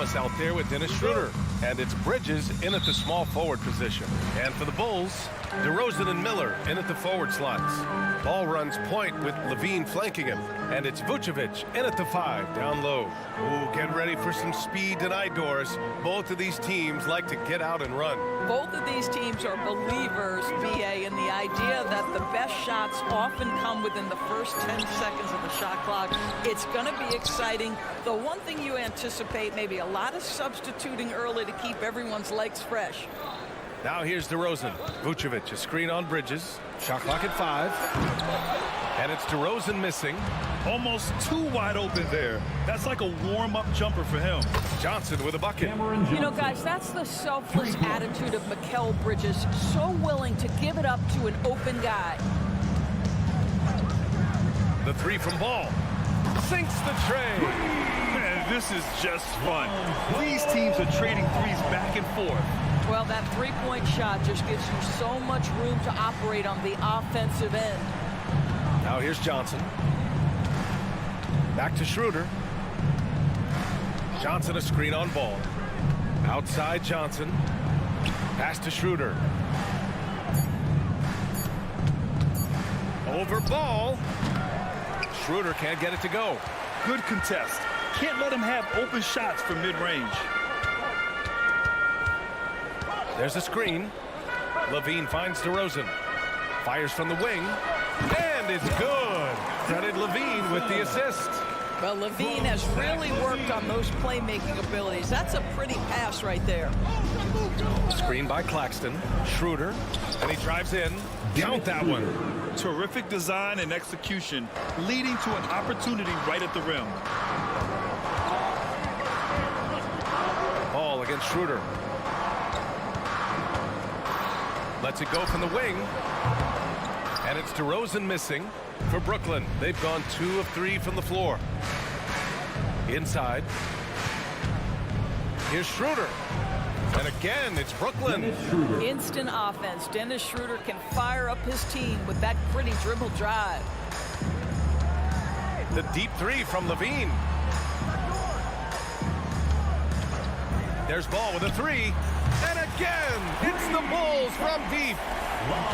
Thomas out there with Dennis Schroeder. And it's Bridges in at the small forward position. And for the Bulls, DeRozan and Miller in at the forward slots. Ball runs point with Levine flanking him. And it's Vucevic in at the 5 down low. Ooh, get ready for some speed tonight, Doris. Both of these teams like to get out and run. Both of these teams are believers, BA, in the idea that the best shots often come within the first 10 seconds of the shot clock. It's going to be exciting. The one thing you anticipate, maybe a lot of substituting early to keep everyone's legs fresh. Now here's DeRozan. Vucevic, a screen on Bridges. Shot clock at 5. And it's DeRozan missing. Almost too wide open there. That's like a warm-up jumper for him. Johnson with a bucket. You know, guys, that's the selfless attitude of Mikal Bridges. So willing to give it up to an open guy. The 3 from Ball. Sinks the tray. Man, this is just fun. These teams are trading threes back and forth. Well, that three-point shot just gives you so much room to operate on the offensive end. Now here's Johnson. Back to Schroeder. Johnson a screen on Ball. Outside Johnson. Pass to Schroeder. Over Ball. Schroeder can't get it to go. Good contest. Can't let him have open shots from mid-range. There's a screen. Levine finds DeRozan. Fires from the wing. And it's good. Credit Levine with the assist. Well, Levine has really worked on those playmaking abilities. That's a pretty pass right there. Screen by Claxton. Schroeder. And he drives in. Count that one. Terrific design and execution, leading to an opportunity right at the rim. Ball against Schroeder. Lets it go from the wing. And it's DeRozan missing for Brooklyn. They've gone 2 of 3 from the floor. Inside. Here's Schroeder. And again, it's Brooklyn. Instant offense. Dennis Schroeder can fire up his team with that gritty dribble drive. The deep 3 from Levine. There's Ball with a 3. And again, it's the Bulls from deep.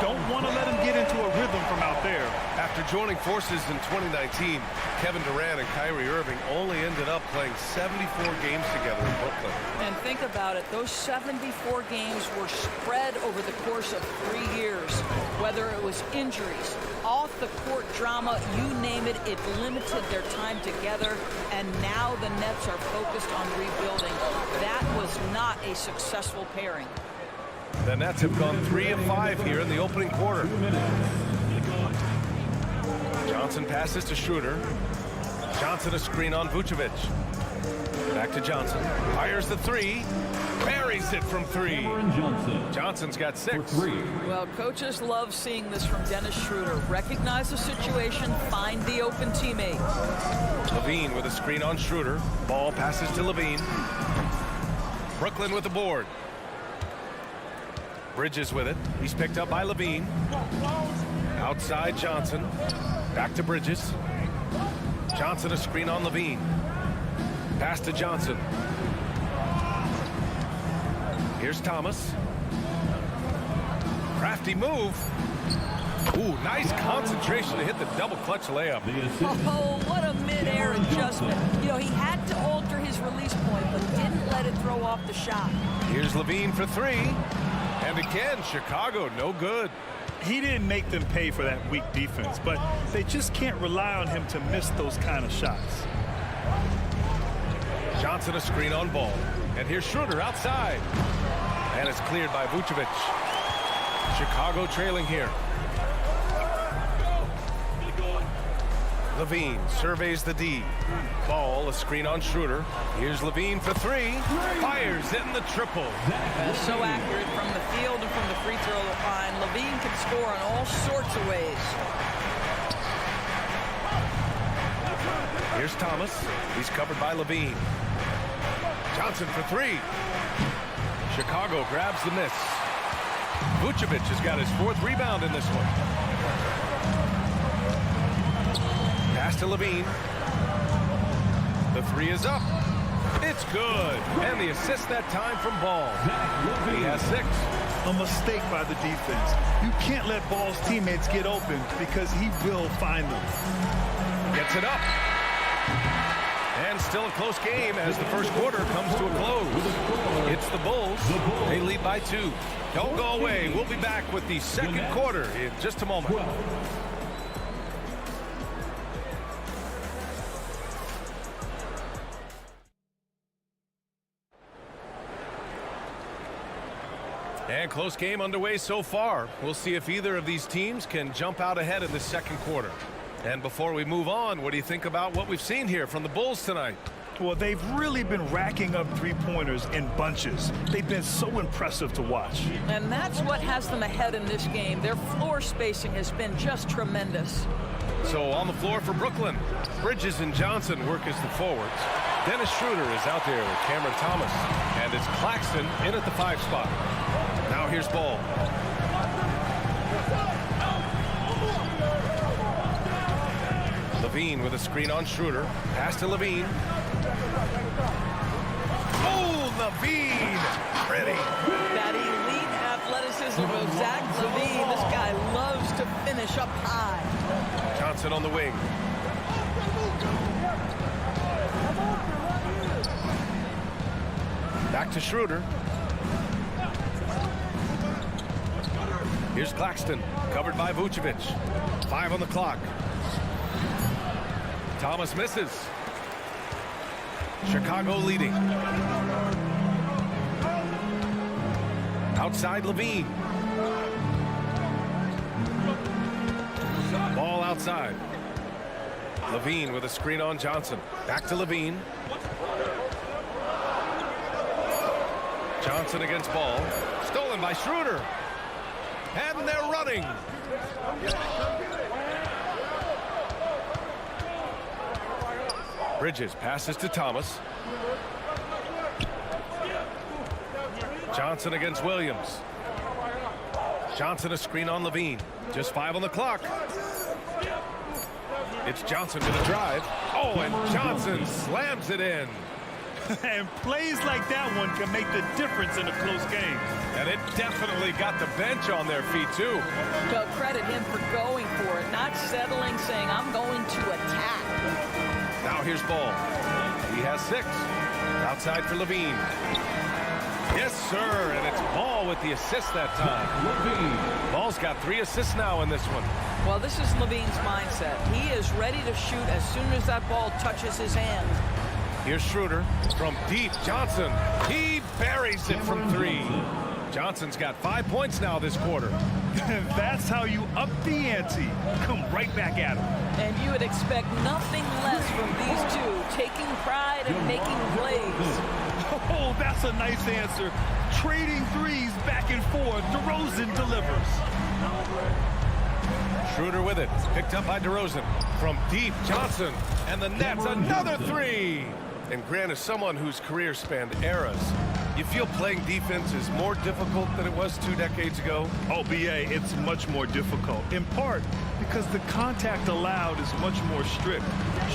Don't want to let him get into a rhythm from out there. After joining forces in 2019, Kevin Durant and Kyrie Irving only ended up playing 74 games together in Brooklyn. And think about it, those 74 games were spread over the course of 3 years. Whether it was injuries, off-the-court drama, you name it, it limited their time together. And now the Nets are focused on rebuilding. That was not a successful pairing. The Nets have gone 3 of 5 here in the opening quarter. Johnson passes to Schroeder. Johnson a screen on Vucevic. Back to Johnson. Fires the 3. Buries it from 3. Johnson's got 6. Well, coaches love seeing this from Dennis Schroeder. Recognize the situation, find the open teammate. Levine with a screen on Schroeder. Ball passes to Levine. Brooklyn with the board. Bridges with it. He's picked up by Levine. Outside Johnson. Back to Bridges. Johnson a screen on Levine. Pass to Johnson. Here's Thomas. Crafty move. Ooh, nice concentration to hit the double clutch layup. Oh, what a mid-air adjustment. You know, he had to alter his release point, but didn't let it throw off the shot. Here's Levine for 3. And again, Chicago, no good. He didn't make them pay for that weak defense, but they just can't rely on him to miss those kind of shots. Johnson a screen on Ball. And here's Schroeder outside. And it's cleared by Vucevic. Chicago trailing here. Levine surveys the D. Ball, a screen on Schroeder. Here's Levine for 3. Fires in the triple. So accurate from the field and from the free throw line. Levine can score in all sorts of ways. Here's Thomas. He's covered by Levine. Johnson for 3. Chicago grabs the miss. Vucevic has got his 4th rebound in this one. Pass to Levine. The 3 is up. It's good. And the assist that time from Ball. He has 6. A mistake by the defense. You can't let Ball's teammates get open because he will find them. Gets it up. And still a close game as the first quarter comes to a close. It's the Bulls. They lead by 2. Don't go away. We'll be back with the second quarter in just a moment. And close game underway so far. We'll see if either of these teams can jump out ahead in the second quarter. And before we move on, what do you think about what we've seen here from the Bulls tonight? Well, they've really been racking up three-pointers in bunches. They've been so impressive to watch. And that's what has them ahead in this game. Their floor spacing has been just tremendous. So on the floor for Brooklyn, Bridges and Johnson work as the forwards. Dennis Schroeder is out there with Cameron Thomas. And it's Claxton in at the 5 spot. Now here's Ball. Levine with a screen on Schroeder. Pass to Levine. Oh, Levine! Pretty. That elite athleticism of Zach Levine. This guy loves to finish up high. Johnson on the wing. Back to Schroeder. Here's Claxton, covered by Vucevic. 5 on the clock. Thomas misses. Chicago leading. Outside Levine. Ball outside. Levine with a screen on Johnson. Back to Levine. Johnson against Ball. Stolen by Schroeder. And they're running. Bridges passes to Thomas. Johnson against Williams. Johnson a screen on Levine. Just 5 on the clock. It's Johnson to the drive. Oh, and Johnson slams it in. And plays like that one can make the difference in a close game. And it definitely got the bench on their feet, too. But credit him for going for it, not settling, saying, I'm going to attack. Now here's Ball. He has 6. Outside for Levine. Yes, sir, and it's Ball with the assist that time. Ball's got 3 assists now in this one. Well, this is Levine's mindset. He is ready to shoot as soon as that ball touches his hand. Here's Schroeder from deep. Johnson, he buries it from 3. Johnson's got 5 points now this quarter. That's how you up the ante. Come right back at him. And you would expect nothing less from these two, taking pride and making plays. Oh, that's a nice answer. Trading threes back and forth. DeRozan delivers. Schroeder with it. Picked up by DeRozan. From deep, Johnson. And the Nets, another 3. And Grant, as someone whose career spanned eras, you feel playing defense is more difficult than it was 2 decades ago? Oh, BA, it's much more difficult. In part because the contact allowed is much more strict.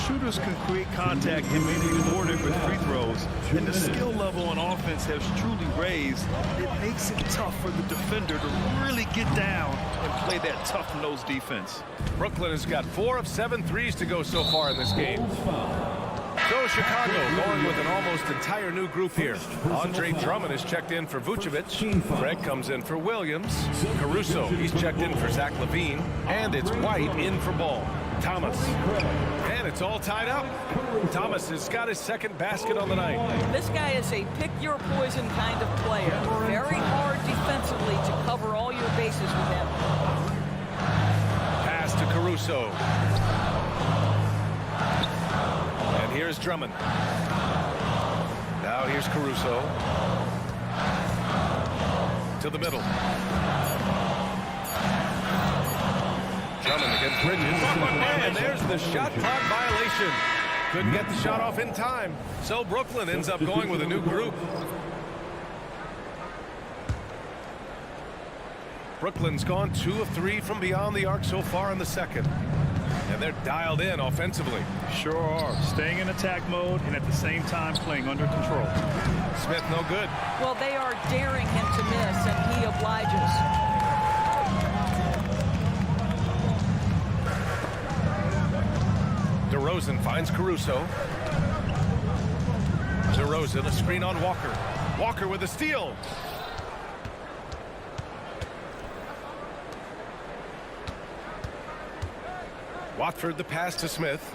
Shooters can create contact and be rewarded with free throws. And the skill level on offense has truly raised. It makes it tough for the defender to really get down and play that tough-nosed defense. Brooklyn has got 4 of 7 threes to go so far in this game. So Chicago going with an almost entire new group here. Andre Drummond is checked in for Vucevic. Craig comes in for Williams. Caruso, he's checked in for Zach Levine. And it's White in for Ball. Thomas. And it's all tied up. Thomas has got his 2nd basket on the night. This guy is a pick-your-poison kind of player. Very hard defensively to cover all your bases with him. Pass to Caruso. And here's Drummond. Now here's Caruso. To the middle. Drummond against Bridges. And there's the shot clock violation. Couldn't get the shot off in time. So Brooklyn ends up going with a new group. Brooklyn's gone 2 of 3 from beyond the arc so far in the second. And they're dialed in offensively. Sure are. Staying in attack mode and at the same time playing under control. Smith no good. Well, they are daring him to miss, and he obliges. DeRozan finds Caruso. DeRozan, a screen on Walker. Walker with a steal. Watford the pass to Smith.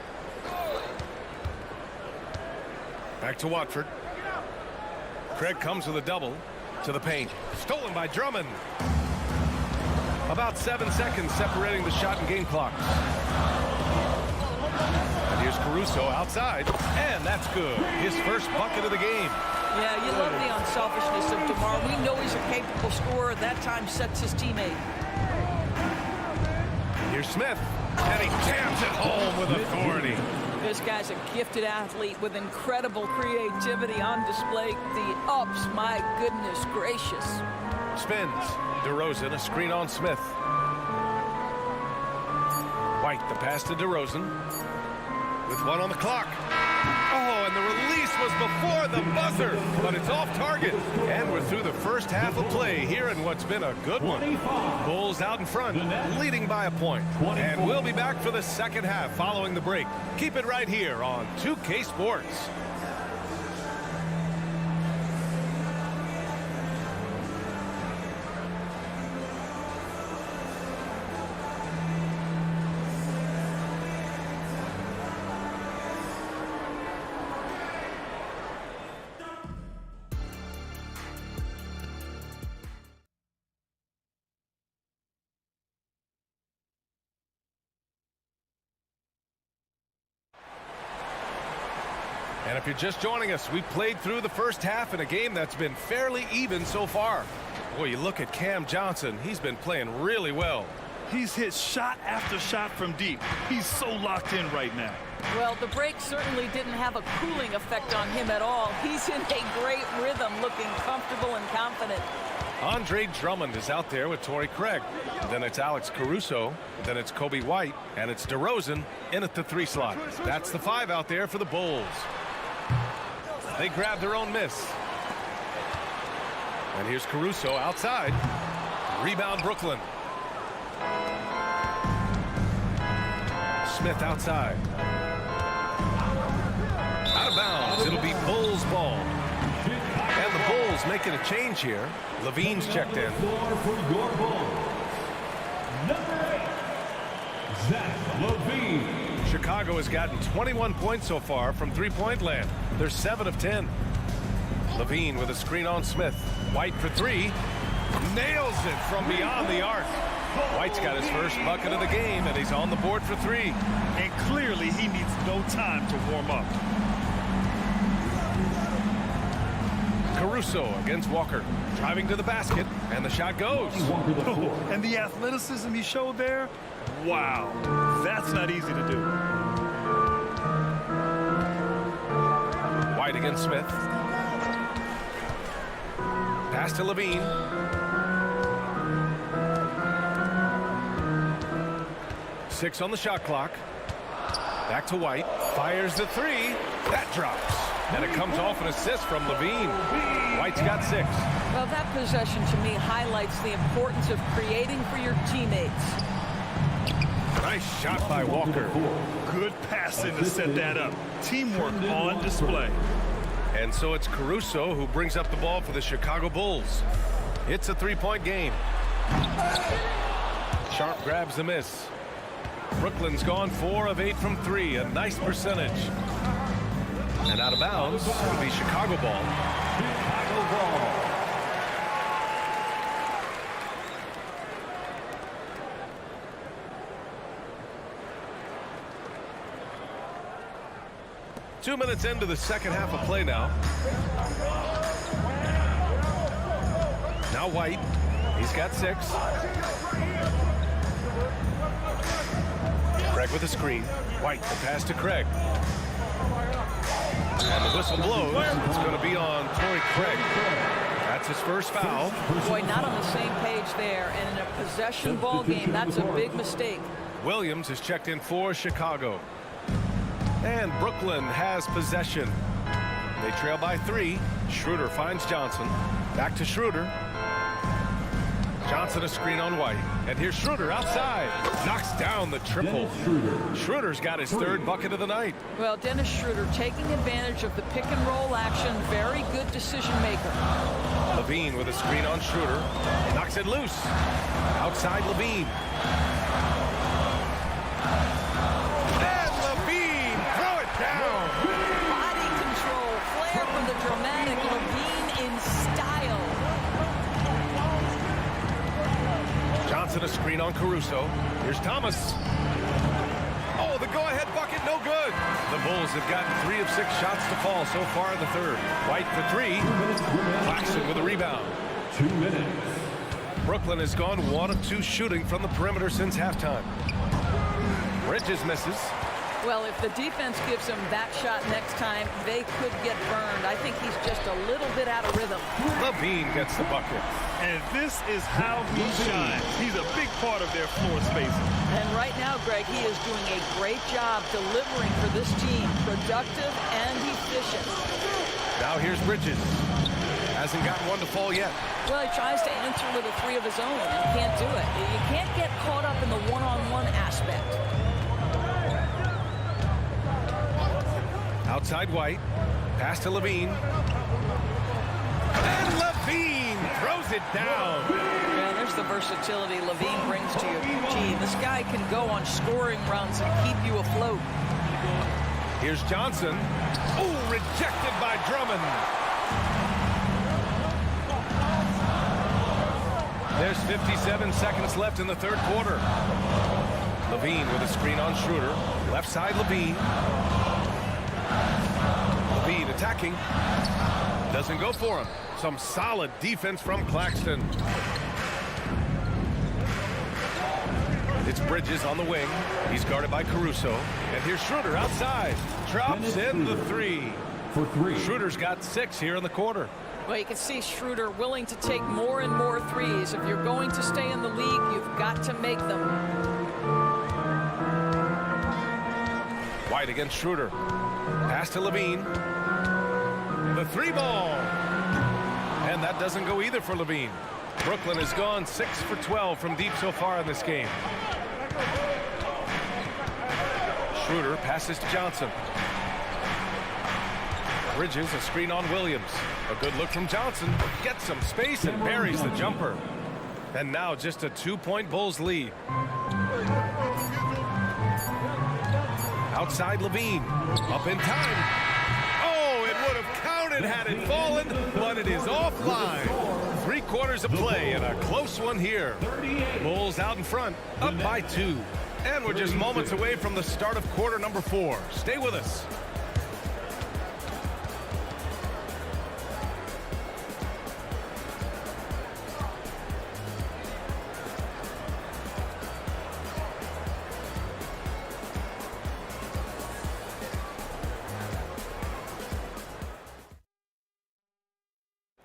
Back to Watford. Craig comes with a double to the paint. Stolen by Drummond. About 7 seconds separating the shot and game clock. And here's Caruso outside, and that's good. His first bucket of the game. Yeah, you love the unselfishness of DeMar. We know he's a capable scorer. That time sets his teammate. Here's Smith, and he jams it home with authority. This guy's a gifted athlete with incredible creativity on display. The ups, my goodness gracious. Spins. DeRozan, a screen on Smith. White, the pass to DeRozan. With 1 on the clock. Oh, and the release was before the buzzer, but it's off target. And we're through the first half of play here in what's been a good one. Bulls out in front, leading by a point. And we'll be back for the second half following the break. Keep it right here on 2K Sports. And if you're just joining us, we played through the first half in a game that's been fairly even so far. Boy, you look at Cam Johnson. He's been playing really well. He's hit shot after shot from deep. He's so locked in right now. Well, the break certainly didn't have a cooling effect on him at all. He's in a great rhythm, looking comfortable and confident. Andre Drummond is out there with Torrey Craig. Then it's Alex Caruso. Then it's Kobe White. And it's DeRozan in at the 3 slot. That's the 5 out there for the Bulls. They grab their own miss. And here's Caruso outside. Rebound Brooklyn. Smith outside. Out of bounds. It'll be Bulls ball. And the Bulls making a change here. Levine's checked in. Chicago has gotten 21 points so far from three-point land. They're 7 of 10. Levine with a screen on Smith. White for 3. Nails it from beyond the arc. White's got his first bucket of the game, and he's on the board for 3. And clearly he needs no time to warm up. Caruso against Walker. Driving to the basket, and the shot goes. And the athleticism he showed there, wow, that's not easy to do. White against Smith. Pass to Levine. Six on the shot clock. Back to White. Fires the 3. That drops. And it comes off an assist from Levine. White's got 6. Well, that possession to me highlights the importance of creating for your teammates. Nice shot by Walker. Good passing to set that up. Teamwork on display. And so it's Caruso who brings up the ball for the Chicago Bulls. It's a 3-point game. Sharp grabs the miss. Brooklyn's gone 4 of 8 from 3. A nice percentage. And out of bounds will be Chicago ball. Chicago ball. Two minutes into the second half of play now. Now White. He's got 6. Craig with a screen. White, the pass to Craig. And the whistle blows. It's going to be on Torrey Craig. That's his first foul. Boy, not on the same page there. And in a possession ball game, that's a big mistake. Williams is checked in for Chicago. And Brooklyn has possession. They trail by 3. Schroeder finds Johnson. Back to Schroeder. Johnson a screen on White. And here's Schroeder outside. Knocks down the triple. Schroeder's got his 3rd bucket of the night. Well, Dennis Schroeder taking advantage of the pick and roll action. Very good decision maker. Levine with a screen on Schroeder. Knocks it loose. Outside Levine. And Levine throw it down. Body control. Flair from the dramatic. Levine in style. Johnson a screen on Caruso. Here's Thomas. Oh, the go-ahead bucket, no good. The Bulls have gotten 3 of 6 shots to fall so far in the 3rd. White for 3. Claxton with a rebound. 2 minutes. Brooklyn has gone 1 of 2 shooting from the perimeter since halftime. Bridges misses. Well, if the defense gives him that shot next time, they could get burned. I think he's just a little bit out of rhythm. Levine gets the bucket. And this is how he shines. He's a big part of their floor spacing. And right now, Greg, he is doing a great job delivering for this team. Productive and efficient. Now here's Bridges. Hasn't gotten one to fall yet. Well, he tries to answer with a 3 of his own and can't do it. You can't get caught up in the one-on-one aspect. Outside White. Pass to Levine. And Levine throws it down. Yeah, there's the versatility Levine brings to your team. This guy can go on scoring runs and keep you afloat. Here's Johnson. Oh, rejected by Drummond. There's 57 seconds left in the 3rd quarter. Levine with a screen on Schroeder. Left side Levine. Levine attacking. Doesn't go for him. Some solid defense from Claxton. It's Bridges on the wing. He's guarded by Caruso. And here's Schroeder outside. Drops in the 3. For 3. Schroeder's got 6 here in the quarter. Well, you can see Schroeder willing to take more and more threes. If you're going to stay in the league, you've got to make them. White against Schroeder. Pass to Levine. The 3 ball. And that doesn't go either for Levine. Brooklyn has gone 6 for 12 from deep so far in this game. Schroeder passes to Johnson. Bridges a screen on Williams. A good look from Johnson. Gets some space and buries the jumper. And now just a 2-point Bulls lead. Outside Levine. Up in time. Oh, it would have counted had it fallen, but it is offline. 3 quarters of play and a close one here. Bulls out in front, up by 2. And we're just moments away from the start of quarter number 4. Stay with us.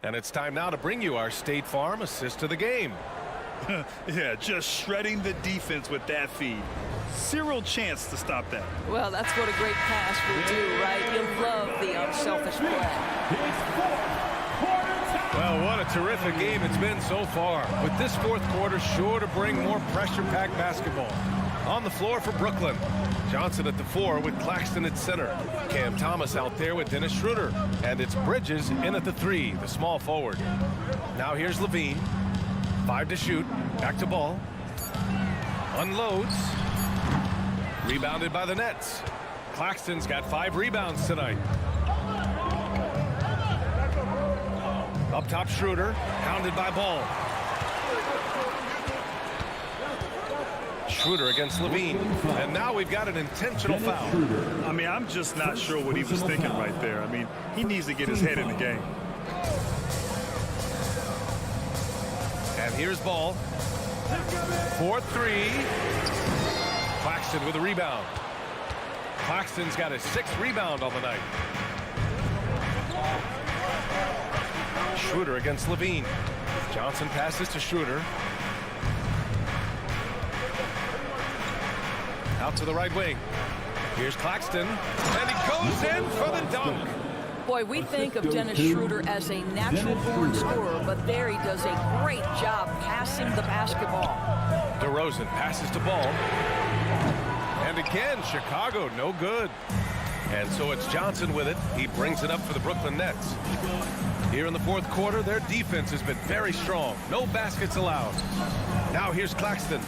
And it's time now to bring you our State Farm assist to the game. Yeah, just shredding the defense with that feed. Zero chance to stop that. Well, that's what a great pass will do, right? You'll love the unselfish play. Well, what a terrific game it's been so far. With this 4th quarter sure to bring more pressure-packed basketball. On the floor for Brooklyn. Johnson at the 4 with Claxton at center. Cam Thomas out there with Dennis Schroeder. And it's Bridges in at the 3, the small forward. Now here's Levine. 5 to shoot. Back to ball. Unloads. Rebounded by the Nets. Claxton's got 5 rebounds tonight. Up top Schroeder. Hounded by Ball. Schroeder against Levine. And now we've got an intentional foul. I mean, I'm just not sure what he was thinking right there. I mean, he needs to get his head in the game. And here's Ball. 4-3. Claxton with a rebound. Claxton's got his 6th rebound on the night. Schroeder against Levine. Johnson passes to Schroeder. Out to the right wing. Here's Claxton, and he goes in for the dunk. Boy, we think of Dennis Schroeder as a natural-born scorer, but there he does a great job passing the basketball. DeRozan passes to Ball. And again, Chicago, no good. And so it's Johnson with it. He brings it up for the Brooklyn Nets. Here in the fourth quarter, their defense has been very strong. No baskets allowed. Now here's Claxton.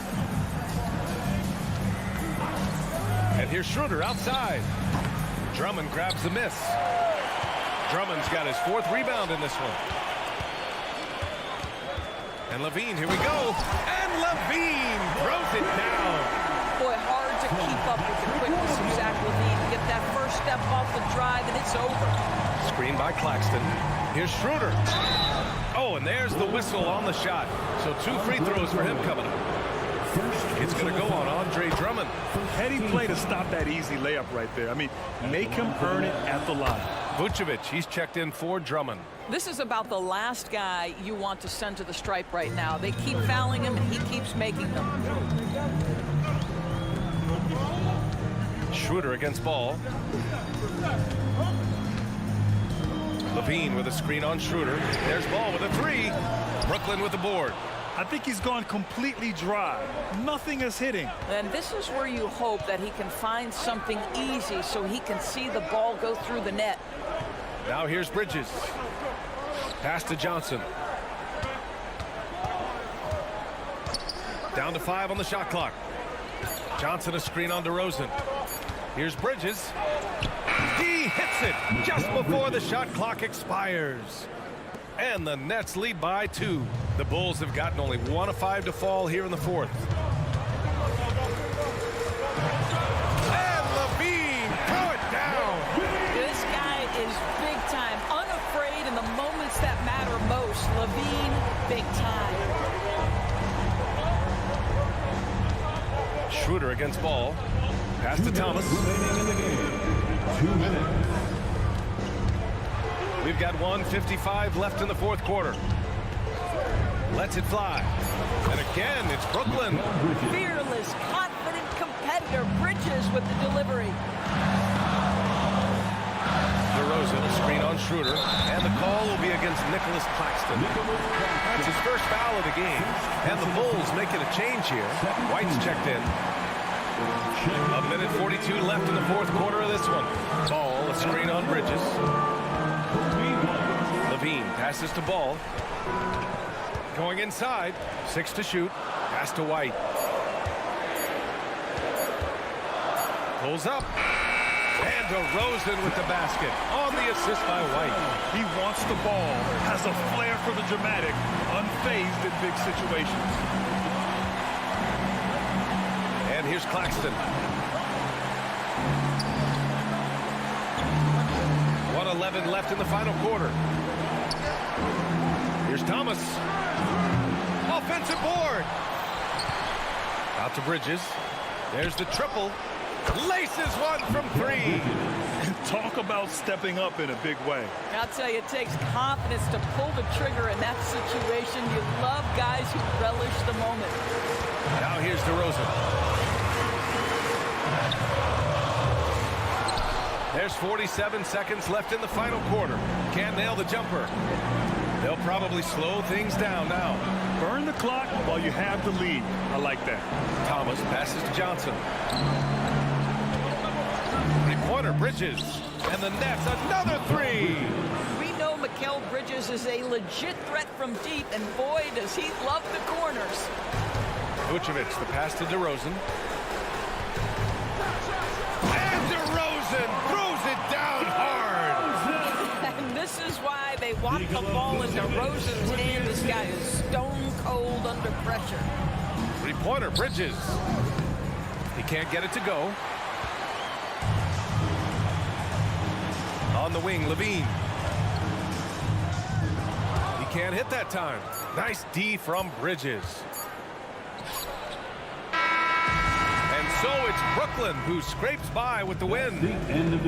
And here's Schroeder outside. Drummond grabs the miss. Drummond's got his fourth rebound in this one. And Levine, here we go. And Levine throws it down. Boy, hard to keep up with the quickness of Zach Levine. Get that first step off the drive, and it's over. Screen by Claxton. Here's Schroeder. Oh, and there's the whistle on the shot. So 2 free throws for him coming up. It's going to go on Andre Drummond. Heady play to stop that easy layup right there. I mean, make him earn it at the line. Vucevic, he's checked in for Drummond. This is about the last guy you want to send to the stripe right now. They keep fouling him, and he keeps making them. Schroeder against Ball. Levine with a screen on Schroeder. There's Ball with a 3. Brooklyn with the board. I think he's gone completely dry. Nothing is hitting. And this is where you hope that he can find something easy so he can see the ball go through the net. Now here's Bridges. Pass to Johnson. Down to 5 on the shot clock. Johnson a screen on DeRozan. Here's Bridges. He hits it just before the shot clock expires. And the Nets lead by 2. The Bulls have gotten only 1 of 5 to fall here in the fourth. And Levine, throw it down. This guy is big time, unafraid in the moments that matter most. Levine, big time. Schroeder against Ball. Pass to Thomas. 2 minutes. We've got 1:55 left in the fourth quarter. Lets it fly. And again, it's Brooklyn. Fearless, confident competitor. Bridges with the delivery. DeRozan, a screen on Schroeder. And the call will be against Nicholas Claxton. That's his first foul of the game. And the Bulls making a change here. White's checked in. 1:42 left in the fourth quarter of this one. Ball, a screen on Bridges. Levine passes to Ball. Going inside. 6 to shoot. Pass to White. Pulls up. And DeRozan with the basket. On the assist by White. He wants the ball. Has a flair for the dramatic. Unfazed in big situations. And here's Claxton. 1:11 left in the final quarter. Here's Thomas. Offensive board. Out to Bridges. There's the triple. Laces one from 3. Talk about stepping up in a big way. I'll tell you, it takes confidence to pull the trigger in that situation. You love guys who relish the moment. Now here's DeRozan. There's 47 seconds left in the final quarter. Can't nail the jumper. They'll probably slow things down now. Burn the clock while you have the lead. I like that. Thomas passes to Johnson. Three-pointer, Bridges. And the Nets, another 3. We know Mikal Bridges is a legit threat from deep, and boy, does he love the corners. Vucevic, the pass to DeRozan. And DeRozan throws it down hard. And this is why they want the ball in DeRozan's hand. This guy is stone cold under pressure. Three-pointer, Bridges. He can't get it to go. On the wing, Levine. He can't hit that time. Nice D from Bridges. And so it's Brooklyn who scrapes by with the win.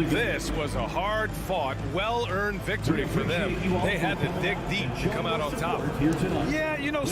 This was a hard-fought, well-earned victory for them. They had to dig deep to come out on top. Yeah, you know...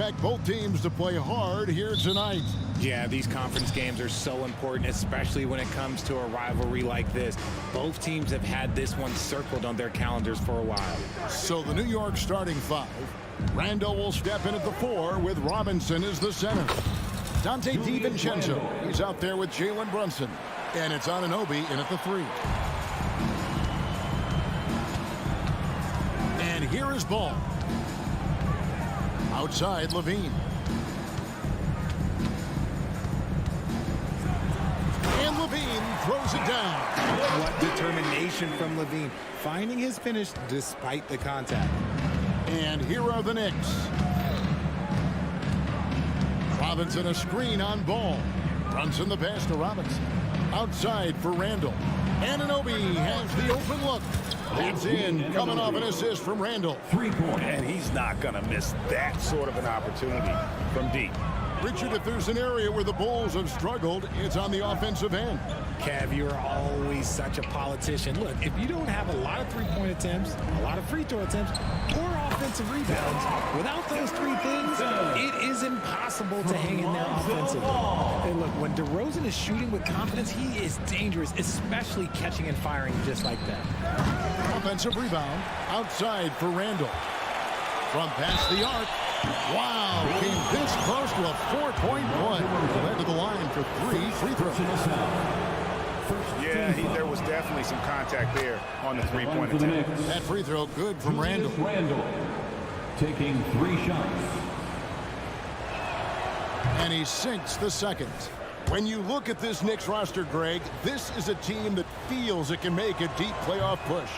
expect both teams to play hard here tonight. Yeah, these conference games are so important, especially when it comes to a rivalry like this. Both teams have had this one circled on their calendars for a while. So the New York starting five. Randall will step in at the 4 with Robinson as the center. Dante DiVincenzo, he's out there with Jalen Brunson. And it's Anunoby in at the 3. And here is Ball. Outside, Levine. And Levine throws it down. What determination from Levine, finding his finish despite the contact. And here are the Knicks. Robinson a screen on Ball. Brunson the pass to Robinson. Outside for Randall. Anunoby has the open look. That's in, coming off an assist from Randall. 3-point. And he's not going to miss that sort of an opportunity from deep. Richard, if there's an area where the Bulls have struggled, it's on the offensive end. Kev, you're always such a politician. Look, if you don't have a lot of three-point attempts, a lot of free throw attempts, or offensive rebounds, without those three things, it is impossible to hang in there offensively. And look, when DeRozan is shooting with confidence, he is dangerous, especially catching and firing just like that. Offensive rebound outside for Randall. From past the arc. Wow, came this close to a 4-point play. Led to the line for 3 free throws. Yeah, there was definitely some contact there on the three-point attempt. That free throw good from Randall. Randall taking 3 shots. And he sinks the second. When you look at this Knicks roster, Greg, this is a team that feels it can make a deep playoff push.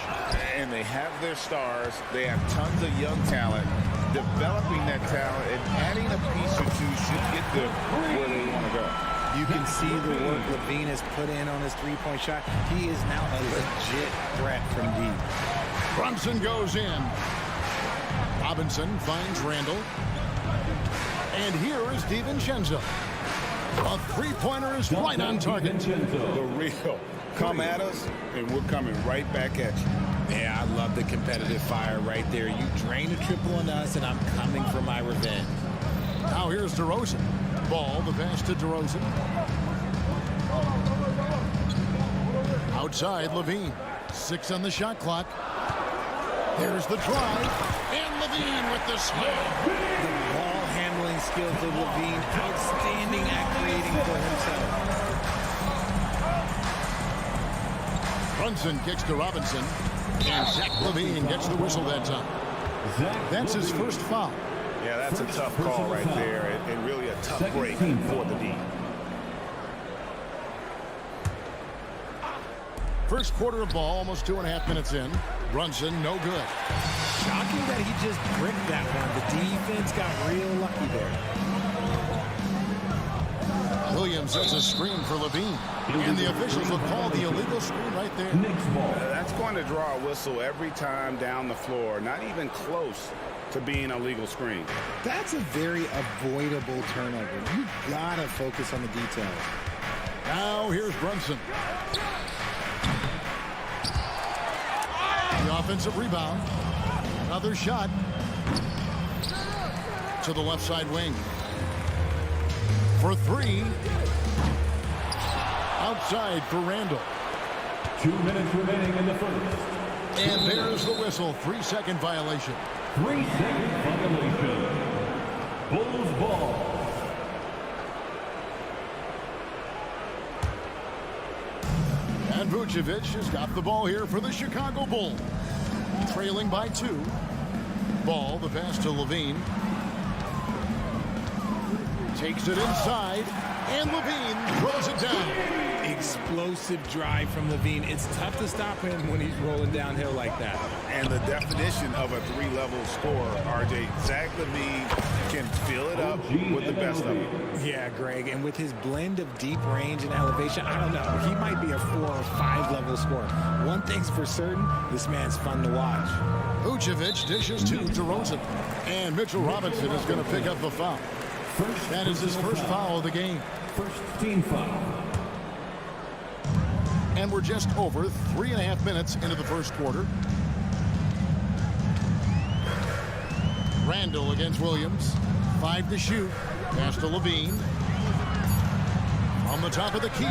And they have their stars. They have tons of young talent. Developing that talent and adding a piece or two should get them where they want to go. You can see the work Levine has put in on his three-point shot. He is now a legit threat from deep. Brunson goes in. Robinson finds Randall. And here is DiVincenzo. A three-pointer is right on target. The real. Come at us, and we're coming right back at you. Yeah, I love the competitive fire right there. You drain a triple on us, and I'm coming for my revenge. Now here's DeRozan. Ball, the pass to DeRozan. Outside, Levine. 6 on the shot clock. There's the drive. And Levine with the slam. The ball handling skills of Levine, outstanding at creating for himself. Brunson kicks to Robinson. And Zach Levine gets the whistle that time. That's his first foul. Yeah, that's a tough call right there, and really a tough break for the D. First quarter of ball, almost 2.5 minutes in. Brunson, no good. Shocking that he just bricked that one. The defense got real lucky there. Williams sets a screen for Levine. And the officials will call the illegal screen right there. That's going to draw a whistle every time down the floor. Not even close to being a legal screen. That's a very avoidable turnover. You gotta focus on the details. Now here's Brunson. The offensive rebound. Another shot. To the left side wing. For 3. Outside for Randall. 2 minutes remaining in the first. And there's the whistle. 3-second violation. 3-second violation. Bulls ball. And Vucevic has got the ball here for the Chicago Bulls. Trailing by 2. Ball, the pass to Levine. Takes it inside. And Levine throws it down. Explosive drive from Levine. It's tough to stop him when he's rolling downhill like that. And the definition of a 3-level scorer, RJ, Zach Levine can fill it up with the best of them. Yeah, Greg, and with his blend of deep range and elevation, I don't know, he might be a 4 or 5 level scorer. One thing's for certain, this man's fun to watch. Vucevic dishes to DeRozan. And Mitchell Robinson is going to pick up the foul. That is his first foul of the game. First team foul. And we're just over 3.5 minutes into the first quarter. Randall against Williams. 5 to shoot. Pass to Levine. On the top of the key.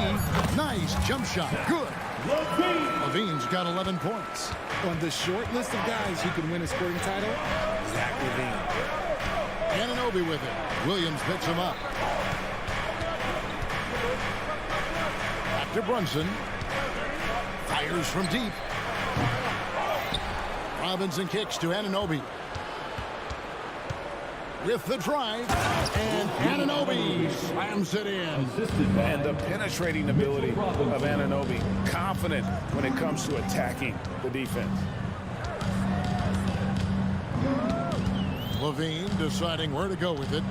Nice jump shot. Good. Levine's got 11 points. On the short list of guys who can win a scoring title, Zach Levine. Anunoby with it. Williams picks him up. Back to Brunson. Fires from deep. Robinson kicks to Anunoby. With the drive, and Anunoby slams it in. And the penetrating ability of Anunoby, confident when it comes to attacking the defense. Levine deciding where to go with it.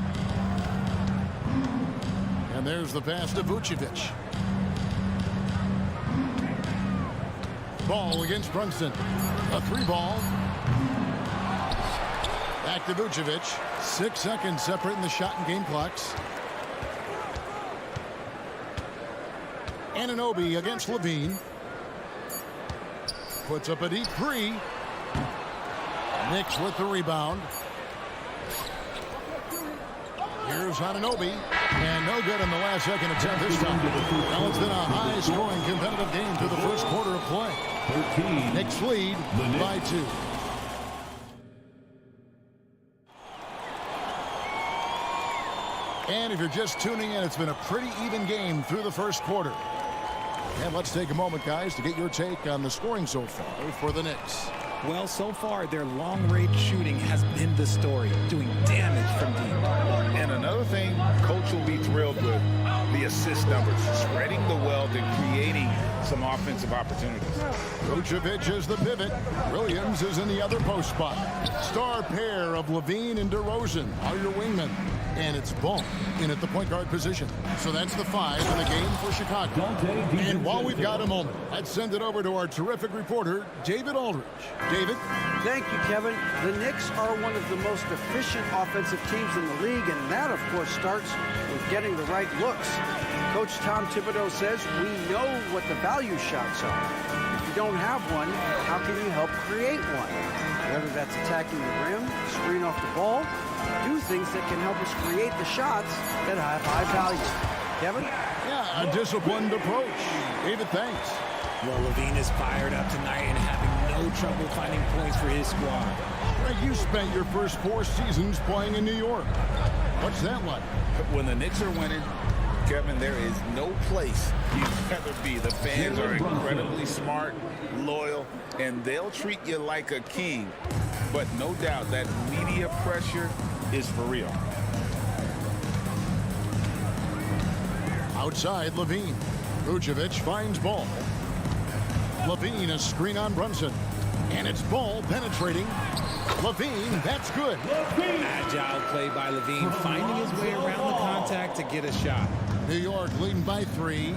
And there's the pass to Vucevic. Ball against Brunson. A 3-ball. Back to Vucevic. 6 seconds separating the shot and game clocks. Anunoby against Levine. Puts up a deep 3. Knicks with the rebound. Here's Anunoby. And no good in the last second attempt this time. Now it's been a high-scoring competitive game through the first quarter of play. Knicks lead by 2. And if you're just tuning in, it's been a pretty even game through the first quarter. And let's take a moment, guys, to get your take on the scoring so far for the Knicks. Well, so far, their long-range shooting has been the story, doing damage from deep. And another thing Coach will be thrilled with, the assist numbers, spreading the wealth and creating some offensive opportunities. Vucevic is the pivot. Williams is in the other post spot. Star pair of Levine and DeRozan are your wingmen. And it's Ball in at the point guard position. So that's the 5 in the game for Chicago. And while we've got a moment, let's send it over to our terrific reporter, David Aldridge. David? Thank you, Kevin. The Knicks are one of the most efficient offensive teams in the league, and that, of course, starts with getting the right looks. Coach Tom Thibodeau says we know what the value shots are. If you don't have one, how can you help create one? Whether that's attacking the rim, screen off the ball, do things that can help us create the shots that have high value. Kevin? Yeah, a disciplined approach. David, thanks. Well, Levine is fired up tonight and having no trouble finding points for his squad. Greg, you spent your first 4 seasons playing in New York. What's that like? When the Knicks are winning, Kevin, there is no place you'd rather be. The fans are incredibly smart, loyal, and they'll treat you like a king. But no doubt that media pressure is for real. Outside, Levine. Vucevic finds Ball. Levine, a screen on Brunson. And it's Ball penetrating. Levine, that's good. Agile play by Levine, finding his way around the contact to get a shot. New York leading by 3.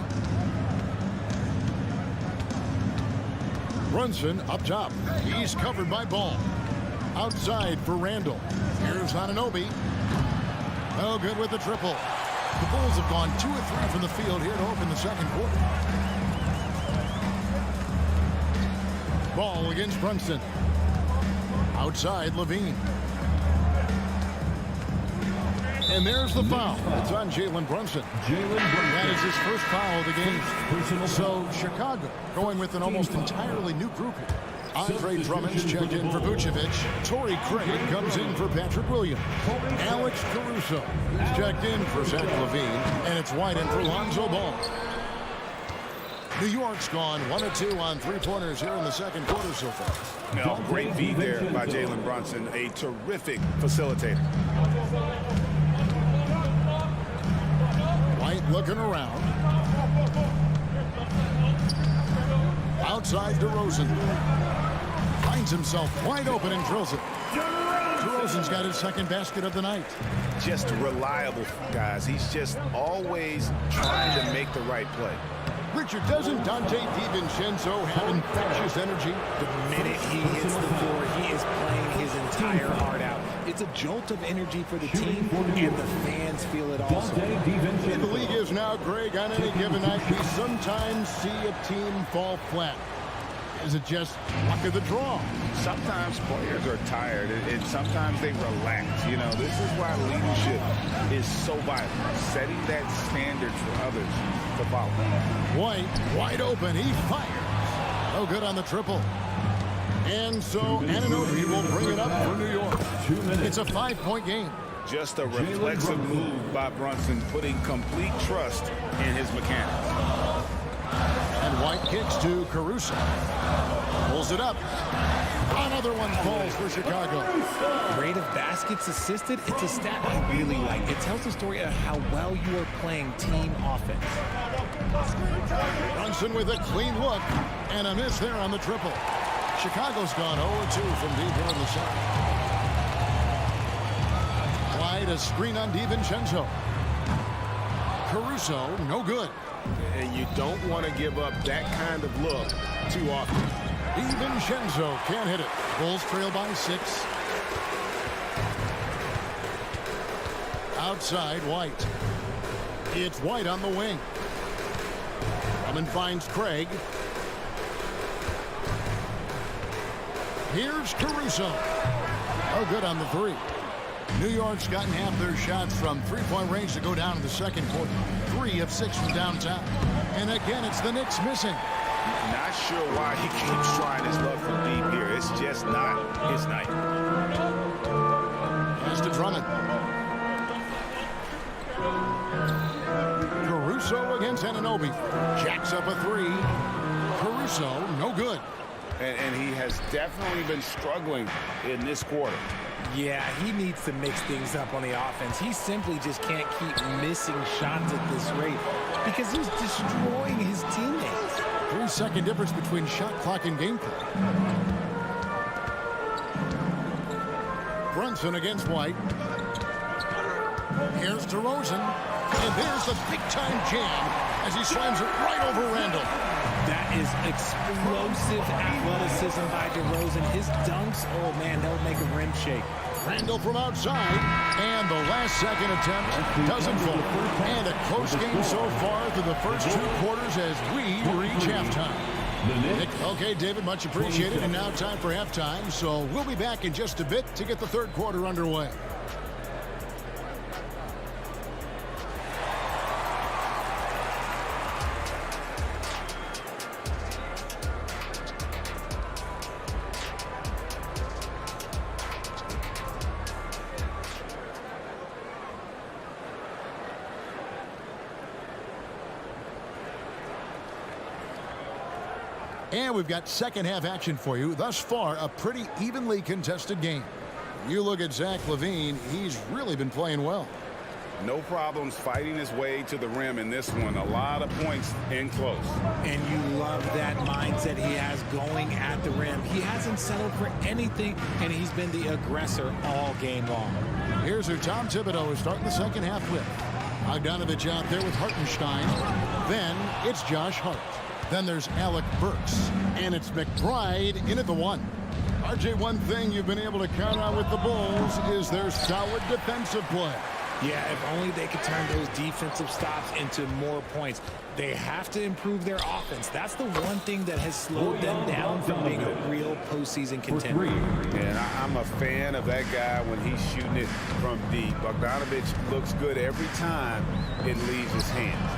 Brunson up top. He's covered by Ball. Outside for Randall. Here's Anunoby. No good with the triple. The Bulls have gone 2 of 3 from the field here to open the second quarter. Ball against Brunson. Outside, Levine. And there's the foul. It's on Jalen Brunson. That is his first foul of the game. So Chicago going with an almost entirely new group here. Andre Drummond's checked in for Vucevic. Torrey Craig comes in for Patrick Williams. Alex Caruso is checked in for Zach Levine. And it's White in for Lonzo Ball. New York's gone 1 of 2 on 3-pointers here in the second quarter so far. Now, great feed there by Jalen Brunson, a terrific facilitator. White looking around. Outside DeRozan. Finds himself wide open and drills it. DeRozan's got his second basket of the night. Just reliable, guys. He's just always trying to make the right play. Richard, doesn't Dante DiVincenzo have infectious energy? The minute he hits the floor, he is playing his entire heart out. It's a jolt of energy for the team, and the fans feel it also. In the league is now, Greg, on any given night, we sometimes see a team fall flat. Is it just luck of the draw? Sometimes players are tired, and sometimes they relax. You know, this is why leadership is so vital. Setting that standard for others to follow. White, wide open. He fires. No good on the triple. And so Anunoby will bring it up for New York. It's a 5-point game. Just a reflexive move by Brunson, putting complete trust in his mechanics. And White kicks to Caruso. Pulls it up. Another one falls for Chicago. Rate of baskets assisted, it's a stat I really like. It tells the story of how well you are playing team offense. Brunson with a clean look. And a miss there on the triple. Chicago's gone 0-2 from deep here in the second. White, a screen on DiVincenzo. Caruso, no good. And you don't want to give up that kind of look too often. DiVincenzo can't hit it. Bulls trail by 6. Outside, White. It's White on the wing. Drummond finds Craig. Here's Caruso. Oh, good on the 3. New York's gotten half their shots from three-point range to go down in the second quarter. 3 of 6 from downtown. And again, it's the Knicks missing. Not sure why he keeps trying his luck from deep here. It's just not his night. Pass to Drummond. Caruso against Anunoby. Jacks up a 3. Caruso, no good. And he has definitely been struggling in this quarter. Yeah, he needs to mix things up on the offense. He simply just can't keep missing shots at this rate because he's destroying his teammates. 3-second difference between shot clock and game clock. Brunson against White. Here's DeRozan. And there's the big-time jam as he slams it right over Randall. That is explosive athleticism by DeRozan. His dunks, oh man, they'll make a rim shake. Randall from outside, and the last second attempt doesn't fall. And a close game so far through the first 2 quarters as we reach halftime. Okay, David, much appreciated. And now time for halftime, so we'll be back in just a bit to get the third quarter underway. And we've got second half action for you. Thus far, a pretty evenly contested game. You look at Zach LaVine, he's really been playing well. No problems fighting his way to the rim in this one. A lot of points in close. And you love that mindset he has going at the rim. He hasn't settled for anything, and he's been the aggressor all game long. Here's who Tom Thibodeau is starting the second half with. Bogdanovich out there with Hartenstein. Then it's Josh Hart. Then there's Alec Burks. And it's McBride in at the 1. RJ, one thing you've been able to count on with the Bulls is their solid defensive play. Yeah, if only they could turn those defensive stops into more points. They have to improve their offense. That's the one thing that has slowed them down from being a real postseason contender. And I'm a fan of that guy when he's shooting it from deep. Bogdanovich looks good every time it leaves his hands.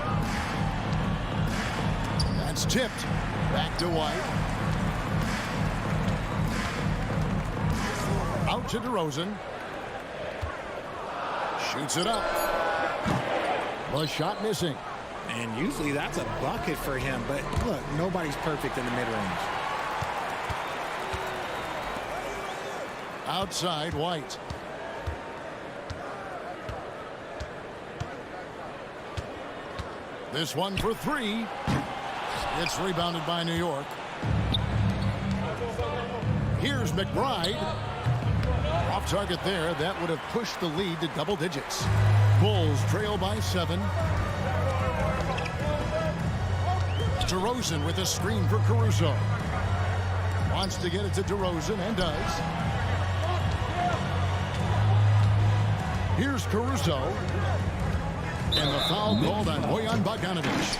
That's tipped. Back to White. Out to DeRozan. Shoots it up. The shot missing. And usually that's a bucket for him. But look, nobody's perfect in the mid-range. Outside, White. This one for 3. It's rebounded by New York. Here's McBride. Off target there. That would have pushed the lead to double digits. Bulls trail by 7. DeRozan with a screen for Caruso. Wants to get it to DeRozan and does. Here's Caruso. And the foul called on Bojan Bogdanovich.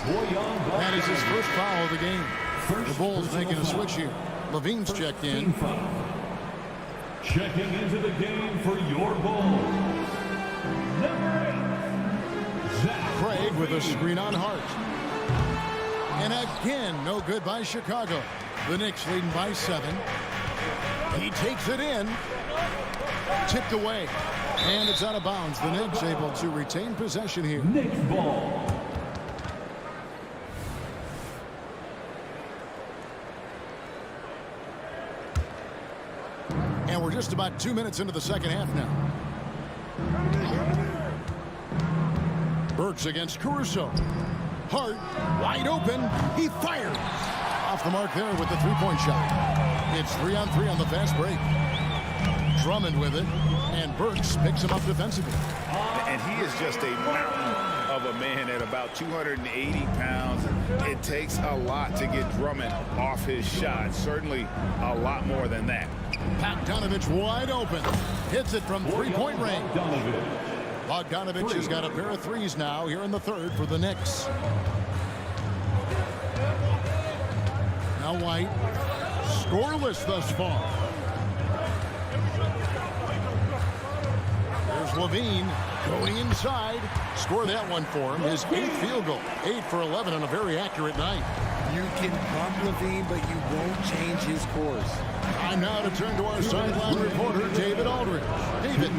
That is his first foul of the game. The Bulls making a switch here. Levine's checked in. Checking into the game for your Bulls, number 8, Zach Craig with a screen on Hart. And again, no good by Chicago. The Knicks leading by 7. He takes it in. Tipped away. And it's out of bounds. The Knicks able to retain possession here. Knicks ball. And we're just about 2 minutes into the second half now. Burks against Caruso. Hart, wide open. He fires. Off the mark there with the three-point shot. It's 3-on-3 on the fast break. Drummond with it. And Burks picks him up defensively. And he is just a mountain of a man at about 280 pounds. It takes a lot to get Drummond off his shot. Certainly a lot more than that. Bogdanovich wide open. Hits it from three-point range. Bogdanovich has got a pair of threes now here in the third for the Knicks. Now White. Scoreless thus far. There's Levine going inside. Score that one for him. His 8th field goal. 8 for 11 on a very accurate night. You can bump Levine, but you won't change his course. Time now to turn to our sideline reporter, David Aldridge. David.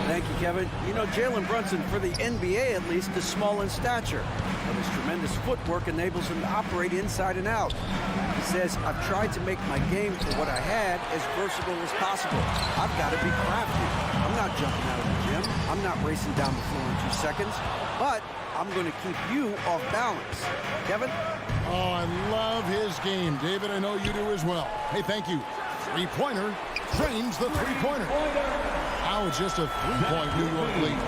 Thank you, Kevin. You know, Jalen Brunson, for the NBA at least, is small in stature, but his tremendous footwork enables him to operate inside and out. He says, I've tried to make my game for what I had as versatile as possible. I've got to be crafty. I'm not jumping out of the gym. I'm not racing down the floor in 2 seconds, but I'm going to keep you off balance. Kevin? Oh, I love his game. David, I know you do as well. Hey, thank you. Three-pointer drains the three-pointer. Now it's just a three-point New York lead.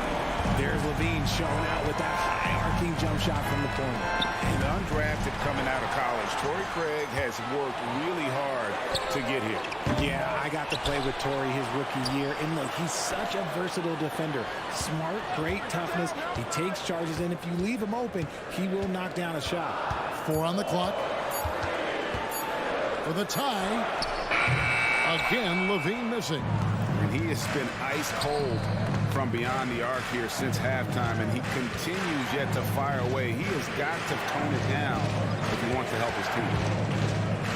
There's Levine showing out with that high arcing jump shot from the corner. And undrafted coming out of college, Torrey Craig has worked really hard to get here. Yeah, I got to play with Torrey his rookie year, and look, he's such a versatile defender. Smart, great toughness. He takes charges, and if you leave him open, he will knock down a shot. 4 on the clock. For the tie. Again, Levine missing. And he has been ice cold from beyond the arc here since halftime, and he continues yet to fire away. He has got to tone it down if he wants to help his team.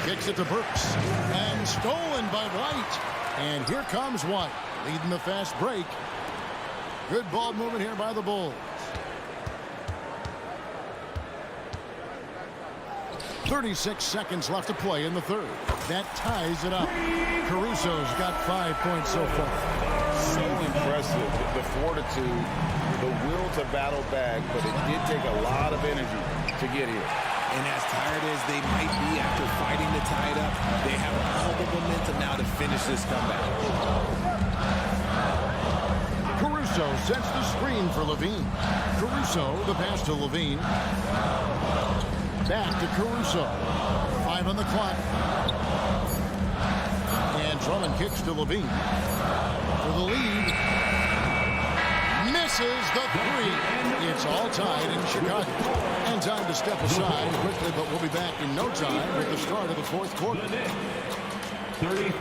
Kicks it to Burks. And stolen by White. And here comes White, leading the fast break. Good ball movement here by the Bulls. 36 seconds left to play in the third. That ties it up. Caruso's got 5 points so far. So impressive, the fortitude, the will to battle back, but it did take a lot of energy to get here. And as tired as they might be after fighting to tie it up, they have all the momentum now to finish this comeback. Caruso sets the screen for Levine. Caruso, the pass to Levine. Back to Caruso. 5 on the clock. And Drummond kicks to Levine. For the lead. Misses the three. It's all tied in Chicago. And time to step aside quickly, but we'll be back in no time with the start of the fourth quarter. 30.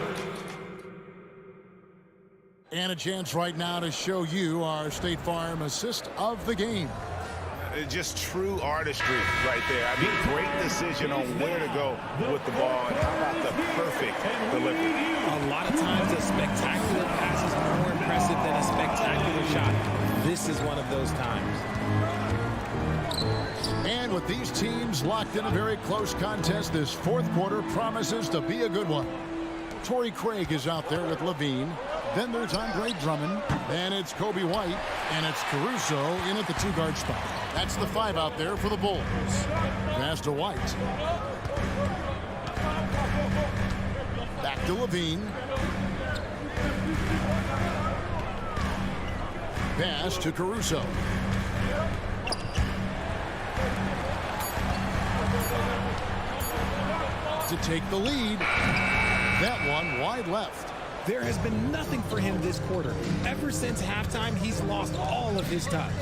And a chance right now to show you our State Farm assist of the game. Just true artistry right there. I mean, great decision on where to go with the ball, and how about the perfect delivery. A lot of times a spectacular pass is more impressive than a spectacular shot. This is one of those times. And with these teams locked in a very close contest, this fourth quarter promises to be a good one. Torrey Craig is out there with Levine. Then there's Andre Drummond. Then it's Kobe White. And it's Caruso in at the 2-guard spot. That's the 5 out there for the Bulls. Pass to White. Back to Levine. Pass to Caruso. To take the lead. That one wide left. There has been nothing for him this quarter. Ever since halftime, he's lost all of his touch.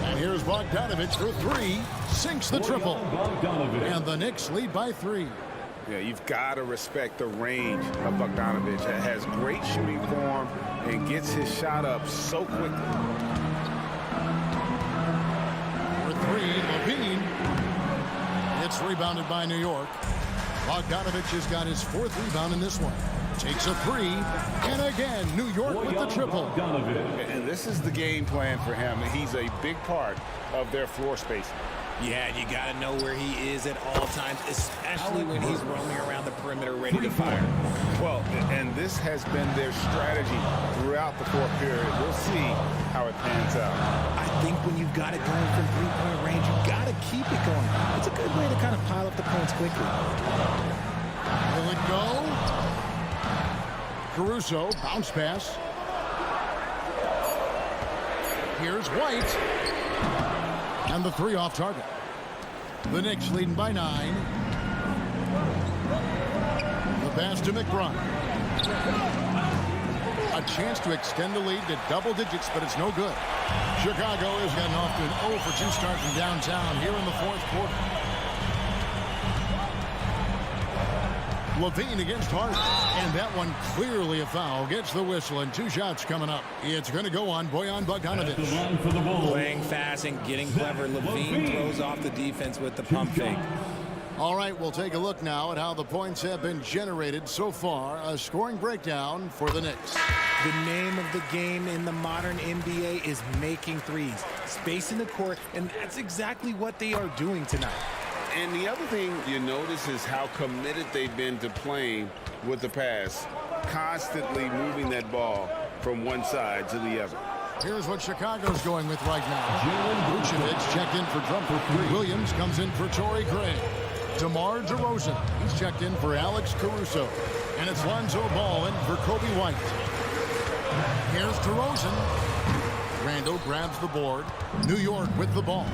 And here's Bogdanovich for three. Sinks the triple. And the Knicks lead by 3. Yeah, you've got to respect the range of Bogdanovich. Has great shooting form and gets his shot up so quickly. For 3, Levine. It's rebounded by New York. Bogdanovich has got his 4th rebound in this one. Takes a 3, and again, New York with the triple. And this is the game plan for him. He's a big part of their floor space. Yeah, you got to know where he is at all times, especially when he's roaming around the perimeter ready to fire. Well, and this has been their strategy throughout the 4th period. We'll see how it pans out. I think when you've got it going from three-point range, you got to keep it going. It's a good way to kind of pile up the points quickly. Will it go? Caruso, bounce pass. Here's White. And the 3 off target. The Knicks leading by 9. The pass to McBride. A chance to extend the lead to double digits, but it's no good. Chicago has gotten off to an 0-for-2 start from downtown here in the 4th quarter. Levine against Hart, and that one clearly a foul. Gets the whistle, and 2 shots coming up. It's going to go on Bojan Bogdanovich. Playing fast and getting clever. Levine throws off the defense with the pump fake. All right, we'll take a look now at how the points have been generated so far. A scoring breakdown for the Knicks. The name of the game in the modern NBA is making threes. Spacing the court, and that's exactly what they are doing tonight. And the other thing you notice is how committed they've been to playing with the pass, constantly moving that ball from one side to the other. Here's what Chicago's going with right now. Vucevic checked in for Trumper. Williams comes in for Torrey Craig. DeMar DeRozan, he's checked in for Alex Caruso. And it's Lonzo Ball in for Kobe White. Here's DeRozan. Randall grabs the board. New York with the ball.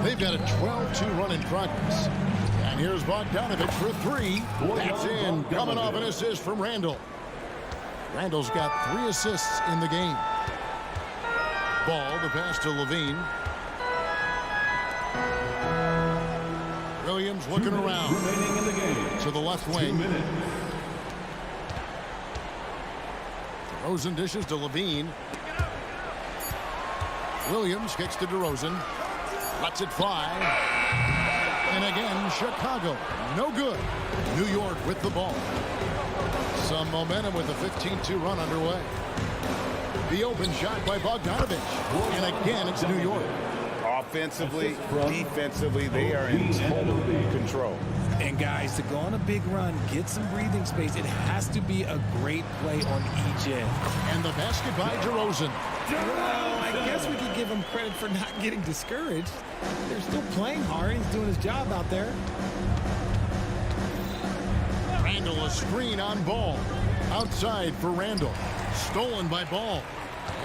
They've got a 12-2 run in progress. And here's Bogdanovich for 3. That's in. Coming off an assist from Randall. Randall's got 3 assists in the game. Ball, the pass to Levine. Williams looking around to the left wing. DeRozan dishes to Levine. Williams kicks to DeRozan. Lets it fly. And again, Chicago. No good. New York with the ball. Some momentum with a 15-2 run underway. The open shot by Bogdanovich. And again, it's New York. Offensively, defensively, they are in total control. And guys, to go on a big run, get some breathing space, it has to be a great play on each end. And the basket by DeRozan. Well, I guess we could give him credit for not getting discouraged. They're still playing hard. He's doing his job out there. Randall, a screen on Ball. Outside for Randall. Stolen by Ball.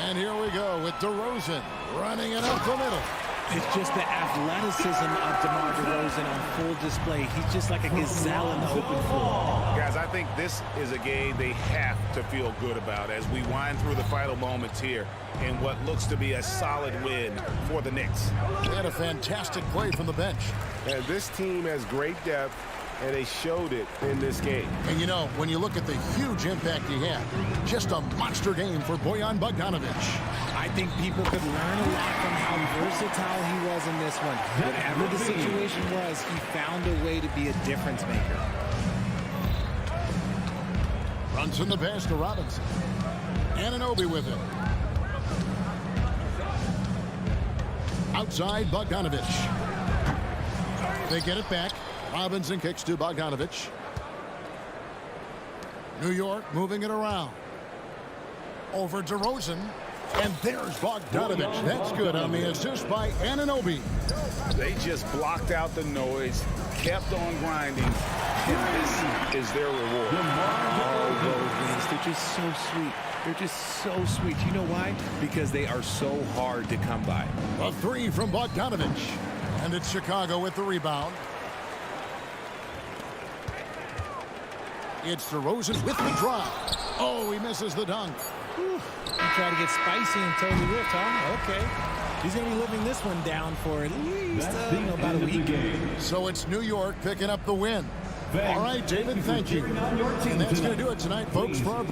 And here we go with DeRozan running it up the middle. It's just the athleticism of DeMar DeRozan on full display. He's just like a gazelle in the open floor. Guys, I think this is a game they have to feel good about as we wind through the final moments here in what looks to be a solid win for the Knicks. They had a fantastic play from the bench. And this team has great depth, and they showed it in this game. And you know, when you look at the huge impact he had, just a monster game for Bojan Bogdanovich. I think people could learn a lot from how versatile he was in this one. Whatever the situation was, he found a way to be a difference maker. Runs in the pass to Robinson. Anunoby with it. Outside Bogdanovich. They get it back. Robinson kicks to Bogdanovich. New York moving it around. Over DeRozan. And there's Bogdanovich. That's good on the assist by Anunoby. They just blocked out the noise, kept on grinding, and this is their reward. Oh, those wins, they're just so sweet. They're just so sweet. You know why? Because they are so hard to come by. A 3 from Bogdanovich. And it's Chicago with the rebound. It's DeRozan with the drive. Oh, he misses the dunk. Whew. You try to get spicy and totally whipped, huh? Okay. He's going to be living this one down for at least about a week. So it's New York picking up the win. All right, David, thank you. And that's going to do it tonight, folks. For our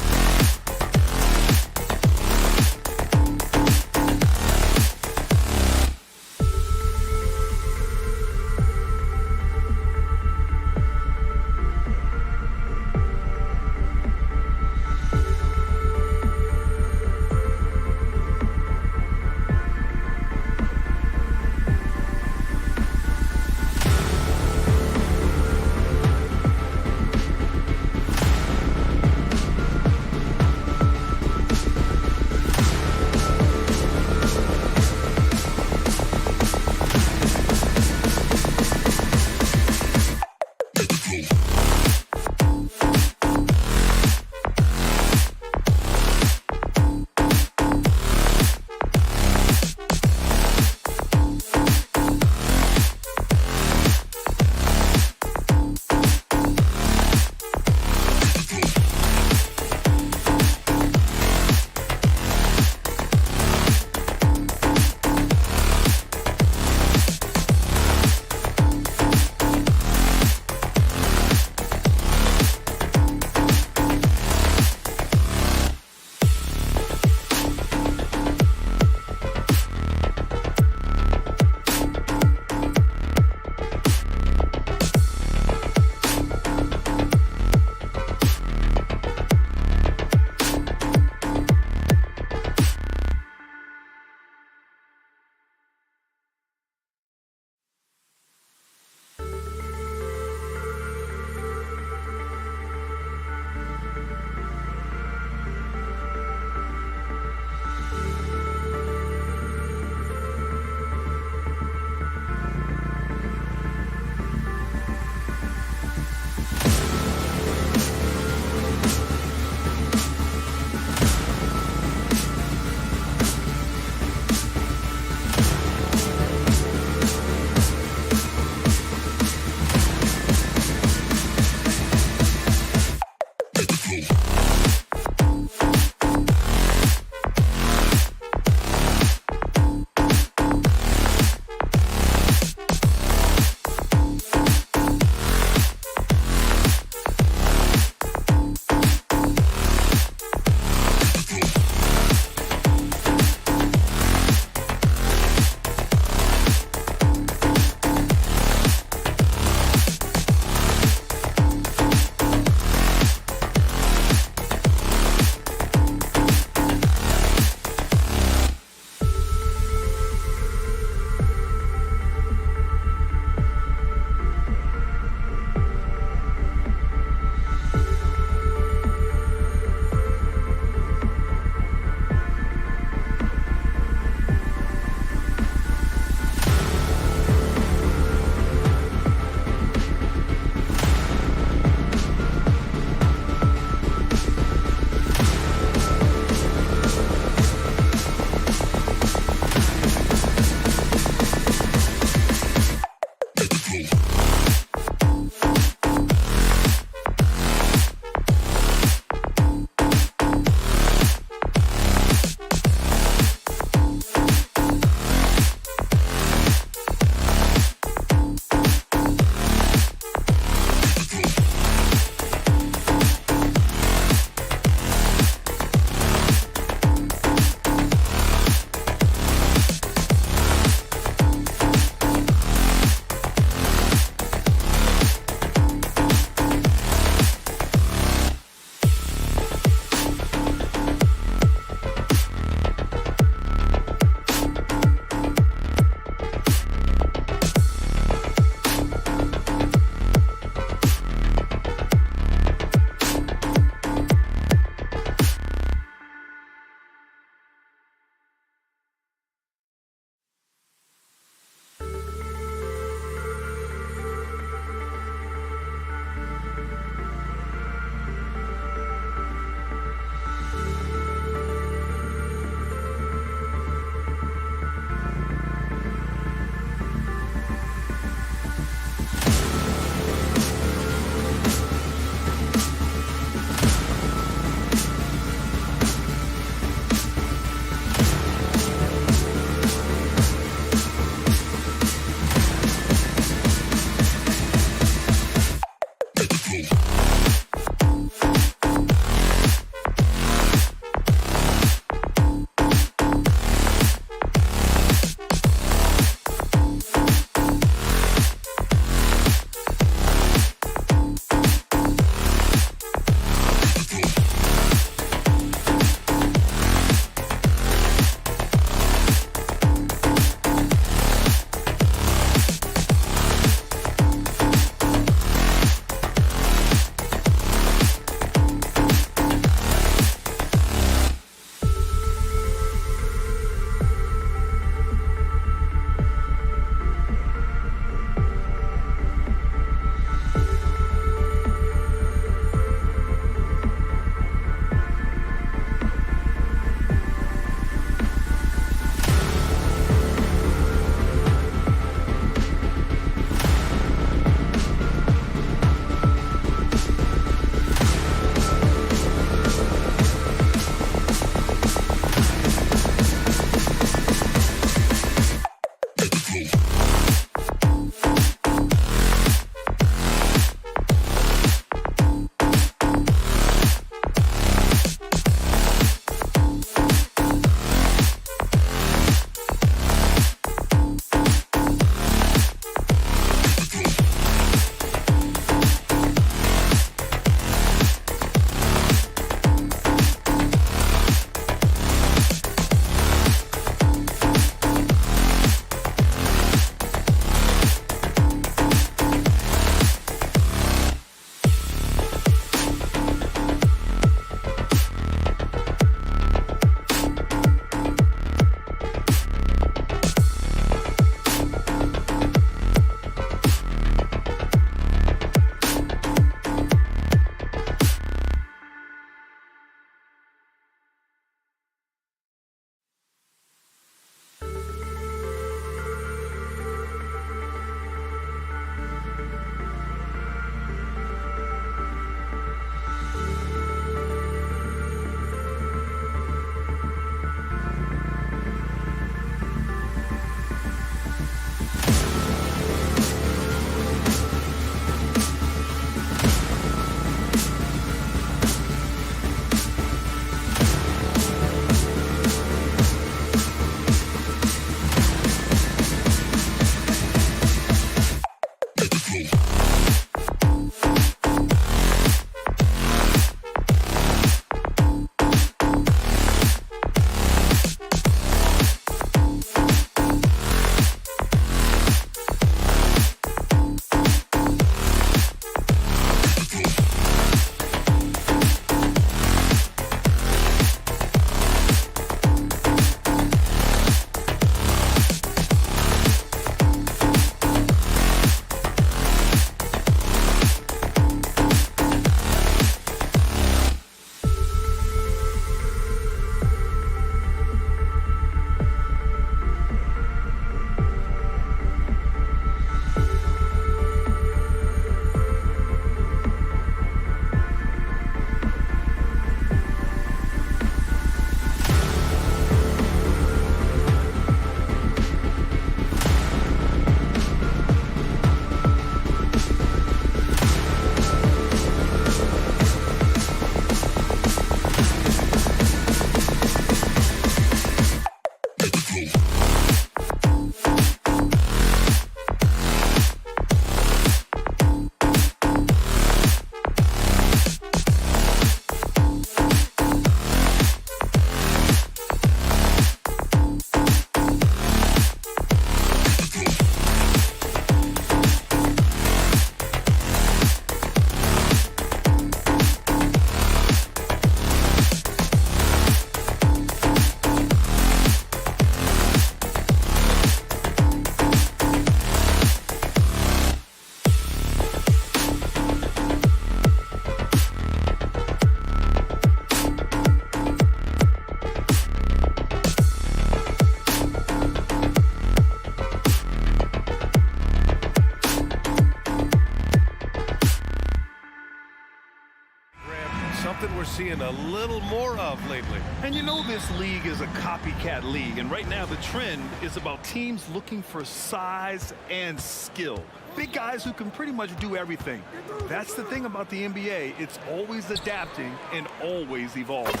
something we're seeing a little more of lately. And you know this league is a copycat league, and right now the trend is about teams looking for size and skill. Big guys who can pretty much do everything. That's the thing about the NBA. It's always adapting and always evolving.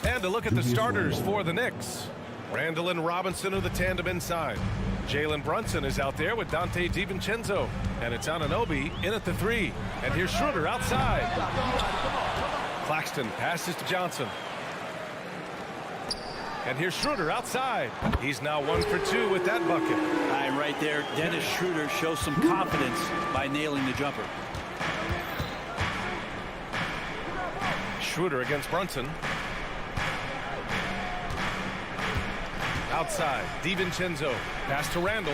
And to look at the starters for the Knicks. Randall and Robinson are the tandem inside. Jalen Brunson is out there with Donte DiVincenzo. And it's Anunoby in at the 3. And here's Schroeder outside. Claxton passes to Johnson. And here's Schroeder outside. He's now 1 for 2 with that bucket. And right there, Dennis Schroeder shows some confidence by nailing the jumper. Schroeder against Brunson. Outside, DiVincenzo. Pass to Randall.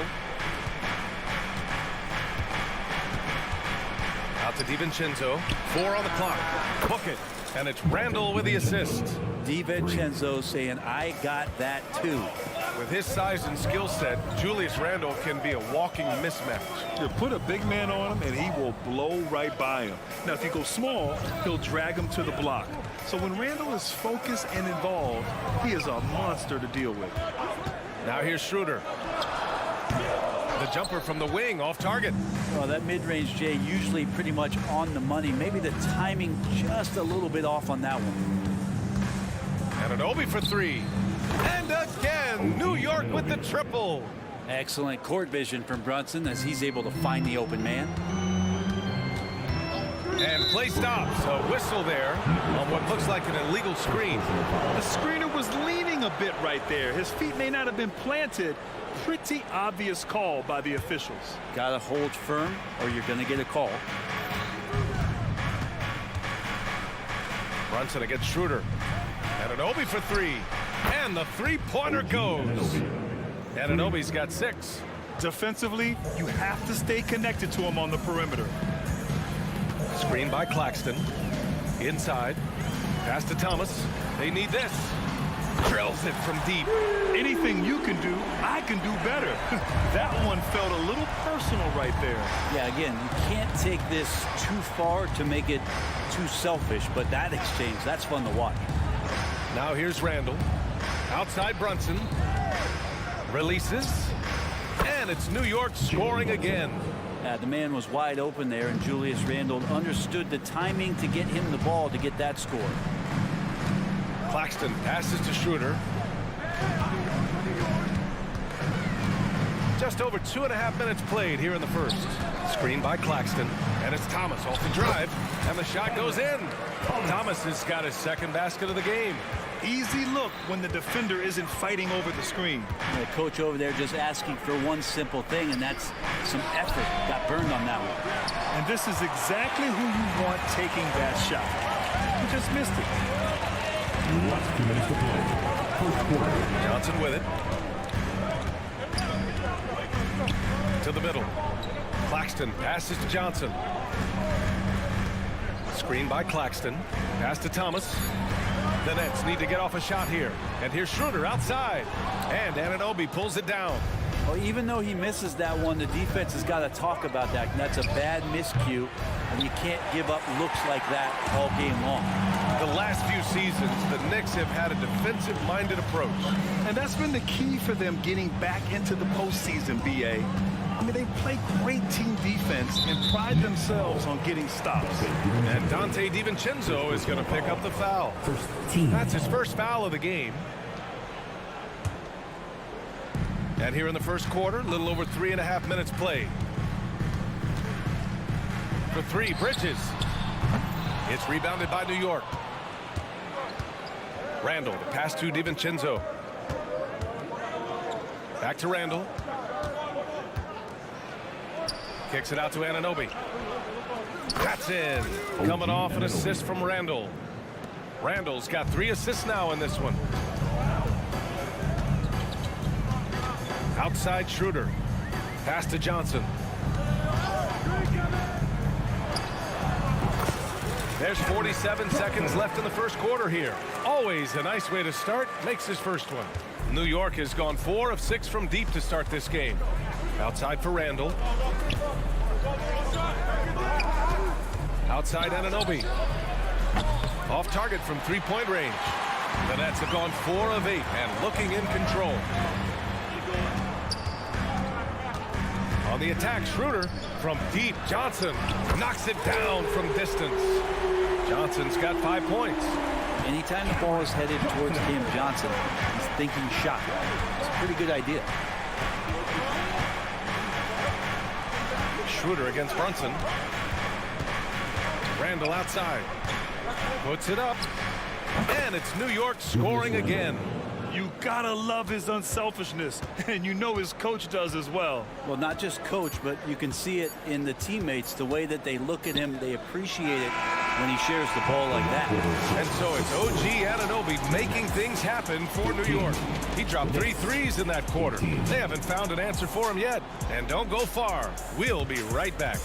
Out to DiVincenzo. 4 on the clock. Book it. And it's Randall with the assist. DiVincenzo saying, I got that too. With his size and skill set, Julius Randle can be a walking mismatch. You put a big man on him and he will blow right by him. Now if you go small, he'll drag him to the block. So when Randall is focused and involved, he is a monster to deal with. Now here's Schroeder. The jumper from the wing off target. Well, that mid-range, Jay, usually pretty much on the money. Maybe the timing just a little bit off on that one. Anunoby for 3. And again, New York with the triple. Excellent court vision from Brunson as he's able to find the open man. And play stops. A whistle there on what looks like an illegal screen. The screener was leaning a bit right there. His feet may not have been planted. Pretty obvious call by the officials. Gotta hold firm or you're gonna get a call. Brunson against Schroeder. Anunoby for 3. And the three-pointer goes. Anunoby's got 6. Defensively, you have to stay connected to him on the perimeter. Screen by Claxton. Inside. Pass to Thomas. They need this. Drills it from deep. Anything you can do, I can do better. That one felt a little personal right there. Yeah, again, you can't take this too far to make it too selfish, but that exchange, that's fun to watch. Now here's Randall. Outside Brunson. Releases. And it's New York scoring again. The man was wide open there, and Julius Randle understood the timing to get him the ball to get that score. Claxton passes to Schroeder. Just over 2.5 minutes played here in the first. Screen by Claxton. And it's Thomas off the drive. And the shot goes in. Thomas has got his second basket of the game. Easy look when the defender isn't fighting over the screen. The coach over there just asking for one simple thing, and that's some effort. Got burned on that one. And this is exactly who you want taking that shot. He just missed it. Last 2 minutes to play. First quarter. Johnson with it. To the middle. Claxton passes to Johnson. Screen by Claxton. Pass to Thomas. The Nets need to get off a shot here. And here's Schroeder outside. And Anunoby pulls it down. Well, even though he misses that one, the defense has got to talk about that. That's a bad miscue, and you can't give up looks like that all game long. The last few seasons, the Knicks have had a defensive-minded approach. And that's been the key for them getting back into the postseason, B.A. I mean, they play great team defense and pride themselves on getting stops. And Donte DiVincenzo is going to pick up the foul. That's his first foul of the game. And here in the first quarter, a little over 3.5 minutes played. For 3, Bridges. It's rebounded by New York. Randall, the pass to DiVincenzo. Back to Randall. Kicks it out to Anunoby. That's in. Coming off an assist from Randall. Randall's got 3 assists now in this one. Outside Schroeder. Pass to Johnson. There's 47 seconds left in the first quarter here. Always a nice way to start. Makes his first one. New York has gone 4 of 6 from deep to start this game. Outside for Randall. Outside Anunoby. Off target from three-point range. The Nets have gone 4 of 8 and looking in control. On the attack, Schroeder from deep. Johnson knocks it down from distance. Johnson's got 5 points. Anytime the ball is headed towards Cam Johnson, he's thinking shot. It's a pretty good idea. Schroeder against Brunson. Randall outside. Puts it up. And it's New York scoring again. You gotta love his unselfishness, and you know his coach does as well. Well, not just coach, but you can see it in the teammates, the way that they look at him. They appreciate it when he shares the ball like that. And so it's OG Anunoby making things happen for New York. He dropped 3 threes in that quarter. They haven't found an answer for him yet. And don't go far. We'll be right back.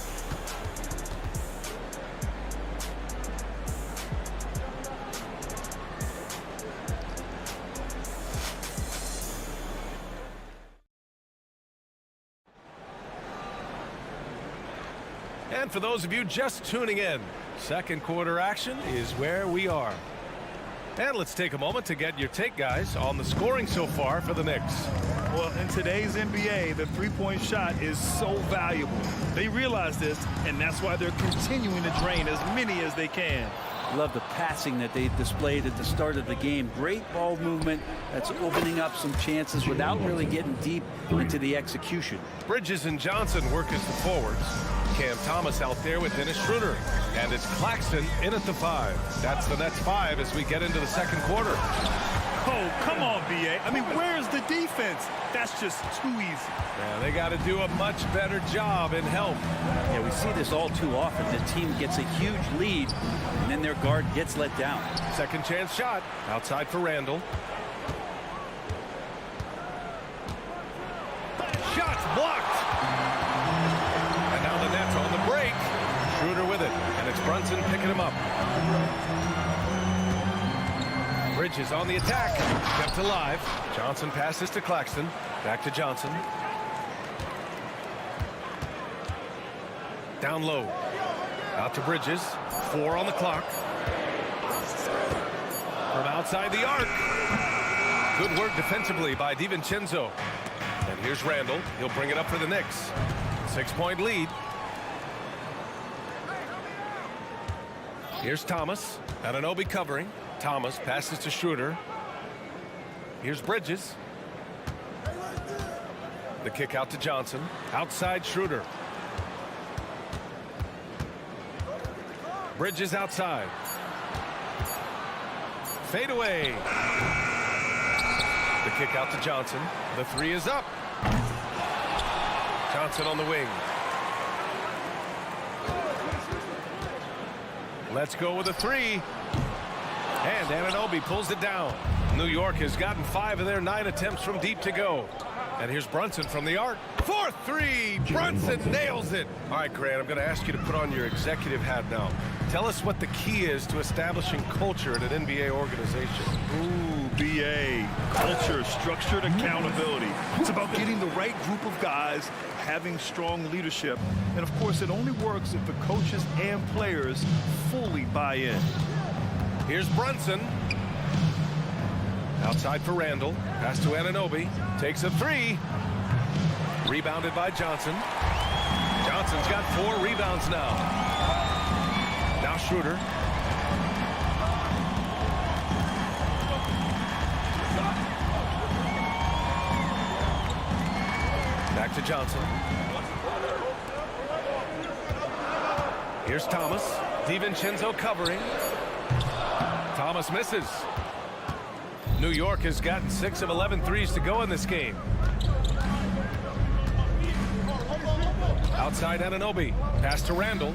And for those of you just tuning in, second quarter action is where we are. And let's take a moment to get your take, guys, on the scoring so far for the Knicks. Well, in today's NBA, the three-point shot is so valuable. They realize this, and that's why they're continuing to drain as many as they can. Love the passing that they displayed at the start of the game. Great ball movement that's opening up some chances without really getting deep into the execution. Bridges and Johnson work as the forwards. Cam Thomas out there with Dennis Schroeder. And it's Claxton in at the 5. That's the Nets 5 as we get into the second quarter. Oh, come on, B.A. I mean, where's the defense? That's just too easy. Yeah, they got to do a much better job in help. Yeah, we see this all too often. The team gets a huge lead, and then their guard gets let down. Second chance shot. Outside for Randall. Shots blocked. And now the Nets on the break. Schroeder with it. And it's Brunson picking him up. Bridges on the attack. Kept alive. Johnson passes to Claxton. Back to Johnson. Down low. Out to Bridges. 4 on the clock. From outside the arc. Good work defensively by DiVincenzo. And here's Randall. He'll bring it up for the Knicks. 6-point lead. Here's Thomas. Anunoby covering. Thomas passes to Schroeder. Here's Bridges. The kick out to Johnson. Outside Schroeder. Bridges outside. Fade away. The kick out to Johnson. The 3 is up. Johnson on the wing. Let's go with a 3. And Anunoby pulls it down. New York has gotten 5 of their 9 attempts from deep to go. And here's Brunson from the arc. 4-3. Brunson nails it. All right, Grant, I'm going to ask you to put on your executive hat now. Tell us what the key is to establishing culture in an NBA organization. Ooh, BA. Culture, structured accountability. It's about getting the right group of guys, having strong leadership. And, of course, it only works if the coaches and players fully buy in. Here's Brunson. Outside for Randall. Pass to Anunoby. Takes a 3. Rebounded by Johnson. Johnson's got 4 rebounds now. Now Schroeder. Back to Johnson. Here's Thomas. DiVincenzo covering. Thomas misses. New York has gotten 6 of 11 threes to go in this game. Outside Anunoby. Pass to Randall.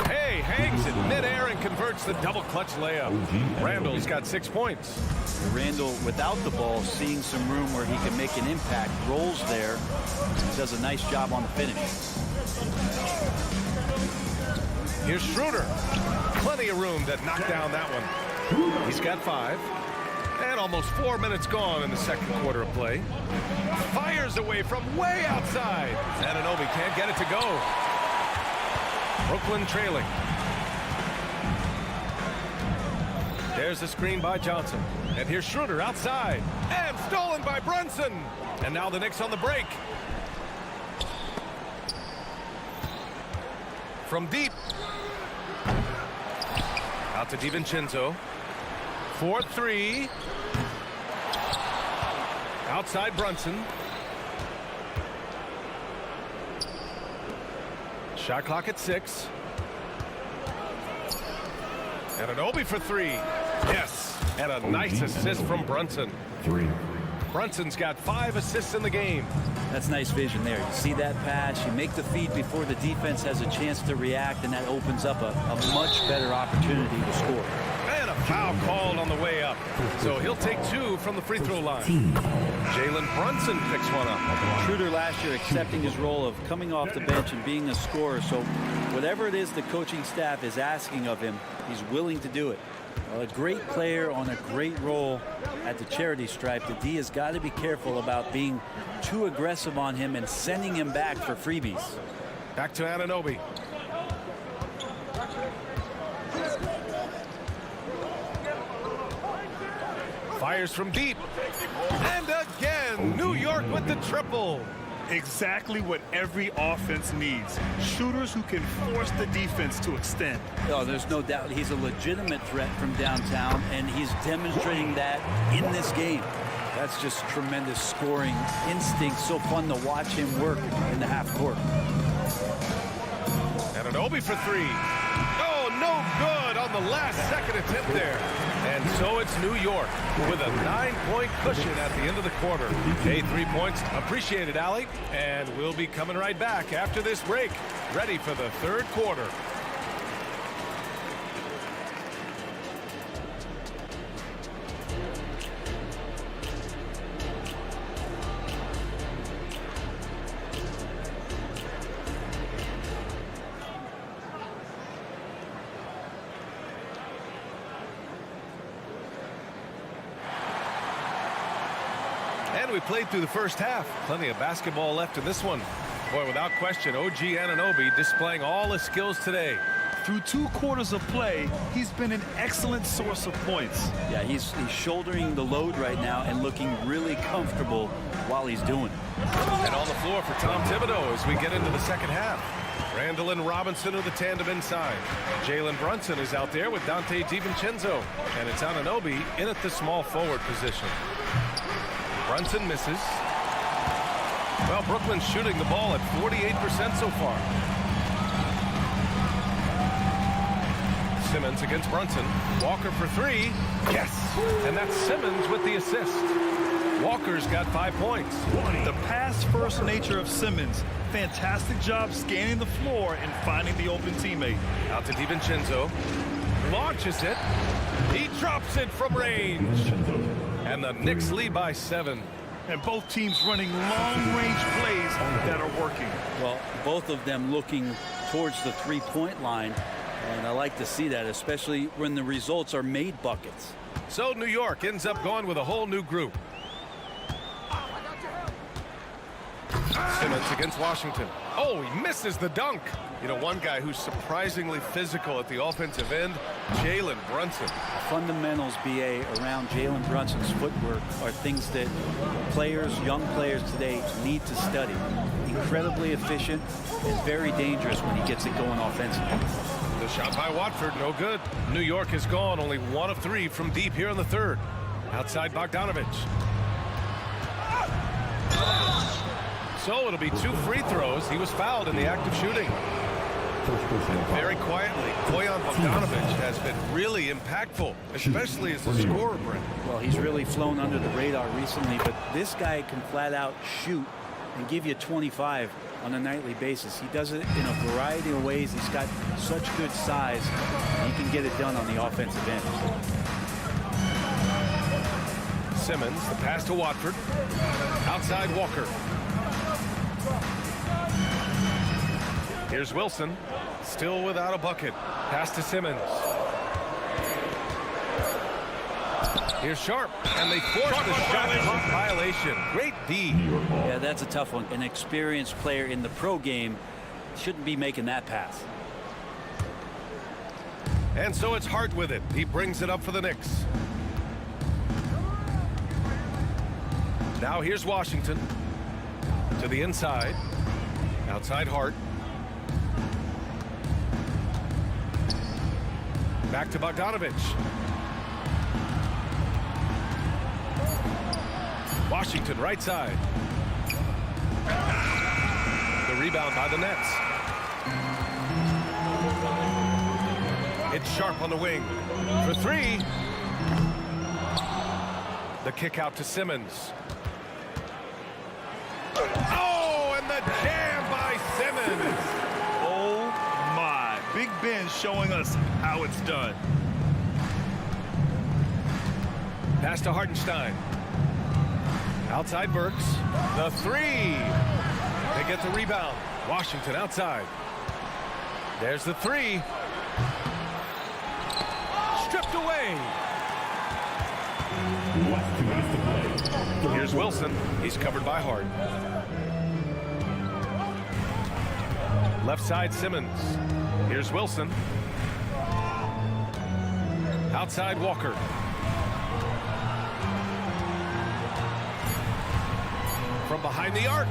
Hey, hangs it midair and converts the double clutch layup. Randall's got 6 points. Randall, without the ball, seeing some room where he can make an impact, rolls there, and does a nice job on the finish. Here's Schroeder. Plenty of room to knock down that one. He's got 5. And almost 4 minutes gone in the second quarter of play. Fires away from way outside. Anunoby can't get it to go. Brooklyn trailing. There's the screen by Johnson. And here's Schroeder outside. And stolen by Brunson. And now the Knicks on the break. From deep. Out to DiVincenzo. 4-3. Outside Brunson. Shot clock at 6. And an Obi for 3. Yes. And a nice assist from Brunson. Brunson's got 5 assists in the game. That's nice vision there. You see that pass, you make the feed before the defense has a chance to react, and that opens up a much better opportunity to score. And a foul called on the way up. So he'll take 2 from the free throw line. Jalen Brunson picks one up. Schroeder last year accepting his role of coming off the bench and being a scorer. So whatever it is the coaching staff is asking of him, he's willing to do it. Well, a great player on a great role at the charity stripe. The D has got to be careful about being too aggressive on him and sending him back for freebies. Back to Anunoby. Fires from deep. And again, New York with the triple. Exactly what every offense needs. Shooters who can force the defense to extend. Oh, there's no doubt he's a legitimate threat from downtown, and he's demonstrating that in this game. That's just tremendous scoring instinct. So fun to watch him work in the half court. And an Obi for 3. Oh, no good on the last second attempt there. And so it's New York with a 9-point cushion at the end of the quarter. Hey, 3 points. Appreciate it, Allie. And we'll be coming right back after this break. Ready for the third quarter. And we played through the first half. Plenty of basketball left in this one. Boy, without question, OG Anunoby displaying all his skills today. Through 2 quarters of play, he's been an excellent source of points. Yeah, he's shouldering the load right now and looking really comfortable while he's doing it. And on the floor for Tom Thibodeau as we get into the second half. Randall and Robinson are the tandem inside. Jalen Brunson is out there with Dante DiVincenzo. And it's Anunoby in at the small forward position. Brunson misses. Well, Brooklyn's shooting the ball at 48% so far. Simmons against Brunson. Walker for 3. Yes! And that's Simmons with the assist. Walker's got 5 points. The pass-first nature of Simmons. Fantastic job scanning the floor and finding the open teammate. Out to DiVincenzo. Launches it. He drops it from range. And the Knicks lead by 7. And both teams running long-range plays that are working. Well, both of them looking towards the three-point line. And I like to see that, especially when the results are made buckets. So New York ends up going with a whole new group. Simmons against Washington. Oh, he misses the dunk. You know, one guy who's surprisingly physical at the offensive end, Jalen Brunson. Fundamentals, BA, around Jalen Brunson's footwork are things that players, young players today need to study. Incredibly efficient and very dangerous when he gets it going offensively. The shot by Watford, no good. New York has gone only 1 of 3 from deep here in the third. Outside Bogdanovich. So it'll be 2 free throws. He was fouled in the act of shooting. And very quietly, Bojan Bogdanović has been really impactful, especially as a scorer, Brent. Well, he's really flown under the radar recently, but this guy can flat out shoot and give you 25 on a nightly basis. He does it in a variety of ways. He's got such good size. He can get it done on the offensive end. Simmons, the pass to Watford. Outside Walker. Here's Wilson, still without a bucket. Pass to Simmons. Here's Sharp, and they force the shot clock violation. Great D. Yeah, that's a tough one. An experienced player in the pro game shouldn't be making that pass. And so it's Hart with it. He brings it up for the Knicks. Now here's Washington. To the inside. Outside Hart. Back to Bogdanovich. Washington right side. The rebound by the Nets. It's Sharp on the wing for three. The kick out to Simmons. Oh, and the jam by Simmons. Oh my, Big Ben showing us how it's done. Pass to Hartenstein. Outside Burks. The three. They get the rebound. Washington outside. There's the three. Stripped away. Here's Wilson. He's covered by Hart. Left side Simmons. Here's Wilson. Outside Walker. From behind the arc.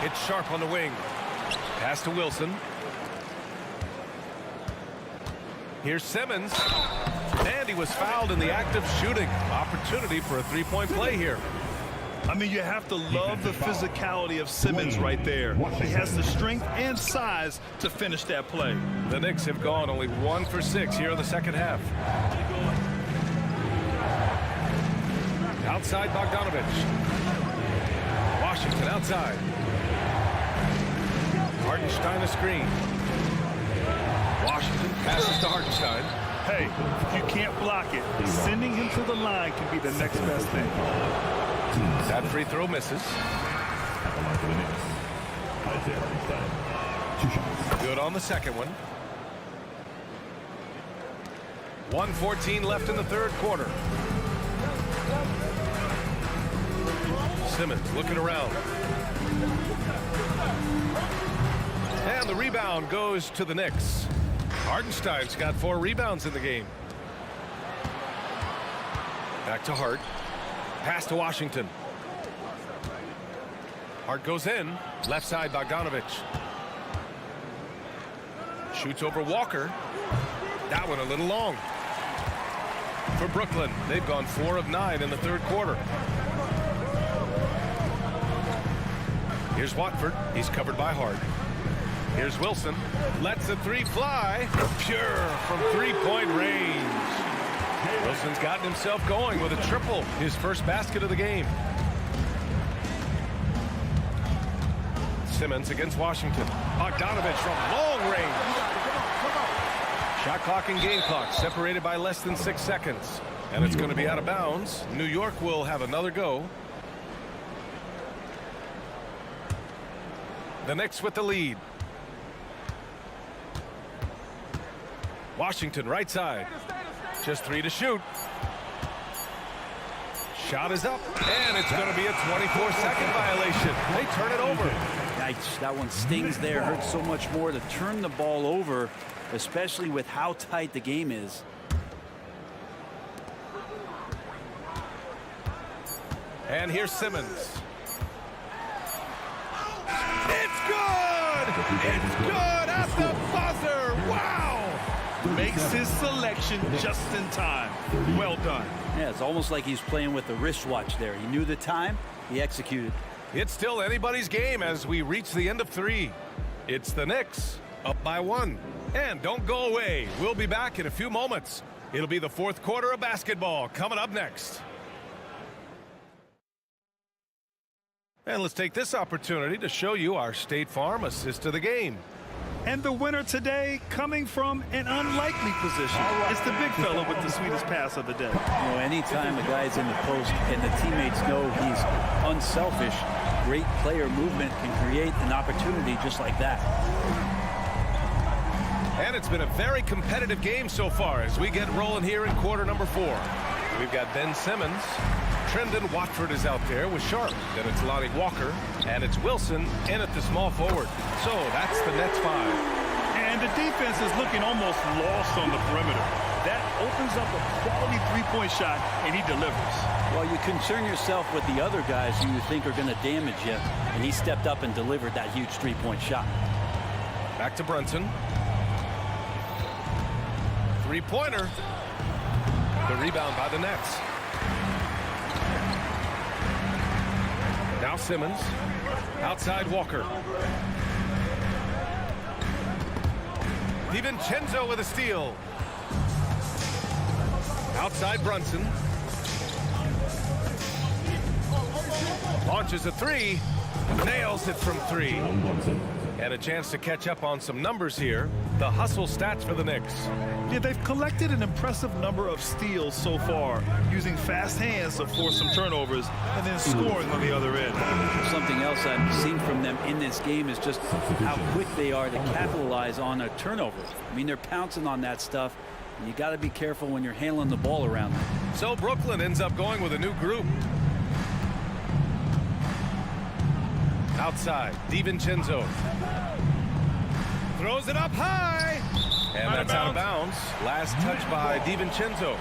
It's Sharp on the wing. Pass to Wilson. Here's Simmons. And he was fouled in the act of shooting. Opportunity for a three-point play here. I mean, you have to love the physicality of Simmons right there. He has the strength and size to finish that play. The Knicks have gone only 1 for 6 here in the second half. Outside Bogdanovich. Washington outside. Hartenstein a screen. Washington passes to Hartenstein. Hey, if you can't block it, sending him to the line can be the next best thing. That free throw misses. Good on the second one. 1:14 left in the third quarter. Simmons looking around. And the rebound goes to the Knicks. Hartenstein's got 4 rebounds in the game. Back to Hart. Pass to Washington. Hart goes in. Left side Bogdanovich. Shoots over Walker. That one a little long. For Brooklyn, they've gone 4 of 9 in the third quarter. Here's Watford. He's covered by Hart. Here's Wilson. Lets the three fly. Pure from three-point range. Wilson's gotten himself going with a triple. His first basket of the game. Simmons against Washington. Bogdanovich from long range. Shot clock and game clock separated by less than 6 seconds. And it's going to be out of bounds. New York will have another go. The Knicks with the lead. Washington right side. Just 3 to shoot. Shot is up, and it's going to be a 24-second violation. They turn it over. Yikes, that one stings there. Hurts so much more to turn the ball over, especially with how tight the game is. And here's Simmons. It's good! It's good at the buzzer! Wow! Makes his selection just in time. Well done. Yeah, it's almost like he's playing with the wristwatch there. He knew the time, he executed. It's still anybody's game as we reach the end of 3. It's the Knicks up by 1. And don't go away. We'll be back in a few moments. It'll be the fourth quarter of basketball coming up next. And let's take this opportunity to show you our State Farm assist of the game. And the winner today coming from an unlikely position. It's the big fella with the sweetest pass of the day. You know, anytime a guy's in the post and the teammates know he's unselfish, great player movement can create an opportunity just like that. And it's been a very competitive game so far as we get rolling here in quarter number 4. We've got Ben Simmons. Trendon Watford is out there with Sharp. Then it's Lonnie Walker. And it's Wilson in at the small forward. So that's the Nets 5. And the defense is looking almost lost on the perimeter. That opens up a quality three-point shot, and he delivers. Well, you concern yourself with the other guys who you think are going to damage you, and he stepped up and delivered that huge three-point shot. Back to Brunson. Three-pointer. The rebound by the Nets. Now Simmons. Outside Walker. DiVincenzo with a steal. Outside Brunson. Launches a three. Nails it from three. And a chance to catch up on some numbers here. The hustle stats for the Knicks. Yeah, they've collected an impressive number of steals so far, using fast hands to force some turnovers and then scoring on the other end. Something else I've seen from them in this game is just how quick they are to capitalize on a turnover. I mean, they're pouncing on that stuff, and you got to be careful when you're handling the ball around them. So Brooklyn ends up going with a new group. Outside, DiVincenzo. Throws it up high. And that's out of bounds. Last touch by DiVincenzo.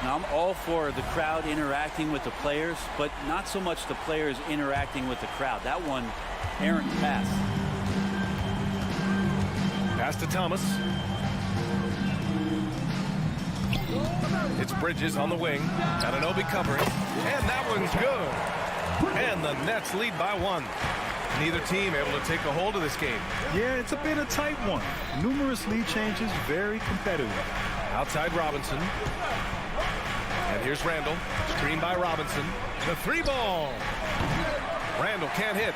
Now, I'm all for the crowd interacting with the players, but not so much the players interacting with the crowd. That one, errant pass. Pass to Thomas. It's Bridges on the wing. Anunoby covering. And that one's good. And the Nets lead by one. Neither team able to take a hold of this game. Yeah, it's a bit of a tight one. Numerous lead changes, very competitive. Outside Robinson. And here's Randall. Screen by Robinson. The three ball. Randall can't hit.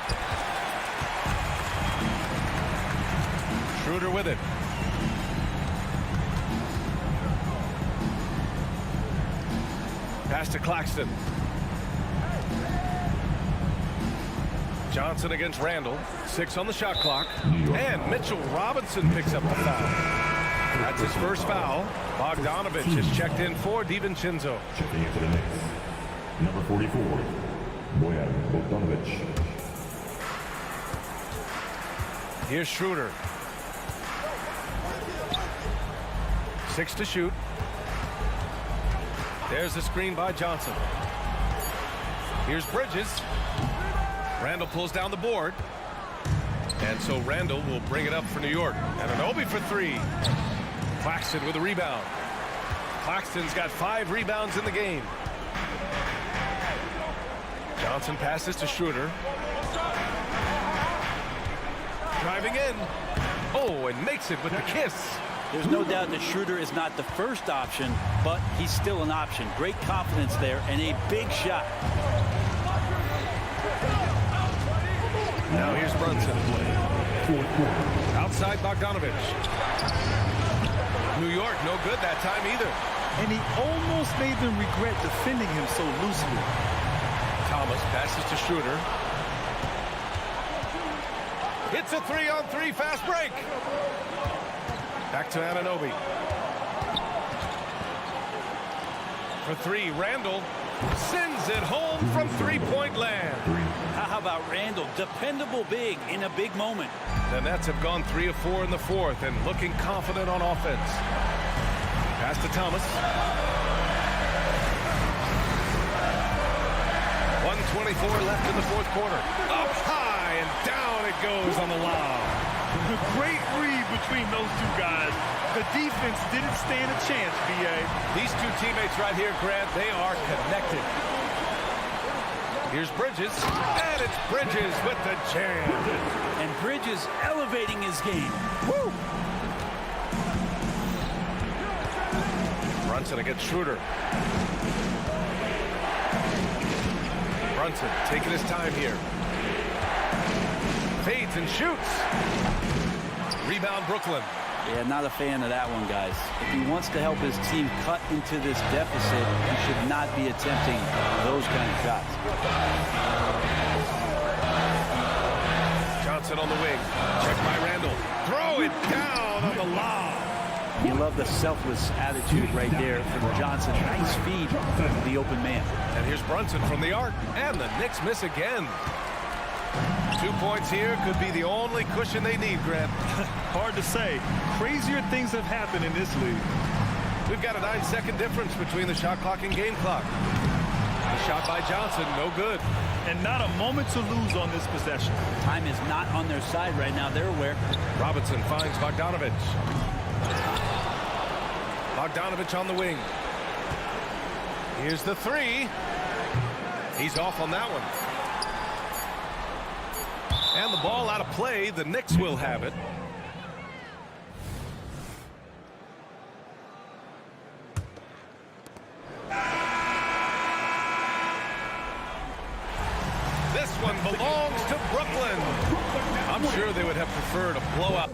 Schroeder with it. Pass to Claxton. Johnson against Randall. 6 on the shot clock. And Mitchell Robinson picks up the foul. That's his first foul. Bogdanovich is checked in for DiVincenzo. Checking into the Knicks. Number 44, Bojan Bogdanovic. Here's Schroeder. 6 to shoot. There's the screen by Johnson. Here's Bridges. Randall pulls down the board. And so Randall will bring it up for New York. Anunoby for 3. Claxton with a rebound. Claxton's got 5 rebounds in the game. Johnson passes to Schroeder. Driving in. Oh, and makes it with the kiss. There's no doubt that Schroeder is not the first option, but he's still an option. Great confidence there and a big shot. Now here's Brunson. Outside Bogdanovich. New York, no good that time either. And he almost made them regret defending him so loosely. Thomas passes to Schroeder. Hits a 3-on-3 fast break. Back to Anunoby. For 3, Randall sends it home from three-point land. How about Randall? Dependable big in a big moment. The Nets have gone 3 of 4 in the fourth and looking confident on offense. Pass to Thomas. 1:24 left in the fourth quarter. Up high and down it goes on the lob. A great read between those two guys. The defense didn't stand a chance, B.A. These two teammates right here, Grant, they are connected. Here's Bridges, and it's Bridges with the jam. And Bridges elevating his game. Woo! Brunson against Schroeder. Brunson taking his time here. Fades and shoots. Rebound Brooklyn. Yeah, not a fan of that one, guys. If he wants to help his team cut into this deficit, he should not be attempting those kind of shots. Johnson on the wing. Check by Randall. Throw it down on the lob. You love the selfless attitude right there from Johnson. Nice feed to the open man. And here's Brunson from the arc. And the Knicks miss again. 2 points here could be the only cushion they need, Grant. Hard to say. Crazier things have happened in this league. We've got a 9-second difference between the shot clock and game clock. The shot by Johnson, no good. And not a moment to lose on this possession. Time is not on their side right now. They're aware. Robinson finds Bogdanovich. Bogdanovich on the wing. Here's the three. He's off on that one. And the ball out of play. The Knicks will have it. This one belongs to Brooklyn. I'm sure they would have preferred a blowout.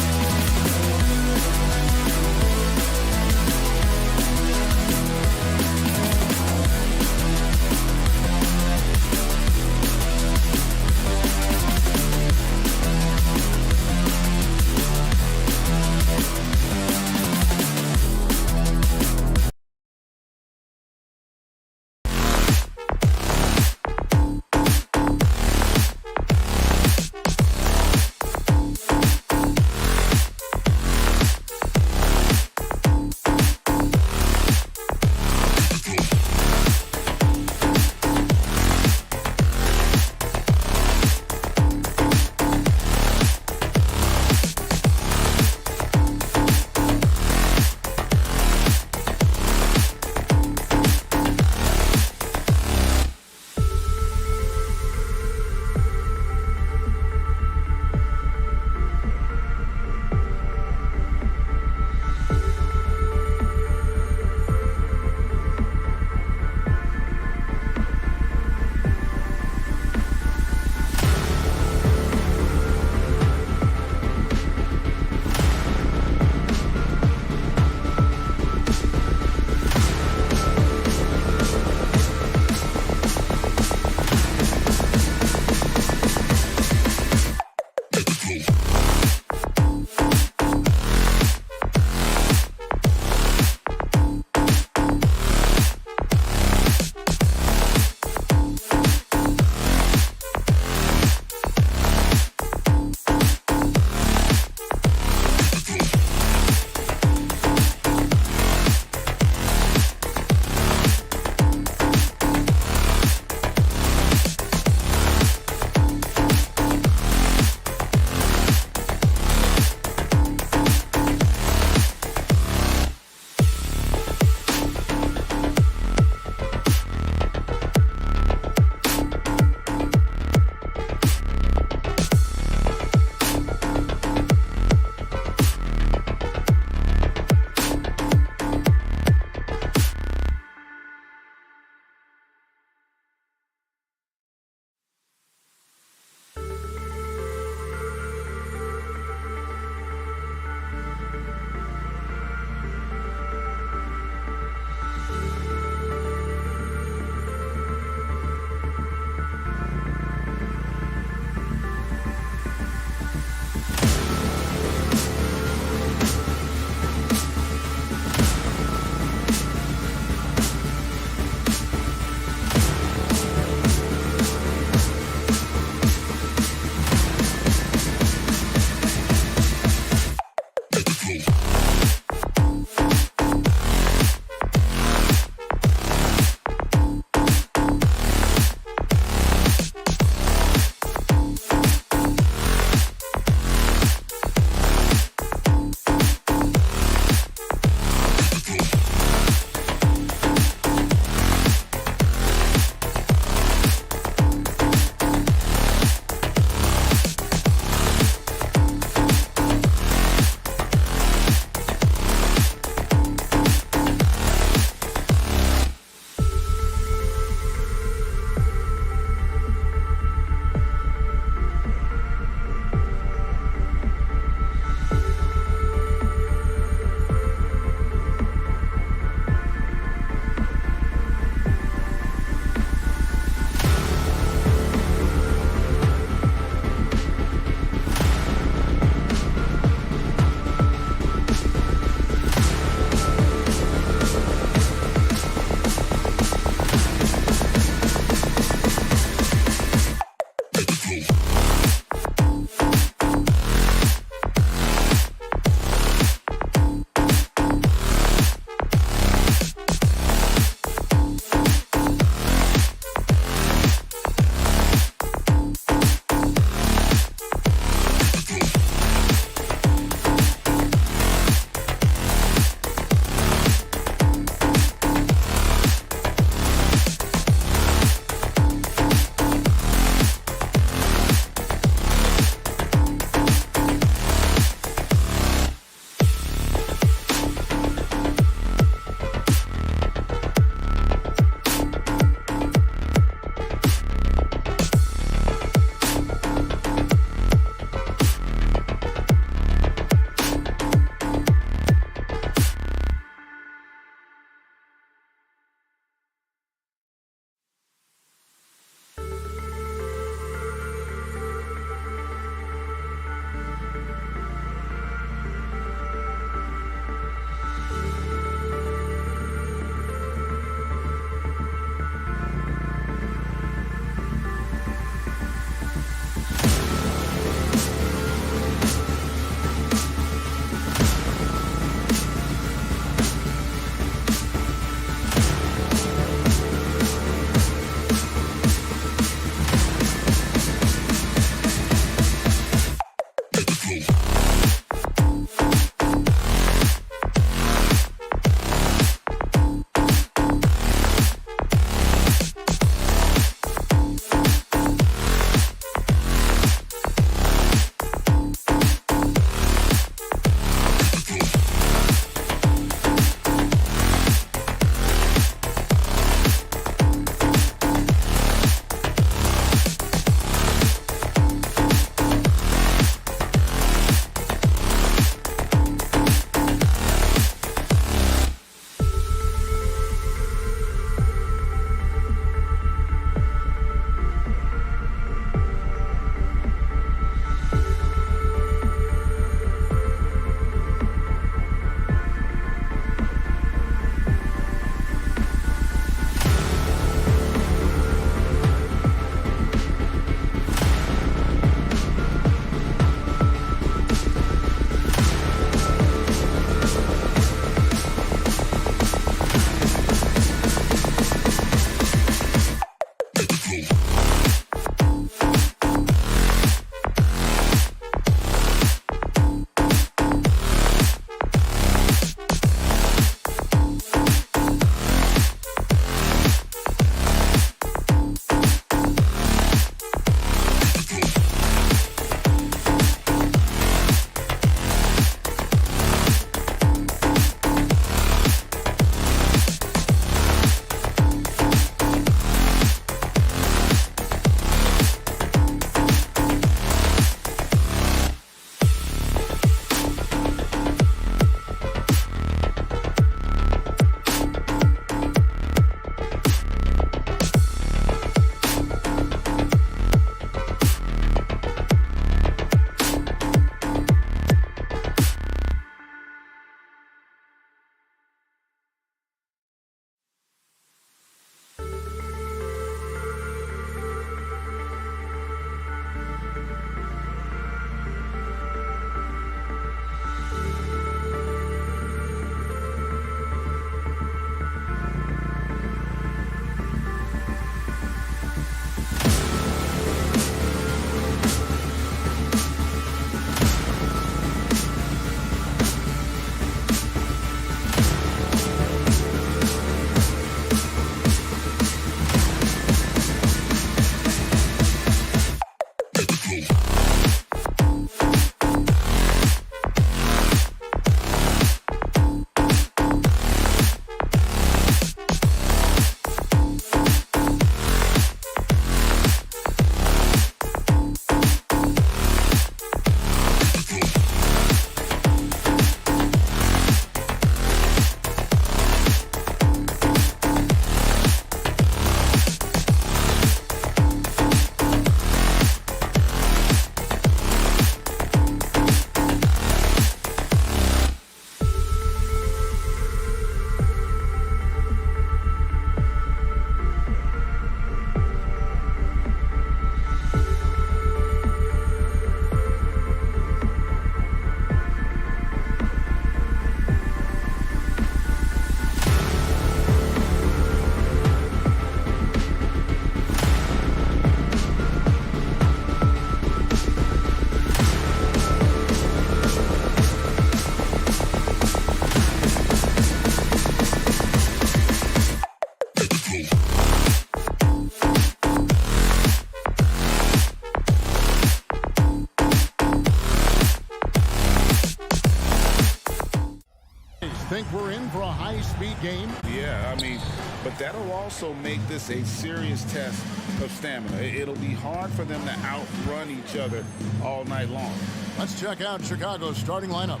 Think we're in for a high-speed game? Yeah, I mean, but that'll also make this a serious test of stamina. It'll be hard for them to outrun each other all night long. Let's check out Chicago's starting lineup.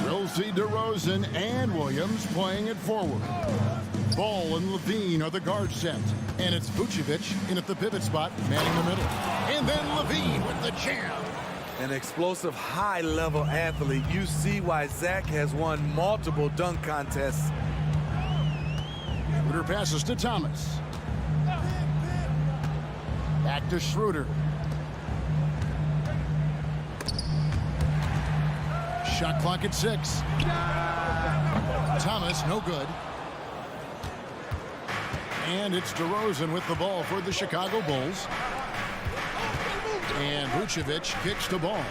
We'll see DeRozan and Williams playing at forward. Ball and Levine are the guard set. And it's Vucevic in at the pivot spot, manning the middle. And then Levine with the jam. An explosive, high-level athlete. You see why Zach has won multiple dunk contests. Schroeder passes to Thomas. Back to Schroeder. Shot clock at 6. Thomas, no good. And it's DeRozan with the ball for the Chicago Bulls. And Vucevic kicks the ball.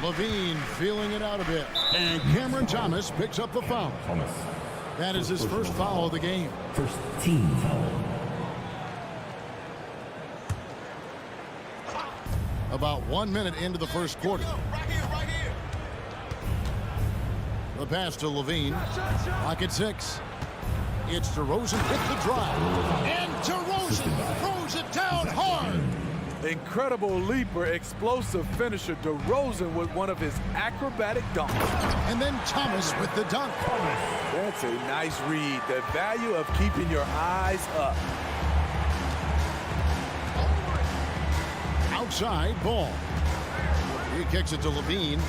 Levine feeling it out a bit. And Cameron Thomas picks up the foul. That is his first foul of the game. First team foul. About 1 minute into the first quarter. The pass to Levine. Clock at 6. It's DeRozan with the drive. And DeRozan throws it down hard. Incredible leaper, explosive finisher. DeRozan with one of his acrobatic dunks. And then Thomas with the dunk. That's a nice read. The value of keeping your eyes up. Outside ball. He kicks it to Levine.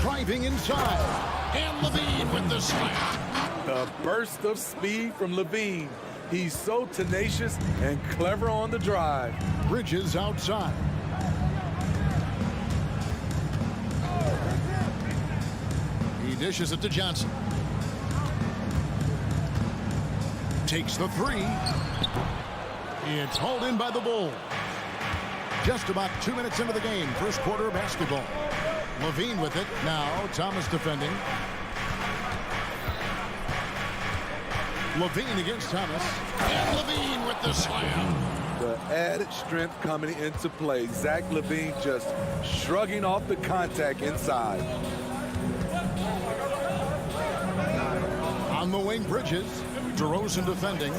Driving inside. And Levine with the slam. The burst of speed from Levine. He's so tenacious and clever on the drive. Bridges outside. He dishes it to Johnson. Takes the three. It's hauled in by the Bulls. Just about 2 minutes into the game. First quarter of basketball. Levine with it. Now Thomas defending. Levine against Thomas. And Levine with the slam. The added strength coming into play. Zach LaVine just shrugging off the contact inside. On the wing, Bridges. DeRozan defending.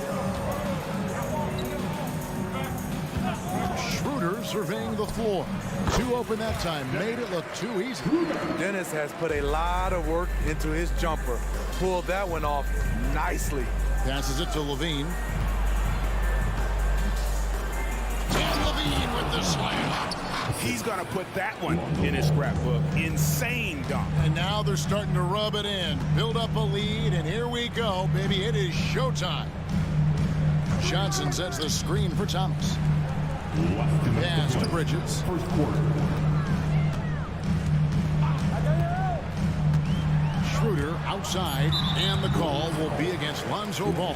Schroeder surveying the floor. Too open that time. Made it look too easy. Dennis has put a lot of work into his jumper. Pulled that one off nicely. Passes it to Levine. And Levine with the slam. He's going to put that one in his scrapbook. Insane dunk. And now they're starting to rub it in. Build up a lead, and here we go, baby. It is showtime. Johnson sets the screen for Thomas. Pass to Bridges. First quarter. Schroeder outside, and the call will be against Lonzo Ball.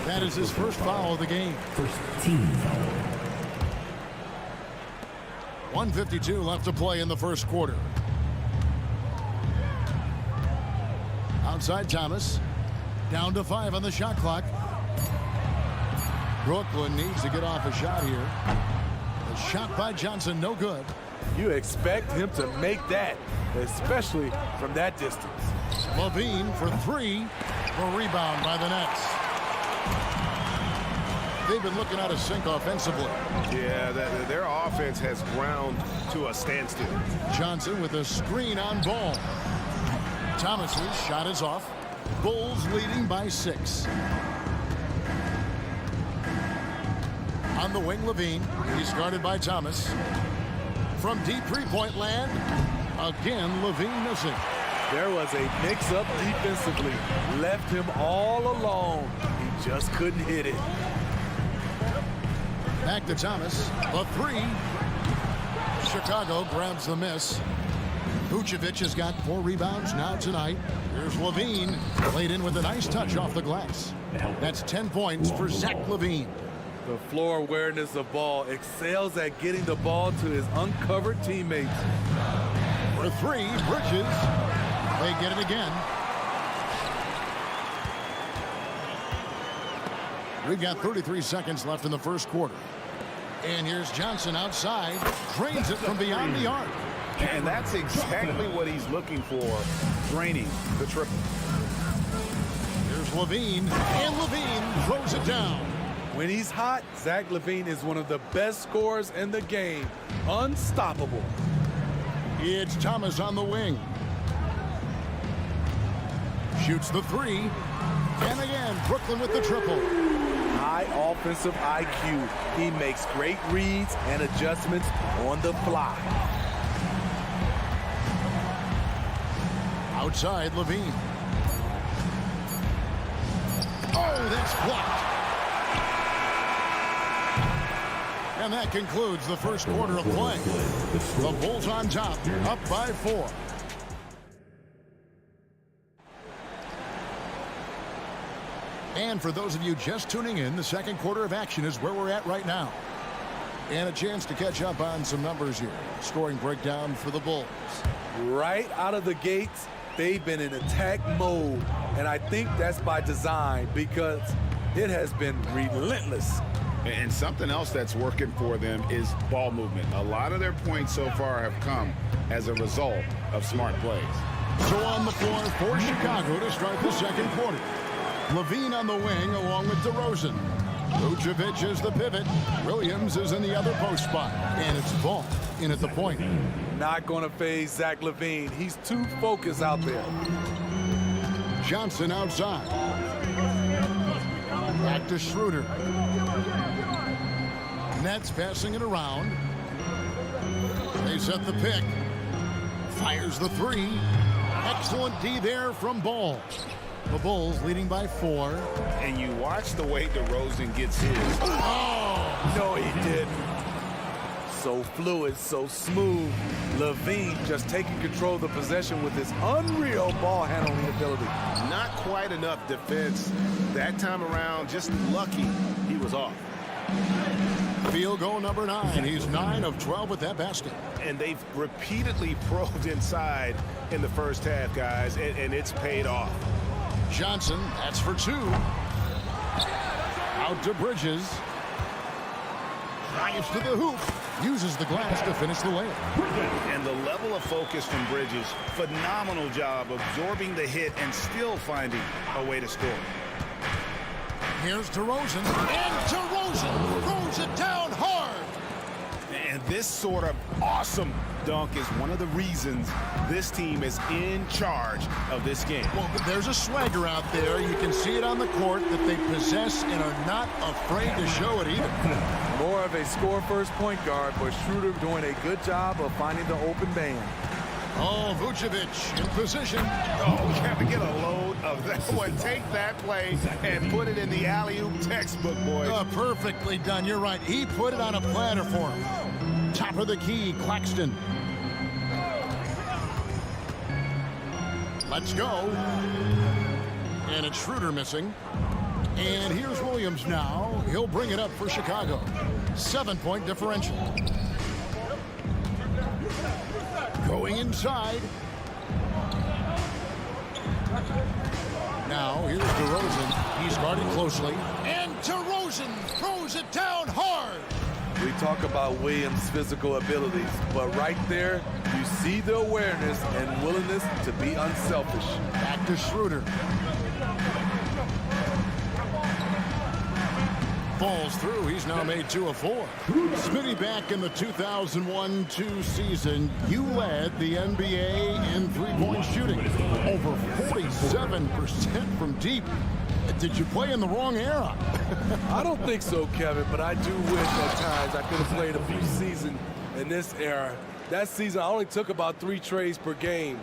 That is his first foul of the game. First team foul. 1:52 left to play in the first quarter. Outside Thomas. Down to 5 on the shot clock. Brooklyn needs to get off a shot here. The shot by Johnson, no good. You expect him to make that, especially from that distance. Levine for 3. A rebound by the Nets. They've been looking out of sync offensively. Yeah, their offense has ground to a standstill. Johnson with a screen on Ball. Thomas's shot is off. Bulls leading by 6. On the wing, Levine. He's guarded by Thomas. From deep three-point land, again, Levine missing. There was a mix-up defensively. Left him all alone. He just couldn't hit it. Back to Thomas. A 3. Chicago grabs the miss. Vucevic has got 4 rebounds now tonight. Here's Levine. Laid in with a nice touch off the glass. That's 10 points for Zach LaVine. The floor awareness of Ball excels at getting the ball to his uncovered teammates. For 3, Bridges. They get it again. We've got 33 seconds left in the first quarter. And here's Johnson outside. Drains it from beyond the arc. And that's exactly what he's looking for. Draining the triple. Here's Levine. And Levine throws it down. When he's hot, Zach LaVine is one of the best scorers in the game. Unstoppable. It's Thomas on the wing. Shoots the 3. And again, Brooklyn with the triple. High offensive IQ. He makes great reads and adjustments on the fly. Outside, Levine. Oh, that's blocked. And that concludes the first quarter of play. The Bulls on top, up by 4. And for those of you just tuning in, the second quarter of action is where we're at right now. And a chance to catch up on some numbers here. Scoring breakdown for the Bulls. Right out of the gates, they've been in attack mode. And I think that's by design because it has been relentless. And something else that's working for them is ball movement. A lot of their points so far have come as a result of smart plays. So on the floor for Chicago to start the second quarter. Levine on the wing along with DeRozan. Vucevic is the pivot. Williams is in the other post spot. And it's Ball in at the point. Not going to phase Zach LaVine. He's too focused out there. Johnson outside. Back to Schroeder. Nets passing it around. They set the pick. Fires the three. Excellent D there from Ball. The Bulls leading by 4. And you watch the way DeRozan gets his. Oh, no, he didn't. So fluid, so smooth. LaVine just taking control of the possession with his unreal ball handling ability. Not quite enough defense that time around. Just lucky he was off. Field goal number 9. He's 9 of 12 with that basket. And they've repeatedly probed inside in the first half, guys, and it's paid off. Johnson, that's for 2. Out to Bridges. Drives to the hoop. Uses the glass to finish the layup. And the level of focus from Bridges, phenomenal job absorbing the hit and still finding a way to score. Here's DeRozan. And DeRozan throws it down hard. And this sort of awesome dunk is one of the reasons this team is in charge of this game. Well, there's a swagger out there. You can see it on the court that they possess and are not afraid to show it either. More of a score-first point guard, but Schroeder doing a good job of finding the open man. Oh, Vucevic in position. Oh, Kevin, get a load of that one. Take that play and put it in the alley-oop textbook, boys. Perfectly done. You're right. He put it on a platter for him. Top of the key, Claxton. Let's go. And it's Schroeder missing. And here's Williams now. He'll bring it up for Chicago. 7-point differential. Going inside. Now here's DeRozan. He's guarded closely. And DeRozan throws it down hard. We talk about Williams' physical abilities, but right there, you see the awareness and willingness to be unselfish. Back to Schroeder. Falls through. He's now made 2 of 4. Smitty, back in the 2001-2 season, you led the NBA in three-point shooting. Over 47% from deep. Did you play in the wrong era? I don't think so, Kevin, but I do wish at times I could have played a few seasons in this era. That season, I only took about 3 trades per game.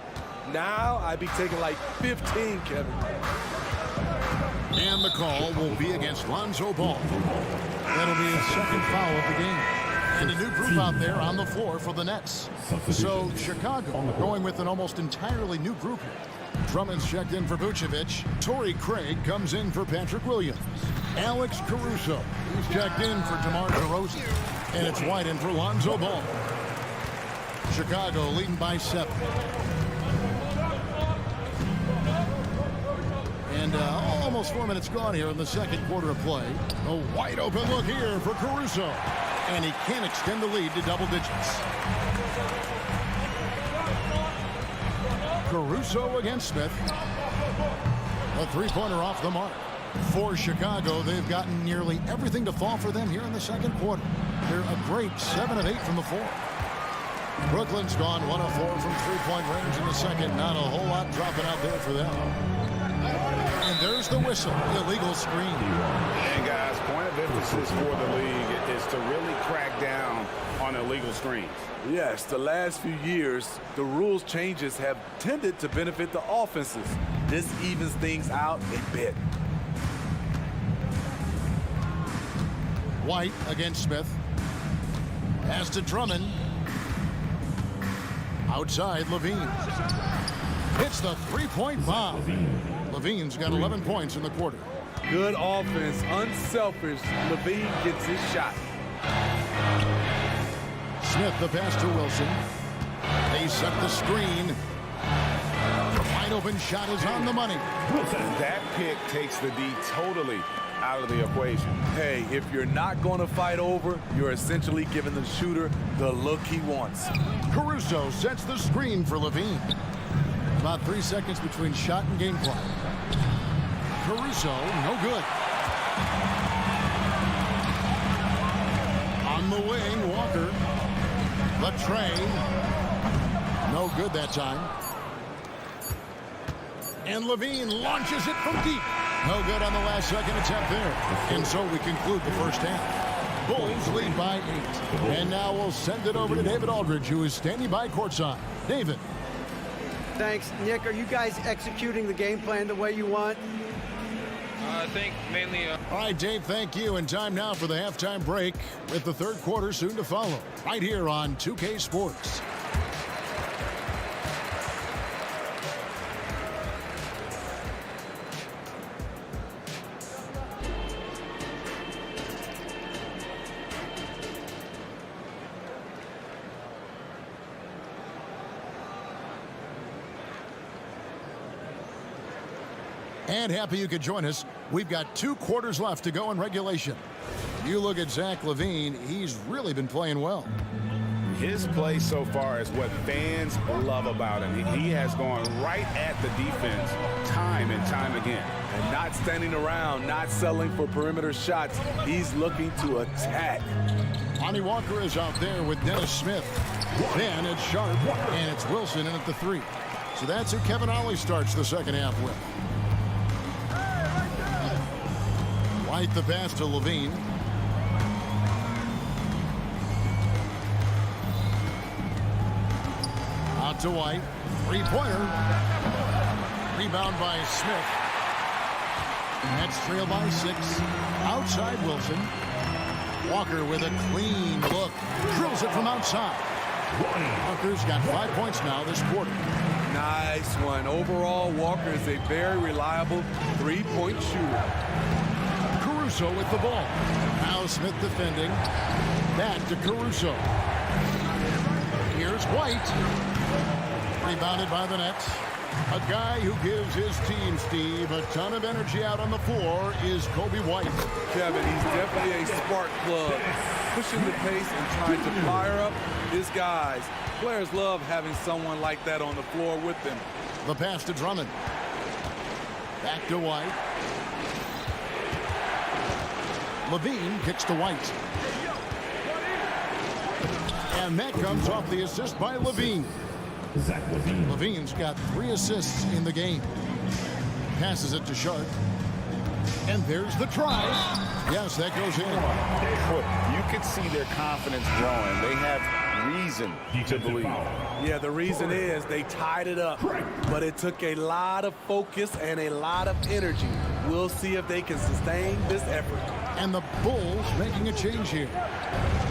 Now, I'd be taking like 15, Kevin. And the call will be against Lonzo Ball. That'll be his second foul of the game. And a new group out there on the floor for the Nets. So Chicago going with an almost entirely new group here. Drummond's checked in for Vucevic. Torrey Craig comes in for Patrick Williams. Alex Caruso, who's checked in for DeMar DeRozan. And it's White in for Lonzo Ball. Chicago leading by 7. And almost 4 minutes gone here in the second quarter of play. A wide open look here for Caruso. And he can't extend the lead to double digits. Caruso against Smith. A three-pointer off the mark. For Chicago, they've gotten nearly everything to fall for them here in the second quarter. They're a great 7 of 8 from the floor. Brooklyn's gone 1 of 4 from three-point range in the second. Not a whole lot dropping out there for them. And there's the whistle. Illegal screen. And guys, point of emphasis for the league is to really crack down on illegal screens. Yes, the last few years, the rules changes have tended to benefit the offenses. This evens things out a bit. White against Smith. Pass to Drummond. Outside, Levine. Hits the three-point bomb. Levine's got 11 points in the quarter. Good offense, unselfish. Levine gets his shot. Smith, the pass to Wilson. They set the screen. Wide open shot is on the money. That pick takes the D totally out of the equation. Hey, if you're not going to fight over, you're essentially giving the shooter the look he wants. Caruso sets the screen for Levine. About 3 seconds between shot and game clock. Caruso, no good. On the wing, Walker. The train. No good that time. And Levine launches it from deep. No good on the last second attempt there. And so we conclude the first half. Bulls lead by 8. And now we'll send it over to David Aldridge, who is standing by courtside. David. Thanks. Nick, are you guys executing the game plan the way you want? I think mainly... All right, Dave, thank you. And time now for the halftime break with the third quarter soon to follow. Right here on 2K Sports. And happy you could join us. We've got 2 quarters left to go in regulation. You look at Zach LaVine, he's really been playing well. His play so far is what fans love about him. He has gone right at the defense time and time again. And not standing around, not settling for perimeter shots. He's looking to attack. Lonnie Walker is out there with Dennis Smith. Then it's Sharp, and it's Wilson in at the 3. So that's who Kevin Ollie starts the second half with. White the pass to Levine. Out to White. 3-pointer. Rebound by Smith. Nets trail by 6. Outside Wilson. Walker with a clean look. Drills it from outside. Walker's got 5 points now this quarter. Nice one. Overall, Walker is a very reliable 3-point shooter. Caruso with the ball. Now Smith defending. Back to Caruso. Here's White. Rebounded by the Nets. A guy who gives his team, Steve, a ton of energy out on the floor is Kobe White. Kevin, he's definitely a spark plug. Pushing the pace and trying to fire up his guys. Players love having someone like that on the floor with them. The pass to Drummond. Back to White. Levine kicks to White. And that comes off the assist by Levine. Levine's got 3 assists in the game. Passes it to Sharp. And there's the try. Yes, that goes in. You can see their confidence growing. They have reason to believe. Yeah, the reason is they tied it up. But it took a lot of focus and a lot of energy. We'll see if they can sustain this effort. And the Bulls making a change here.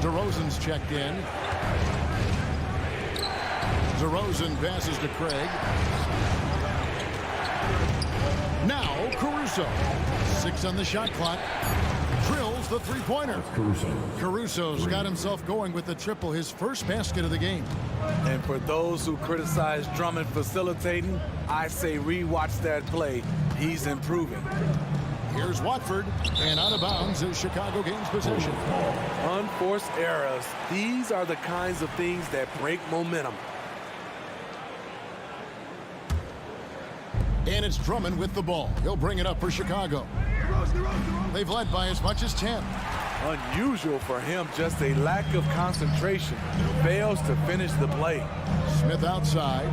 DeRozan's checked in. DeRozan passes to Craig. Now Caruso. 6 on the shot clock. Drills the 3-pointer. Caruso's got himself going with the triple, his first basket of the game. And for those who criticize Drummond facilitating, I say rewatch that play. He's improving. Here's Watford, and out of bounds as Chicago gains possession. Unforced errors. These are the kinds of things that break momentum. And it's Drummond with the ball. He'll bring it up for Chicago. They've led by as much as 10. Unusual for him, just a lack of concentration. Fails to finish the play. Smith outside.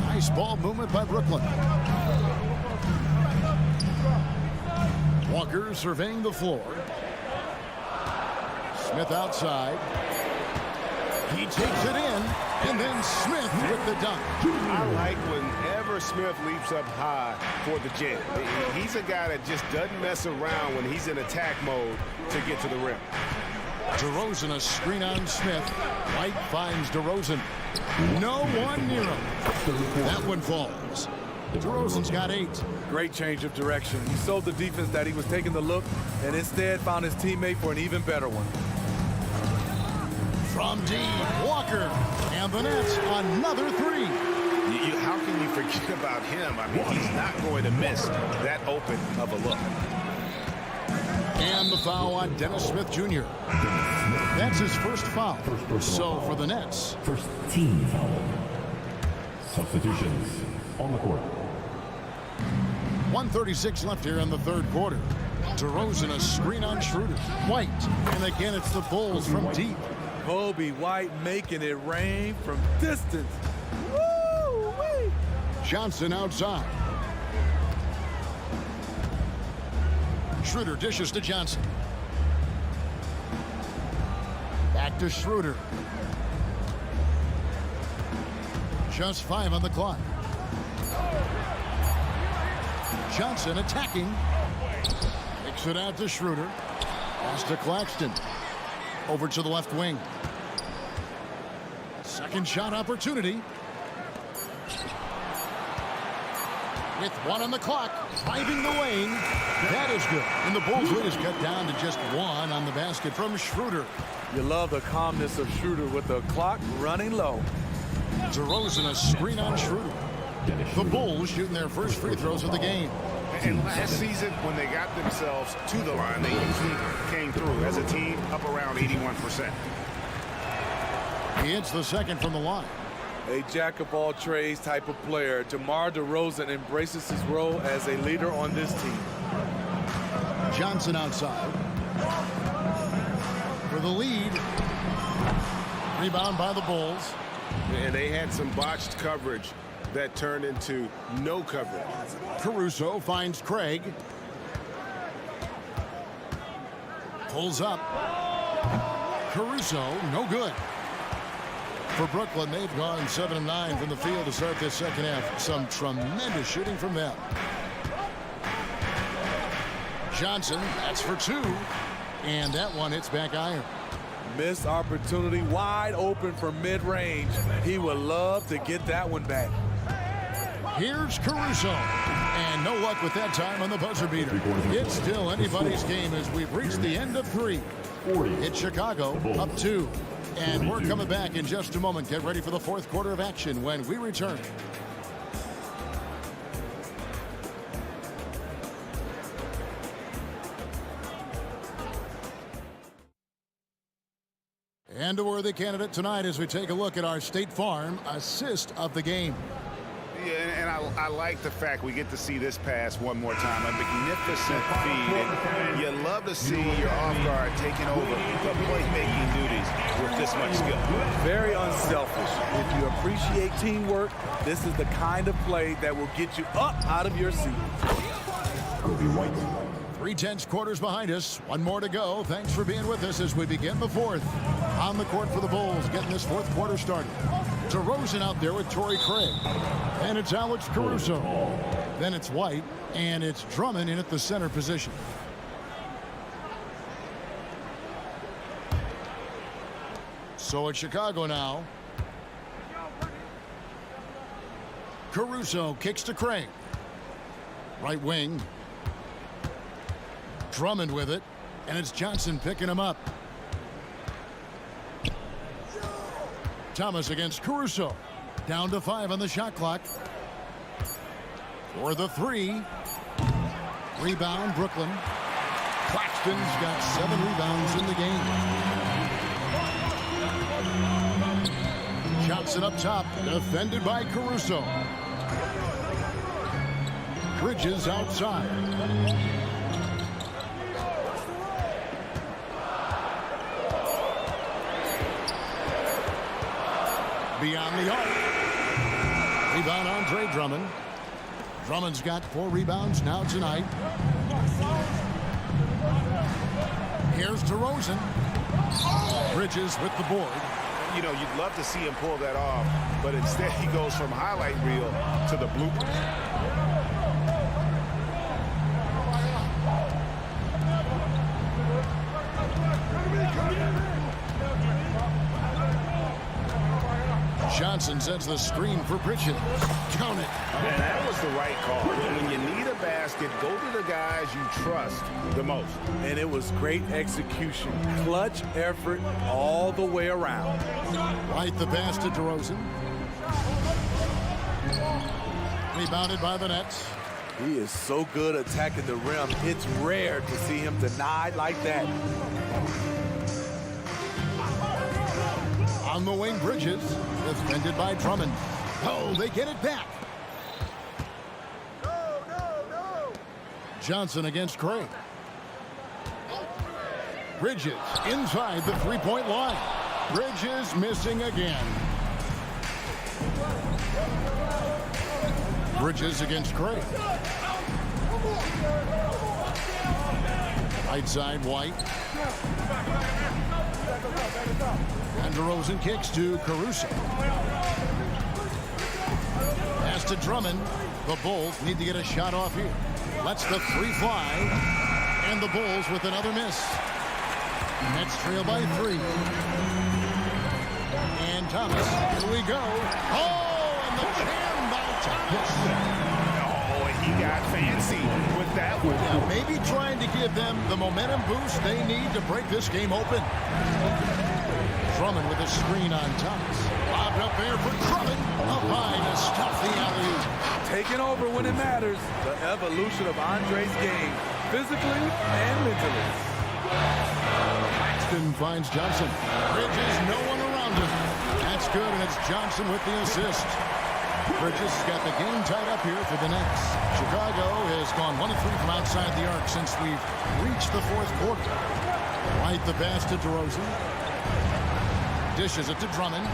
Nice ball movement by Brooklyn. Walker surveying the floor. Smith outside. He takes it in, and then Smith with the dunk. I like whenever Smith leaps up high for the jet. He's a guy that just doesn't mess around when he's in attack mode to get to the rim. DeRozan a screen on Smith. White finds DeRozan. No one near him. That one falls. DeRozan's got 8. Great change of direction. He showed the defense that he was taking the look and instead found his teammate for an even better one. From deep, Walker. And the Nets, another 3. How can you forget about him? I mean, he's not going to miss that open of a look. And the foul on Dennis Smith Jr. That's his first foul. So for the Nets. First team foul. Substitutions on the court. 1:36 left here in the third quarter. DeRozan a screen on Schroeder. White. And again, it's the Bulls from deep. Kobe White making it rain from distance. Johnson outside. Schroeder dishes to Johnson. Back to Schroeder. Just 5 on the clock. Johnson attacking. Kicks it out to Schroeder. Pass to Claxton. Over to the left wing. Second shot opportunity. With 1 on the clock, driving the lane. That is good. And the Bulls lead is cut down to just 1 on the basket from Schroeder. You love the calmness of Schroeder with the clock running low. DeRozan a screen on Schroeder. The Bulls shooting their first free throws of the game. And last season, when they got themselves to the line, they usually came through as a team up around 81%. He hits the second from the line. A jack-of-all-trades type of player, DeMar DeRozan embraces his role as a leader on this team. Johnson outside. For the lead. Rebound by the Bulls. And they had some botched coverage that turned into no coverage. Caruso finds Craig. Pulls up. Caruso, no good. For Brooklyn, they've gone 7 of 9 from the field to start this second half. Some tremendous shooting from them. Johnson, that's for 2. And that one hits back iron. Missed opportunity, wide open for mid-range. He would love to get that one back. Here's Caruso. And no luck with that time on the buzzer beater. It's still anybody's game as we've reached the end of 3. It's Chicago up 2. And we're coming back in just a moment. Get ready for the fourth quarter of action when we return. And a worthy candidate tonight as we take a look at our State Farm assist of the game. Yeah, and I like the fact we get to see this pass one more time. A magnificent feed. And you love to see your off guard taking over the playmaking duties with this much skill. Very unselfish. If you appreciate teamwork, this is the kind of play that will get you up out of your seat. 3 tense quarters behind us. 1 more to go. Thanks for being with us as we begin the fourth. On the court for the Bulls, getting this fourth quarter started. DeRozan out there with Torrey Craig. And it's Alex Caruso. Then it's White. And it's Drummond in at the center position. So it's Chicago now. Caruso kicks to Craig. Right wing. Drummond with it. And it's Johnson picking him up. Thomas against Caruso. Down to 5 on the shot clock. For the 3. Rebound, Brooklyn. Claxton's got 7 rebounds in the game. Johnson up top, defended by Caruso. Bridges outside. Beyond the arc. Rebound Andre Drummond. Drummond's got 4 rebounds now tonight. Here's DeRozan. Bridges with the board. You know, you'd love to see him pull that off, but instead he goes from highlight reel to the bloopers. Johnson sends the screen for Bridges. Count it. And that was the right call. When you need a basket, go to the guys you trust the most. And it was great execution. Clutch effort all the way around. White the pass to DeRozan. Rebounded by the Nets. He is so good attacking the rim. It's rare to see him denied like that. On the wing, Bridges. Defended by Drummond. Oh, they get it back. Johnson against Craig. Bridges inside the three-point line. Bridges missing again. Bridges against Craig. Right side, White. And DeRozan kicks to Caruso. Pass to Drummond. The Bulls need to get a shot off here. Lets the three fly. And the Bulls with another miss. Nets trail by 3. And Thomas, here we go. Oh, and the jam by Thomas. Oh, he got fancy with that one. Yeah, maybe trying to give them the momentum boost they need to break this game open. Drummond with a screen on Thomas. Lobbed up there for Drummond. Up high to stuff the alley-oop. Taking over when it matters. The evolution of Andre's game, physically and mentally. Paxton finds Johnson. Bridges, no one around him. That's good, and it's Johnson with the assist. Bridges has got the game tied up here for the Knicks. Chicago has gone 1 of 3 from outside the arc since we've reached the fourth quarter. White the pass to DeRozan. Dishes it to Drummond.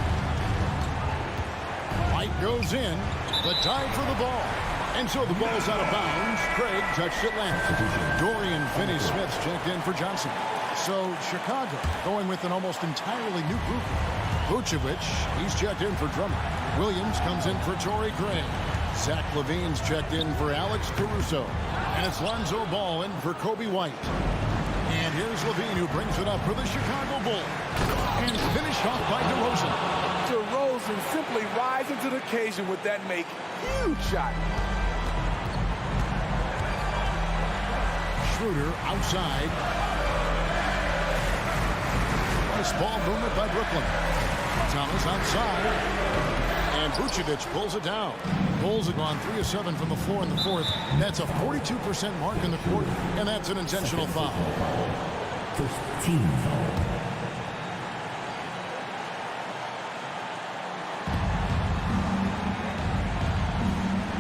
White goes in, but tied for the ball. And so the ball's out of bounds. Craig touched it last. Dorian Finney-Smith's checked in for Johnson. So Chicago going with an almost entirely new group. Vucevic, he's checked in for Drummond. Williams comes in for Torrey Craig. Zach LaVine's checked in for Alex Caruso. And it's Lonzo Ball in for Kobe White. And here's LaVine who brings it up for the Chicago Bulls. And finished off by DeRozan. DeRozan simply rising to the occasion with that make. Huge shot. Schroeder outside. Nice ball movement by Brooklyn. Thomas outside. And Vucevic pulls it down. Bulls have gone 3 of 7 from the floor in the fourth. That's a 42% mark in the quarter, and that's an intentional foul. First team foul.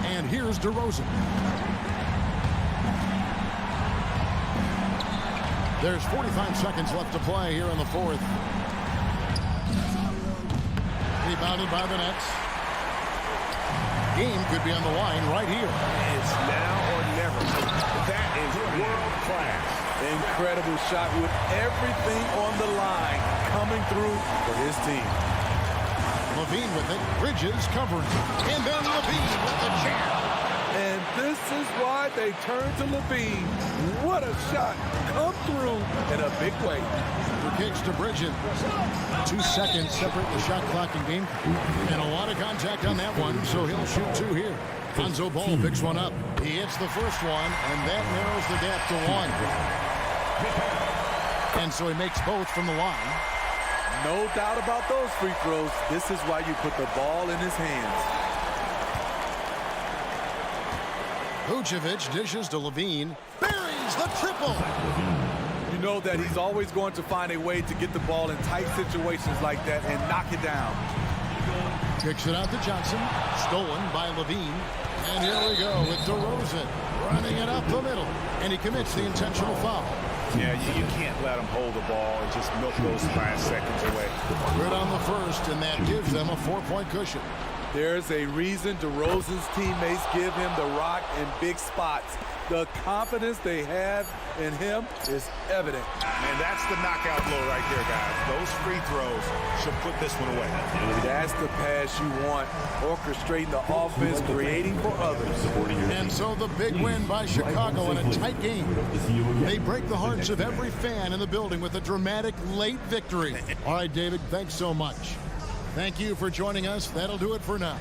And here's DeRozan. There's 45 seconds left to play here in the fourth. Rebounded by the Nets. Game could be on the line right here. It's now or never. That is world class. Incredible shot with everything on the line coming through for his team. LaVine with it. Bridges covers. And then LaVine with the jam. And this is why they turn to LaVine. What a shot. Come through in a big way. For kicks to Bridges. 2 seconds separate the shot clock and game. And a lot of contact on that one, so he'll shoot 2 here. Lonzo Ball picks one up. He hits the first one, and that narrows the gap to 1. And so he makes both from the line. No doubt about those free throws. This is why you put the ball in his hands. Vucevic dishes to LaVine. Buries the triple. You know that he's always going to find a way to get the ball in tight situations like that and knock it down. Kicks it out to Johnson. Stolen by LaVine. And here we go with DeRozan running it up the middle. And he commits the intentional foul. Yeah, you can't let him hold the ball and just milk those last seconds away. Good on the first, and that gives them a 4-point cushion. There's a reason DeRozan's teammates give him the rock in big spots. The confidence they have in him is evident. And that's the knockout blow right there, guys. Those free throws should put this one away. That's the pass you want. Orchestrating the offense, creating for others. And so the big win by Chicago in a tight game. They break the hearts of every fan in the building with a dramatic late victory. All right, David, thanks so much. Thank you for joining us. That'll do it for now.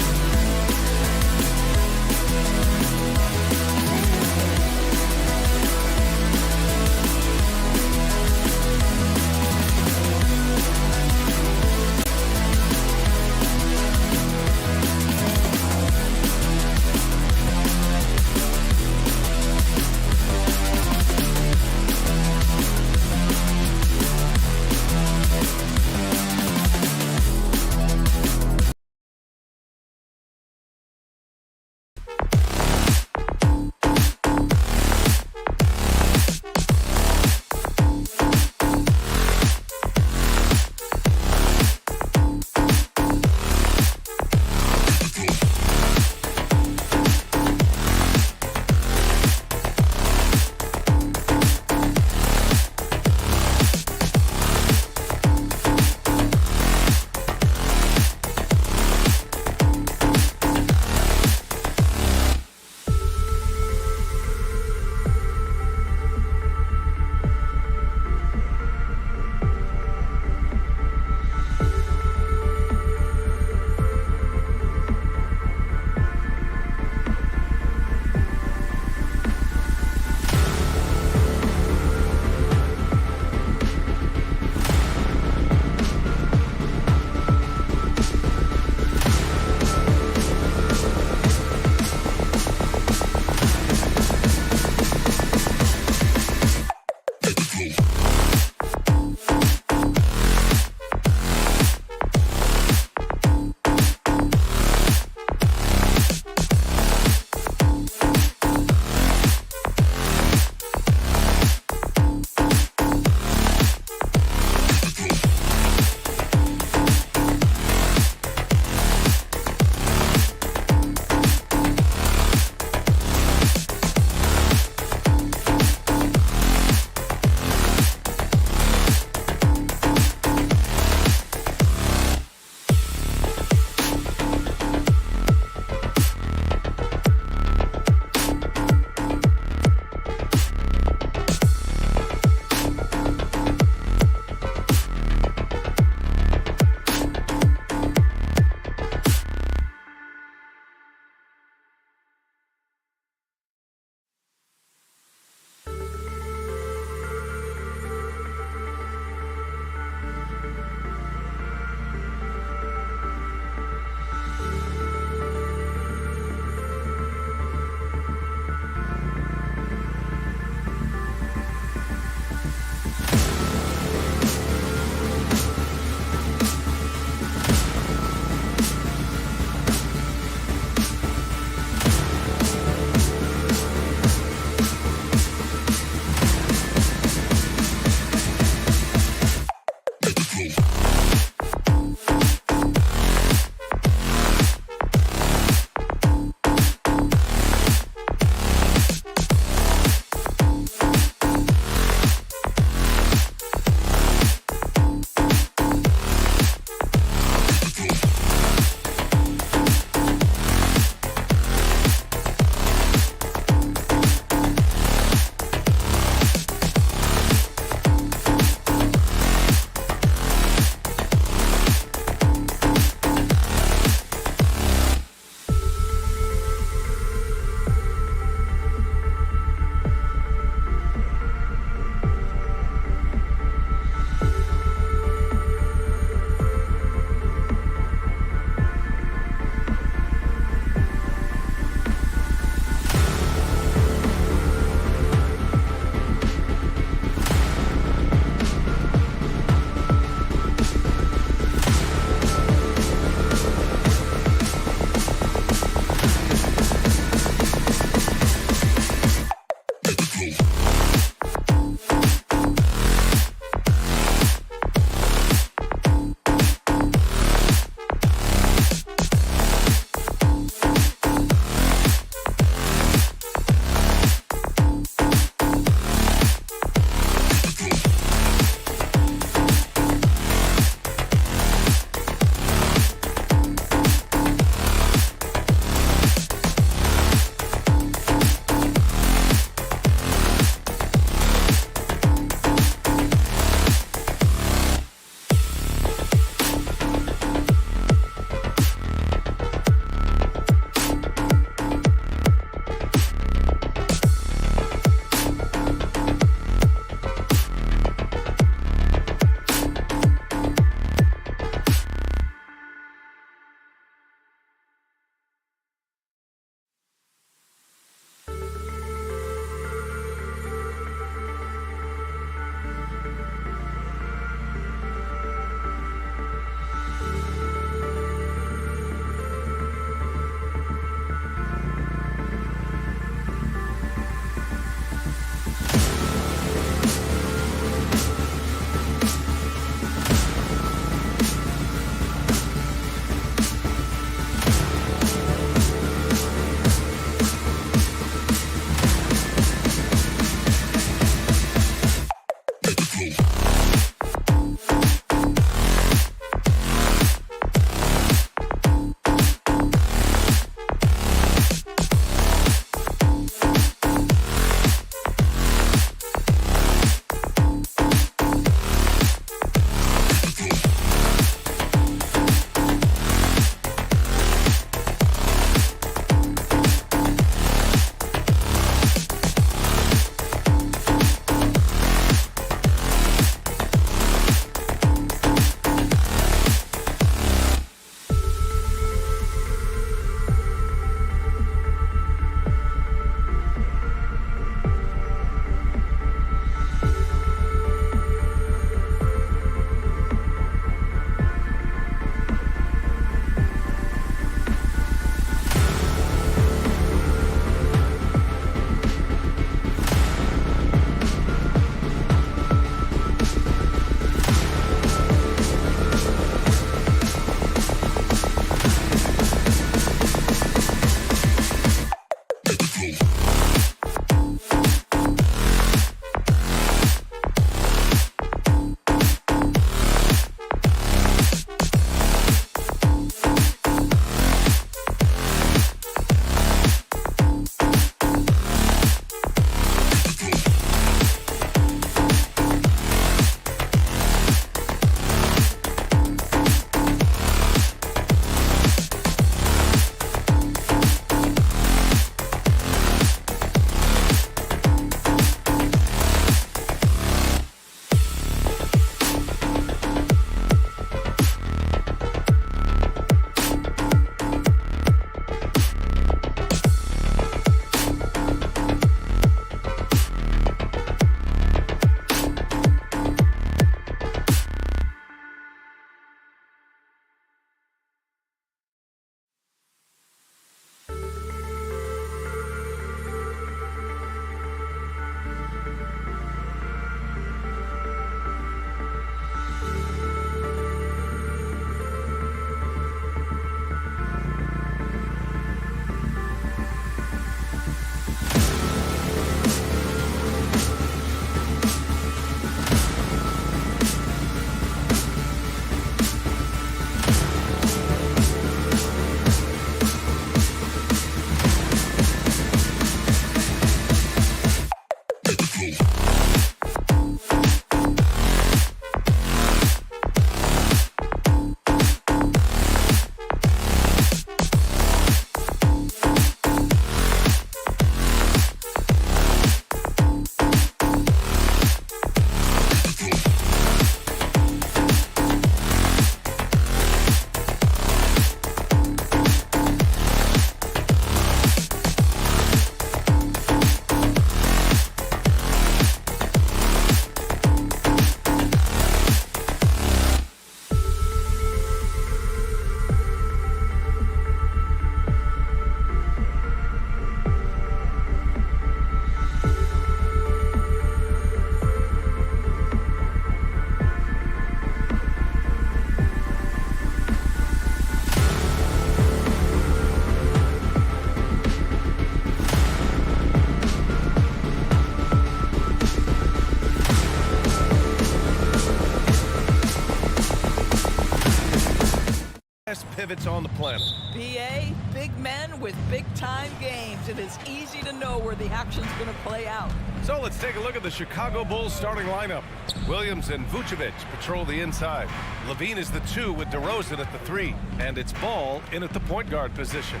best pivots on the planet. BA, big men with big-time games. It is easy to know where the action's going to play out. So let's take a look at the Chicago Bulls starting lineup. Williams and Vucevic patrol the inside. Levine is the 2 with DeRozan at the 3. And it's Ball in at the point guard position.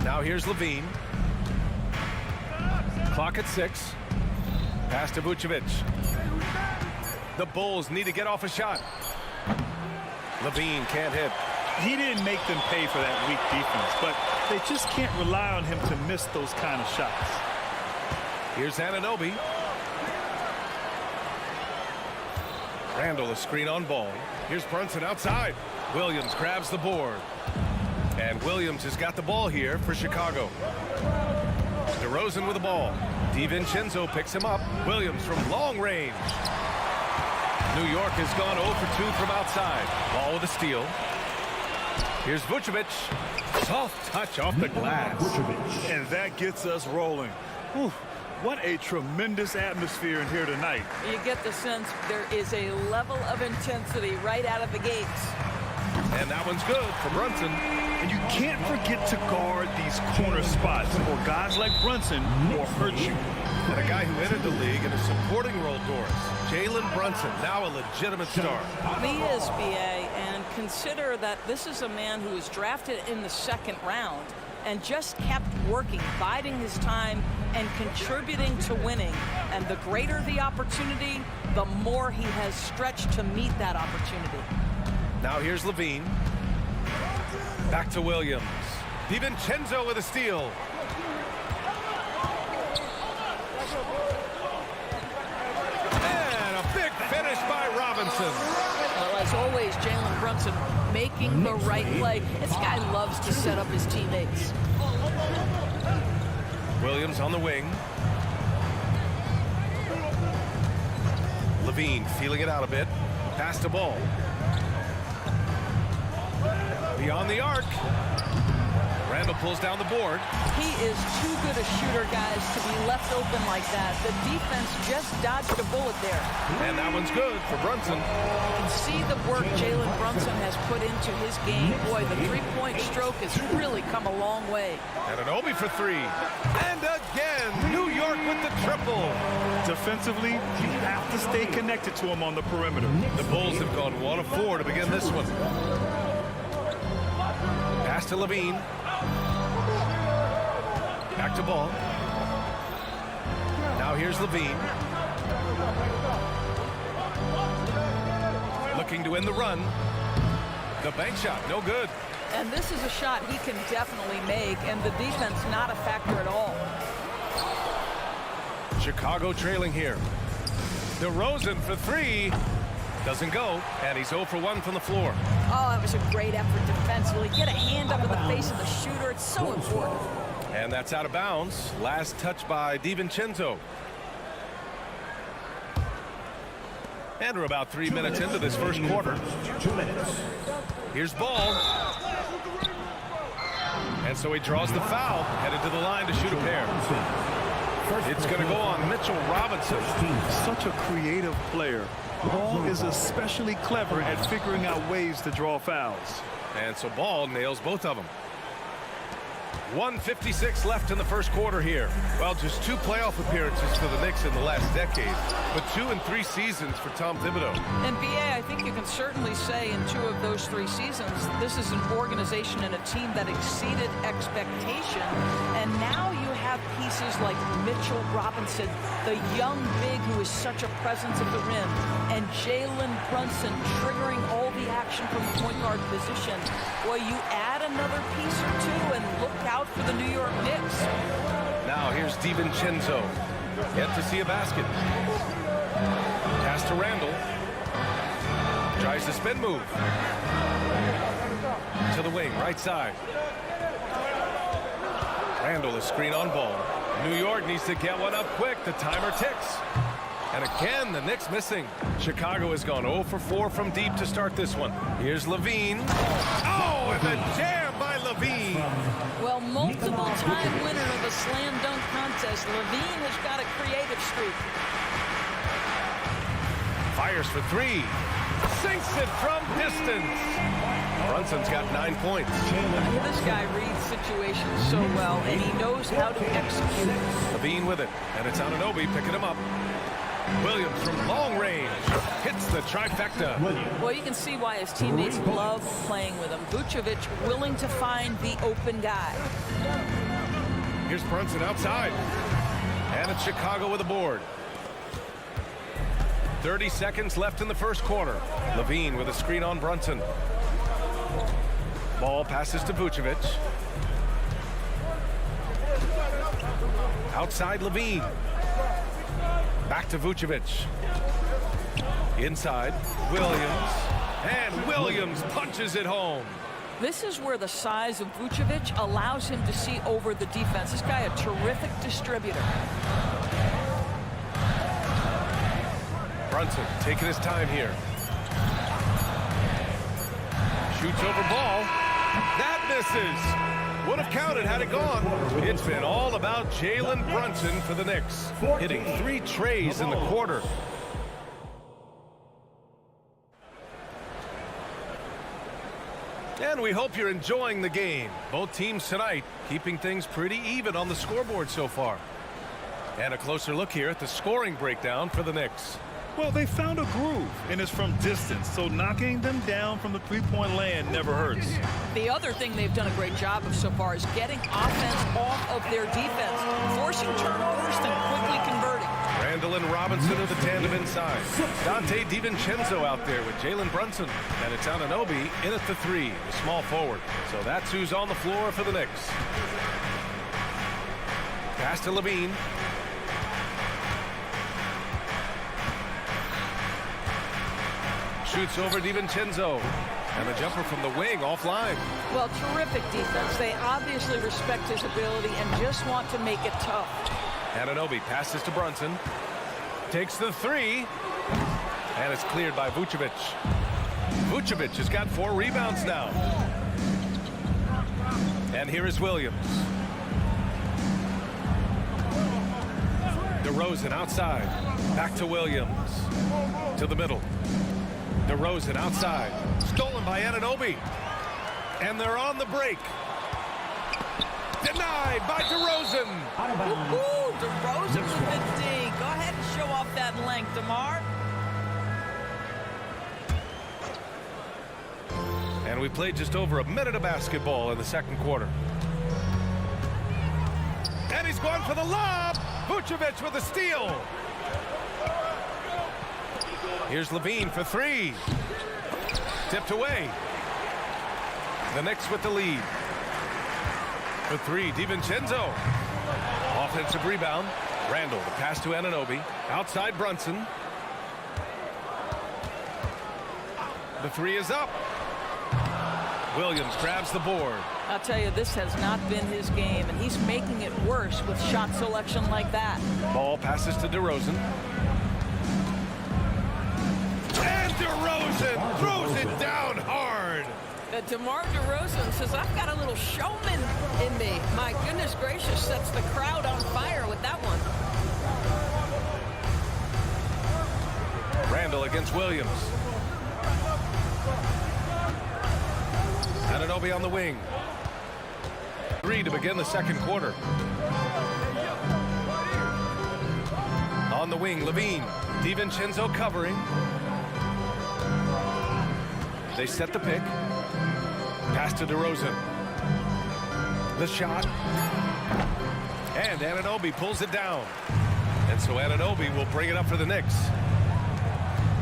Now here's Levine. Clock at 6. Pass to Vucevic. The Bulls need to get off a shot. Levine can't hit. He didn't make them pay for that weak defense, but they just can't rely on him to miss those kind of shots. Here's Anunoby. Randall a screen on Ball. Here's Brunson outside. Williams grabs the board. And Williams has got the ball here for Chicago. DeRozan with the ball. DiVincenzo picks him up. Williams from long range. New York has gone 0 for 2 from outside. Ball with a steal. Here's Vucevic. Soft touch off the glass. And that gets us rolling. Whew, what a tremendous atmosphere in here tonight. You get the sense there is a level of intensity right out of the gates. And that one's good for Brunson. And you can't forget to guard these corner spots, or guys like Brunson will hurt you. And a guy who entered the league in a supporting role, Doris. Jalen Brunson, now a legitimate star. He is, BA, and consider that this is a man who was drafted in the 2nd round and just kept working, biding his time and contributing to winning. And the greater the opportunity, the more he has stretched to meet that opportunity. Now here's Levine. Back to Williams. DiVincenzo with a steal. And a big finish by Robinson. Well, as always, Jalen Brunson making the right play. This guy loves to set up his teammates. Williams on the wing. Levine feeling it out a bit. Pass to Ball. Beyond the arc. Randall pulls down the board. He is too good a shooter, guys, to be left open like that. The defense just dodged a bullet there. And that one's good for Brunson. You can see the work Jalen Brunson has put into his game. Boy, the three-point stroke has really come a long way. Anunoby for 3. And again, New York with the triple. Defensively, you have to stay connected to him on the perimeter. The Bulls have gone 1 of 4 to begin this one. Pass to Levine. Back to Ball. Now here's Levine. Looking to end the run. The bank shot, no good. And this is a shot he can definitely make, and the defense not a factor at all. Chicago trailing here. DeRozan for 3. Doesn't go, and he's 0 for 1 from the floor. Oh, that was a great effort defensively. Get a hand up in the face of the shooter. It's so important. And that's out of bounds. Last touch by DiVincenzo. And we're about 3 minutes into this first quarter. 2 minutes. Here's Ball. And so he draws the foul, headed to the line to shoot a pair. It's going to go on Mitchell Robinson. Such a creative player. Ball is especially clever at figuring out ways to draw fouls. And so Ball nails both of them. 1:56 left in the first quarter here. Well, just 2 playoff appearances for the Knicks in the last decade, but 2 in 3 seasons for Tom Thibodeau. And BA, I think you can certainly say in 2 of those 3 seasons, this is an organization and a team that exceeded expectation. And now you have pieces like Mitchell Robinson, the young big who is such a presence at the rim, and Jalen Brunson triggering all the action from the point guard position. Well, you add another piece or 2 and look out for the New York Knicks. Now here's DiVincenzo. Yet to see a basket. Pass to Randall. Tries the spin move. To the wing, right side. Randall a screen on Ball. New York needs to get one up quick. The timer ticks. And again, the Knicks missing. Chicago has gone 0 for 4 from deep to start this one. Here's Levine. Oh, and the jam by Levine. Well, multiple-time winner of a slam dunk contest, Levine has got a creative streak. Fires for 3. Sinks it from distance. Brunson's got 9 points. This guy reads situations so well, and he knows how to execute. Levine with it, and it's Anunoby picking him up. Williams from long range hits the trifecta. Well, you can see why his teammates love playing with him. Vucevic willing to find the open guy. Here's Brunson outside. And it's Chicago with a board. 30 seconds left in the first quarter. Levine with a screen on Brunson. Ball passes to Vucevic. Outside Levine. Back to Vucevic. Inside, Williams. And Williams punches it home. This is where the size of Vucevic allows him to see over the defense. This guy, a terrific distributor. Brunson taking his time here. Shoots over ball. That misses. Would have counted had it gone. It's been all about Jalen Brunson for the Knicks, hitting 3 trays in the quarter. And we hope you're enjoying the game. Both teams tonight keeping things pretty even on the scoreboard so far. And a closer look here at the scoring breakdown for the Knicks. Well, they found a groove, and it's from distance, so knocking them down from the three-point land never hurts. The other thing they've done a great job of so far is getting offense off of their defense, forcing turnovers, then quickly converting. Randall and Robinson are the tandem inside. Dante DiVincenzo out there with Jalen Brunson. And it's Anunoby in at the 3, the small forward. So that's who's on the floor for the Knicks. Pass to Levine. Shoots over DiVincenzo. And a jumper from the wing offline. Well, terrific defense. They obviously respect his ability and just want to make it tough. Anunoby passes to Brunson. Takes the 3. And it's cleared by Vucevic. Vucevic has got 4 rebounds now. And here is Williams. DeRozan outside. Back to Williams. To the middle. DeRozan outside. Stolen by Anunoby. And they're on the break. Denied by DeRozan. Ooh, DeRozan with the D. Go ahead and show off that length, DeMar. And we played just over a minute of basketball in the second quarter. And he's going for the lob. Vucevic with a steal. Here's Levine for 3. Tipped away. The Knicks with the lead. For 3, DiVincenzo. Offensive rebound. Randall, the pass to Anunoby. Outside Brunson. The 3 is up. Williams grabs the board. I'll tell you, this has not been his game, and he's making it worse with shot selection like that. Ball passes to DeRozan. And DeRozan throws it down hard. DeMar DeRozan says, I've got a little showman in me. My goodness gracious, sets the crowd on fire with that one. Randall against Williams. Anunoby on the wing. 3 to begin the second quarter. On the wing, Levine. DiVincenzo covering. They set the pick. Pass to DeRozan. The shot. And Anunoby pulls it down. And so Anunoby will bring it up for the Knicks.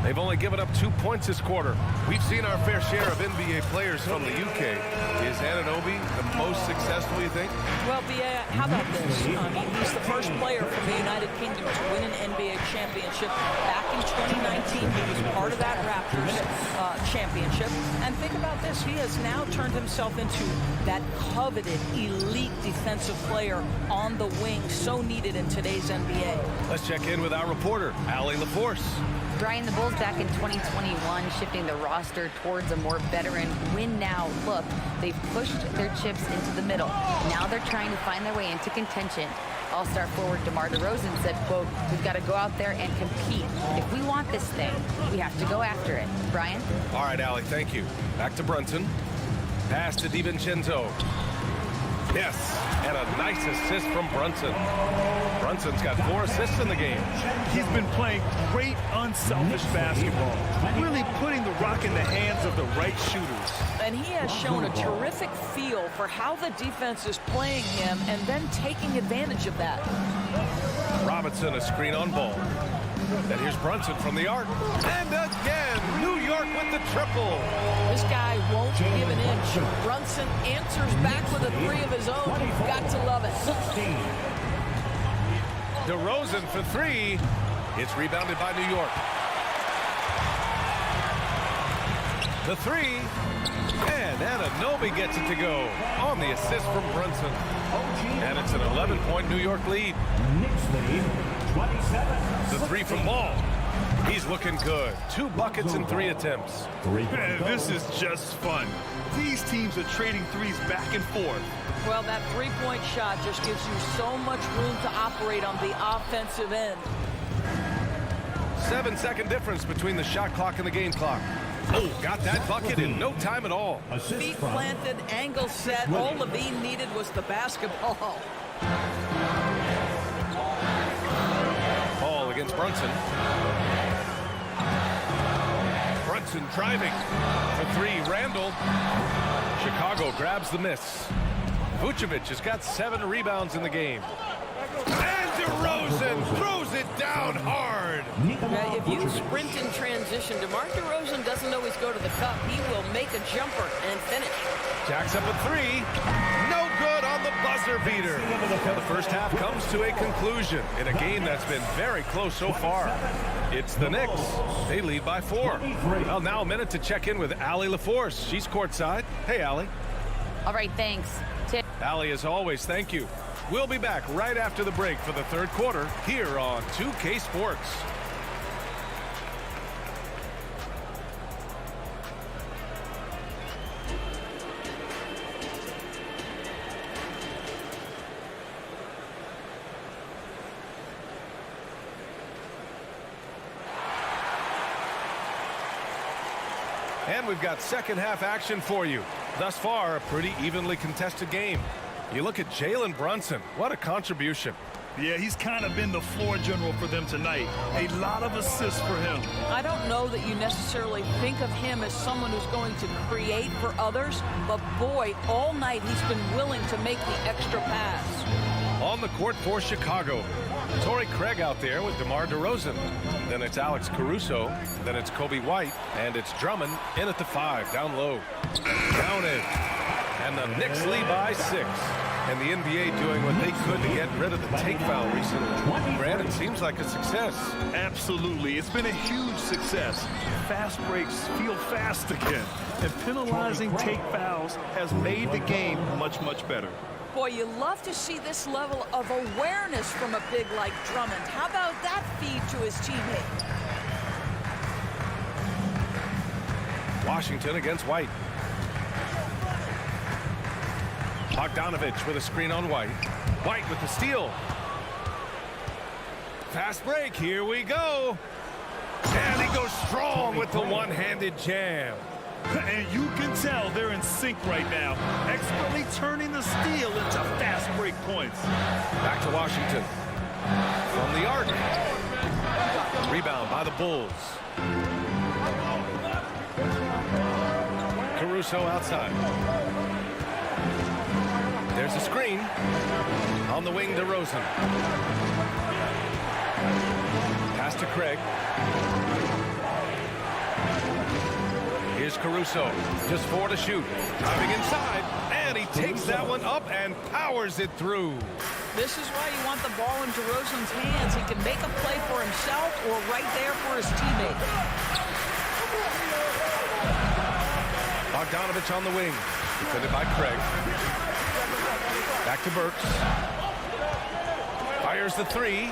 They've only given up 2 points this quarter. We've seen our fair share of NBA players from the UK. Is Anunoby the most successful, you think? Well, how about this? I mean, he's the first player from the United Kingdom to win an NBA championship. Back in 2019, he was part of that Raptors championship. And think about this. He has now turned himself into that coveted elite defensive player on the wing, so needed in today's NBA. Let's check in with our reporter, Allie LaForce. Brian, the Bulls back in 2021 shifting the roster towards a more veteran win-now look. They've pushed their chips into the middle. Now they're trying to find their way into contention. All-star forward DeMar DeRozan said, quote, we've got to go out there and compete. If we want this thing, we have to go after it. Brian? All right, Allie, thank you. Back to Brunson. Pass to DiVincenzo. Yes, and a nice assist from Brunson. Brunson's got 4 assists in the game. He's been playing great, unselfish basketball, really putting the rock in the hands of the right shooters. And he has shown a terrific feel for how the defense is playing him and then taking advantage of that. Robinson, a screen on ball. And here's Brunson from the arc. And again, New York with the triple. This guy won't give an inch. Brunson answers back with a 3 of his own. You've got to love it. DeRozan for 3. It's rebounded by New York. The 3. And Anunoby gets it to go on the assist from Brunson. And it's an 11-point New York lead. Knicks lead 27. The 3 from Ball. He's looking good. 2 buckets in 3 attempts. Man, this is just fun. These teams are trading threes back and forth. Well, that 3-point shot just gives you so much room to operate on the offensive end. 7-second difference between the shot clock and the game clock. Oh, got that bucket in no time at all. Feet planted, angle set. All Levine needed was the basketball. Ball against Brunson. Brunson driving for 3. Randall. Chicago grabs the miss. Vucevic has got 7 rebounds in the game. And DeRozan throws it down hard. If you sprint in transition, DeMar DeRozan doesn't always go to the cup. He will make a jumper and finish. Jacks up a 3. No good on the buzzer beater. And the first half comes to a conclusion in a game that's been very close so far. It's the Knicks. They lead by 4. Well, now a minute to check in with Allie LaForce. She's courtside. Hey, Allie. All right, thanks. Allie, as always, thank you. We'll be back right after the break for the 3rd quarter here on 2K Sports. And we've got second half action for you. Thus far, a pretty evenly contested game. You look at Jalen Brunson. What a contribution. Yeah, he's kind of been the floor general for them tonight. A lot of assists for him. I don't know that you necessarily think of him as someone who's going to create for others, but boy, all night he's been willing to make the extra pass. On the court for Chicago, Torrey Craig out there with DeMar DeRozan. Then it's Alex Caruso. Then it's Kobe White. And it's Drummond in at the 5, down low. Counted. And the Knicks lead by 6. And the NBA doing what they could to get rid of the take foul recently. Brandon, seems like a success. Absolutely. It's been a huge success. Fast breaks feel fast again. And penalizing take fouls has made the game much, much better. Boy, you love to see this level of awareness from a big like Drummond. How about that feed to his teammate? Washington against White. Bogdanovich with a screen on White. White with the steal. Fast break, here we go. And he goes strong with the one-handed jam. And you can tell they're in sync right now, expertly turning the steal into fast break points. Back to Washington. From the arc. Rebound by the Bulls. Caruso outside. There's a screen. On the wing, DeRozan. Pass to Craig. Here's Caruso. Just 4 to shoot. Driving inside. And he takes that one up and powers it through. This is why you want the ball in DeRozan's hands. He can make a play for himself or right there for his teammate. Bogdanovich on the wing. Defended by Craig. Back to Burks. Fires the 3.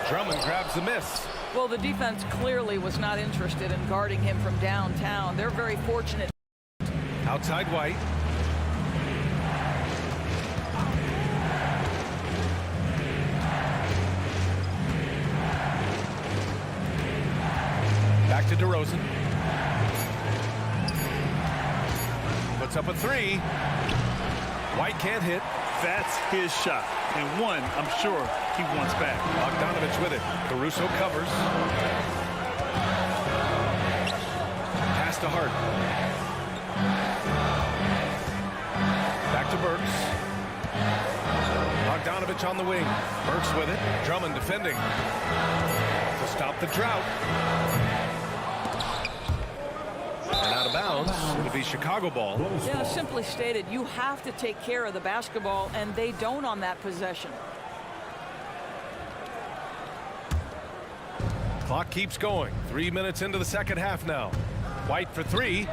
Drummond grabs the miss. Well, the defense clearly was not interested in guarding him from downtown. They're very fortunate. Outside White. Back to DeRozan. puts up a three. White can't hit. That's his shot. And one, I'm sure, he wants back. Bogdanovich with it. Caruso covers. Pass to Hart. Back to Burks. Bogdanovich on the wing. Burks with it. Drummond defending. To stop the drought. And out of bounds. It'll be Chicago ball. Yeah, simply stated, you have to take care of the basketball, and they don't on that possession. Clock keeps going. 3 minutes into the second half now. White for three.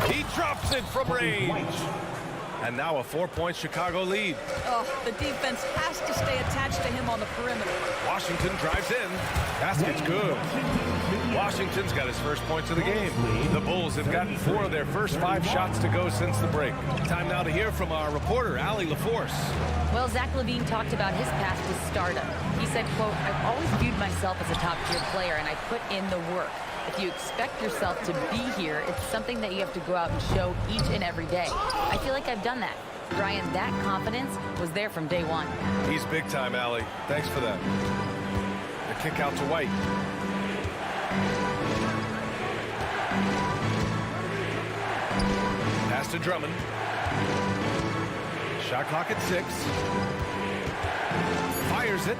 He drops it from range. And now a 4-point Chicago lead. Oh, the defense has to stay attached to him on the perimeter. Washington drives in. Basket's good. Washington's got his first points of the game. The Bulls have gotten 4 of their first 5 shots to go since the break. Time now to hear from our reporter, Allie LaForce. Well, Zach LaVine talked about his path to stardom. He said, quote, "I've always viewed myself as a top-tier player, and I put in the work. If you expect yourself to be here, it's something that you have to go out and show each and every day. I feel like I've done that." Brian, that confidence was there from day one. He's big time, Allie. Thanks for that. The kick out to White. Pass to Drummond. Shot clock at 6. Fires it.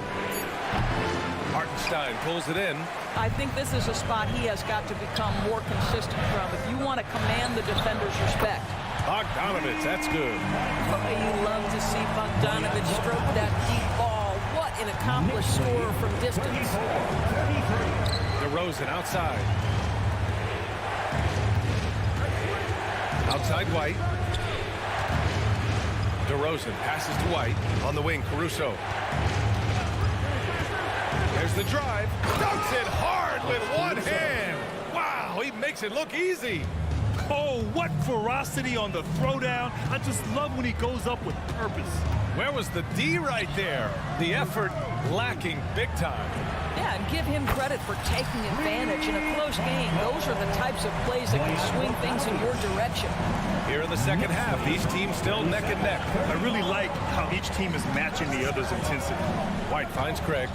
Hartenstein pulls it in. I think this is a spot he has got to become more consistent from if you want to command the defender's respect. Bogdanovich, that's good. Oh, you love to see Bogdanovich stroke that deep ball. What an accomplished scorer from distance. DeRozan outside. Outside White. DeRozan passes to White. On the wing, Caruso. There's the drive. Dunks it hard with one hand. Wow, he makes it look easy. Oh, what ferocity on the throwdown. I just love when he goes up with purpose. Where was the D right there? The effort lacking big time. Yeah, and give him credit for taking advantage in a close game. Those are the types of plays that can swing things in your direction. Here in the second half, these teams still neck and neck. I really like how each team is matching the other's intensity. White finds Craig.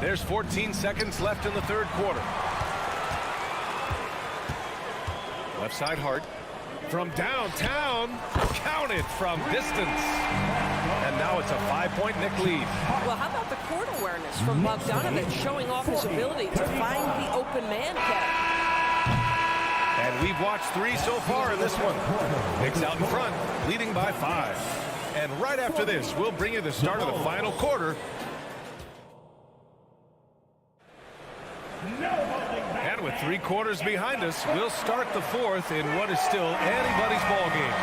There's 14 seconds left in the third quarter. Left side Hart. From downtown, counted from distance. And now it's a 5-point Knick lead. Well, how about the court awareness from Bogdanovich showing off his ability to find the open man, Kevin? And we've watched 3 so far in this one. Knicks out in front, leading by 5. And right after this, we'll bring you the start of the final quarter. And with 3 quarters behind us, we'll start the fourth in what is still anybody's ball game.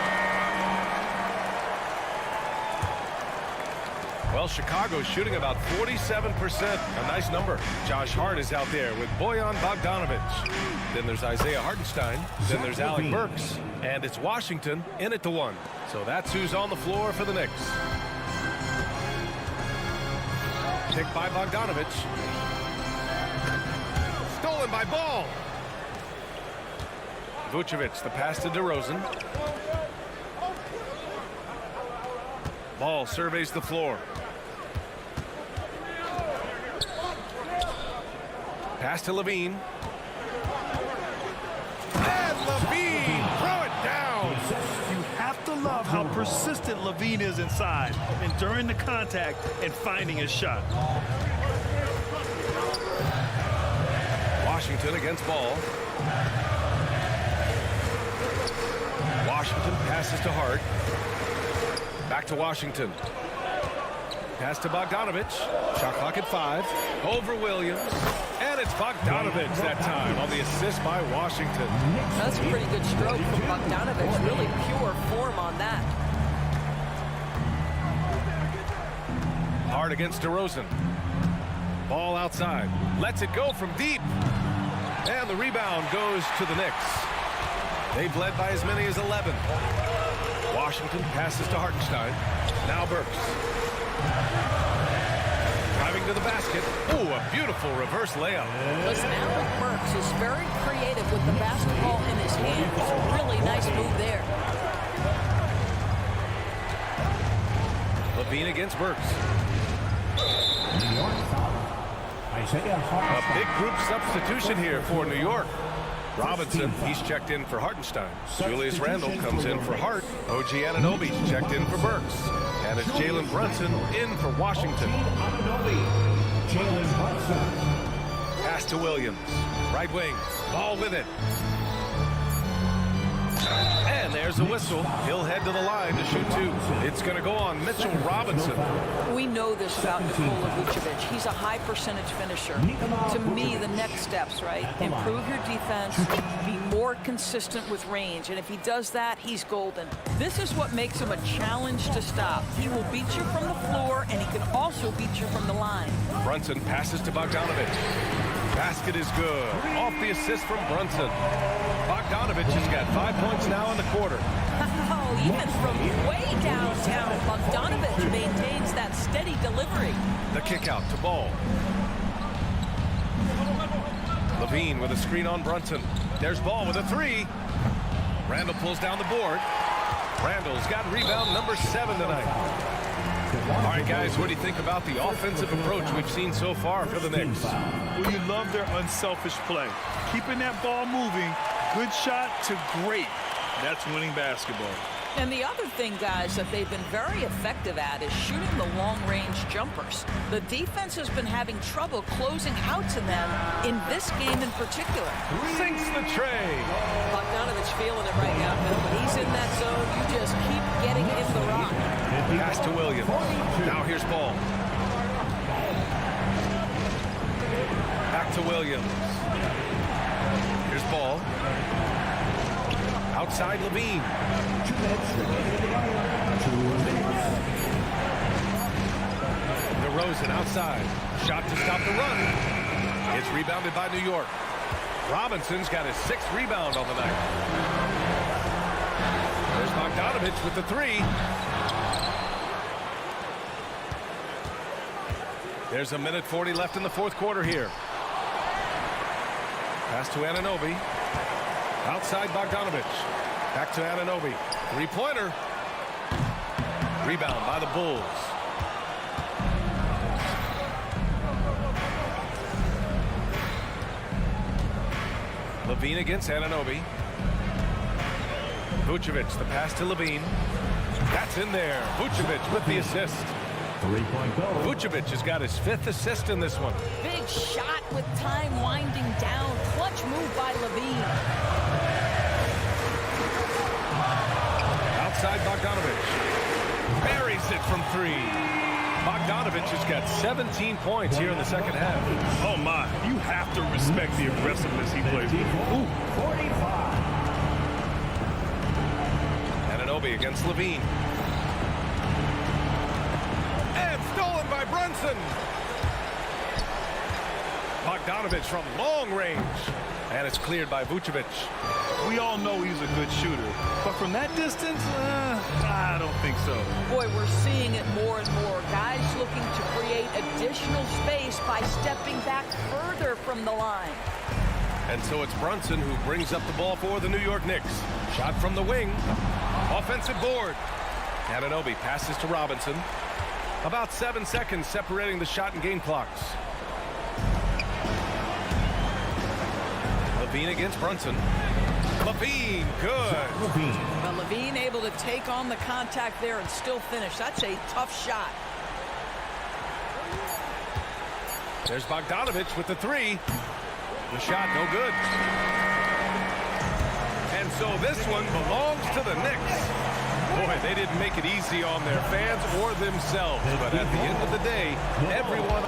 Well, Chicago's shooting about 47%, a nice number. Josh Hart is out there with Bojan Bogdanovich. Then there's Isaiah Hartenstein. Then there's Alec Burks. And it's Washington in at the 1. So that's who's on the floor for the Knicks. Picked by Bogdanovich. Stolen by Ball. Vucevic, the pass to DeRozan. Ball surveys the floor. Pass to LaVine. And LaVine, throw it down. You have to love how persistent LaVine is inside, enduring the contact and finding his shot. Washington against Ball. Washington passes to Hart. Back to Washington. Pass to Bogdanovich. Shot clock at 5. Over Williams. And it's Bogdanovich that time on the assist by Washington. That's a pretty good stroke from Bogdanovich. Really pure form on that. Hart against DeRozan. Ball outside. Lets it go from deep. And the rebound goes to the Knicks. They've led by as many as 11. Washington passes to Hartenstein. Now Burks. Driving to the basket. Oh, a beautiful reverse layup. Listen, Alec Burks is very creative with the basketball in his hand. It's a really nice move there. Levine against Burks. A big group substitution here for New York. Robinson, he's checked in for Hartenstein. Julius Randle comes in for Hart. OG Anunoby's checked in for Burks. And it's Jalen Brunson in for Washington. Pass to Williams. Right wing. Ball with it. And there's a whistle. He'll head to the line to shoot two. It's going to go on Mitchell Robinson. We know this about Nikola Vucevic. He's a high percentage finisher. To me, the next steps, right? Improve your defense, be more consistent with range. And if he does that, he's golden. This is what makes him a challenge to stop. He will beat you from the floor, and he can also beat you from the line. Brunson passes to Bogdanovich. Basket is good. Off the assist from Brunson. Bogdanovich has got 5 points now in the quarter. Oh, even from way downtown, Bogdanovich maintains that steady delivery. The kick out to Ball. Levine with a screen on Brunson. There's Ball with a three. Randle pulls down the board. Randle's got rebound number 7 tonight. All right, guys, what do you think about the offensive approach we've seen so far for the Knicks? Well, you love their unselfish play. Keeping that ball moving, good shot to great. That's winning basketball. And the other thing, guys, that they've been very effective at is shooting the long-range jumpers. The defense has been having trouble closing out to them in this game in particular. Sinks the tray. Bogdanovich feeling it right now, Bill. When he's in that zone, you just keep getting in the rock. Pass to Williams. Now here's Ball. Back to Williams. Here's Ball. Outside Levine. DeRozan outside. Shot to stop the run. It's rebounded by New York. Robinson's got his 6th rebound on the night. There's Bogdanovich with the three. There's a minute 40 left in the fourth quarter here. Pass to Anunoby. Outside Bogdanovich. Back to Anunoby. Three-pointer. Rebound by the Bulls. Levine against Anunoby. Vucevic, the pass to Levine. That's in there. Vucevic with the assist. Vucevic has got his 5th assist in this one. Big shot with time winding down. Clutch move by Levine. Outside Bogdanovich. Buries it from 3. Bogdanovich has got 17 points here in the second half. Oh, my. You have to respect the aggressiveness he plays with. Ooh. 45. Anunoby against Levine. Stolen by Brunson. Bogdanovich from long range. And it's cleared by Vucevic. We all know he's a good shooter. But from that distance, I don't think so. Boy, we're seeing it more and more. Guys looking to create additional space by stepping back further from the line. And so it's Brunson who brings up the ball for the New York Knicks. Shot from the wing. Offensive board. Anunoby passes to Robinson. About 7 seconds separating the shot and game clocks. Levine against Brunson. Levine, good. Well, Levine able to take on the contact there and still finish. That's a tough shot. There's Bogdanovich with the three. The shot, no good. And so this one belongs to the Knicks. Boy, they didn't make it easy on their fans or themselves. But at the end of the day, everyone...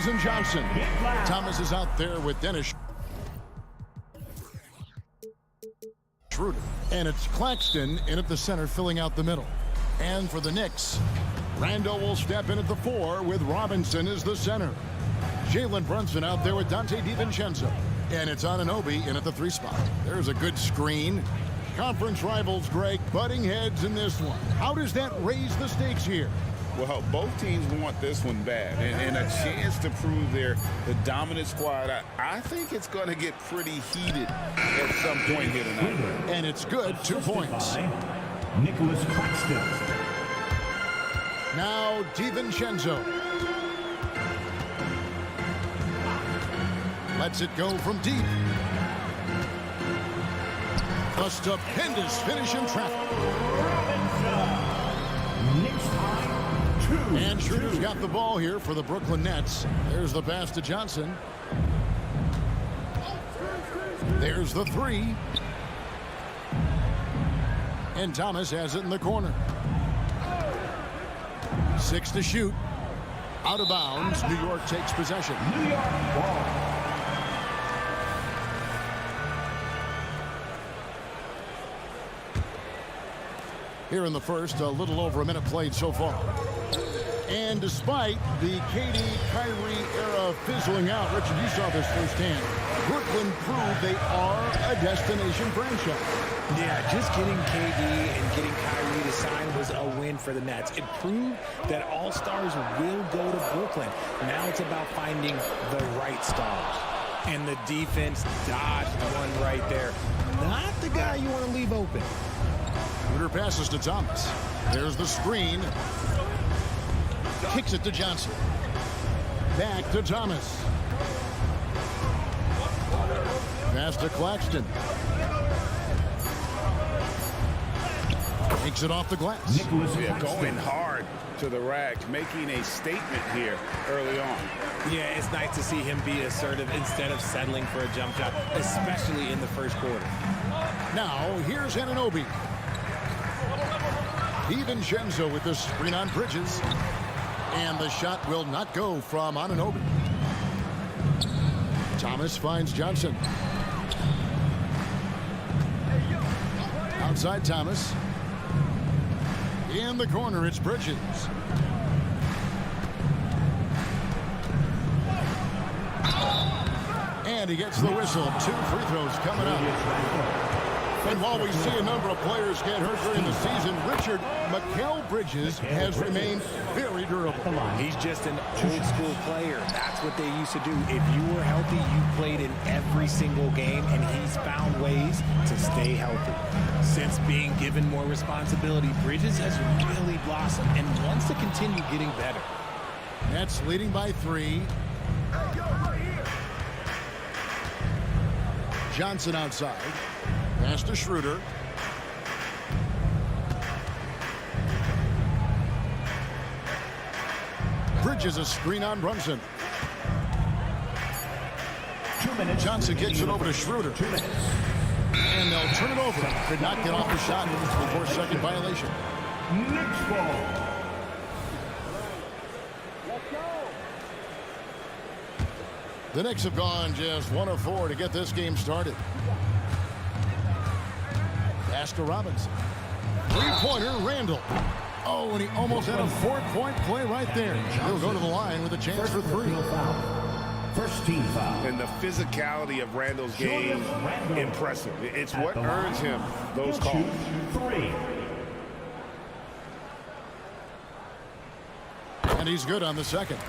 Thomas and Johnson. Thomas is out there with Dennis Schroeder. And it's Claxton in at the center, filling out the middle. And for the Knicks, Randall will step in at the 4 with Robinson as the center. Jalen Brunson out there with Dante DiVincenzo. And it's Anunoby in at the 3 spot. There's a good screen. Conference rivals, Greg, butting heads in this one. How does that raise the stakes here? Well, both teams want this one bad, and a chance to prove they're the dominant squad. I think it's going to get pretty heated at some point here tonight. And it's good, 2 points. Nicholas Claxton. Now DiVincenzo. Lets it go from deep. A stupendous finish in traffic. And Schroeder's got the ball here for the Brooklyn Nets. There's the pass to Johnson. There's the 3. And Thomas has it in the corner. 6 to shoot. Out of bounds. New York takes possession. New York ball. Here in the first, a little over a minute played so far. And despite the KD Kyrie era fizzling out, Richard, you saw this firsthand. Brooklyn proved they are a destination franchise. Yeah, just getting KD and getting Kyrie to sign was a win for the Nets. It proved that all stars will go to Brooklyn. Now it's about finding the right stars. And the defense dodged one right there. Not the guy you want to leave open. Schroeder passes to Thomas. There's the screen. Kicks it to Johnson. Back to Thomas. Pass to Claxton. Takes it off the glass. Yeah, going hard to the rack, making a statement here early on. Yeah, it's nice to see him be assertive instead of settling for a jump shot, especially in the first quarter. Now, here's Anunoby. DiVincenzo with the screen on Bridges. And the shot will not go from Anunoby. Thomas finds Johnson. Outside Thomas. In the corner, it's Bridges. And he gets the whistle. 2 free throws coming up. And while we see a number of players get hurt during the season, Richard, Mikal Bridges has remained very durable. He's just an old school player. That's what they used to do. If you were healthy, you played in every single game, and he's found ways to stay healthy. Since being given more responsibility, Bridges has really blossomed and wants to continue getting better. Nets leading by 3. Johnson outside. Pass to Schroeder. Bridges a screen on Brunson. Johnson gets it over to Schroeder. And they'll turn it over. Could not get off the shot before second violation. Knicks ball. The Knicks have gone just 1 of 4 to get this game started. Pass to Robinson. 3-pointer, Randall. Oh, and he almost had a 4-point play right there. He'll go to the line with a chance for 3. First team foul. And the physicality of Randall's game, impressive. It's what earns him those calls. 3. And he's good on the second.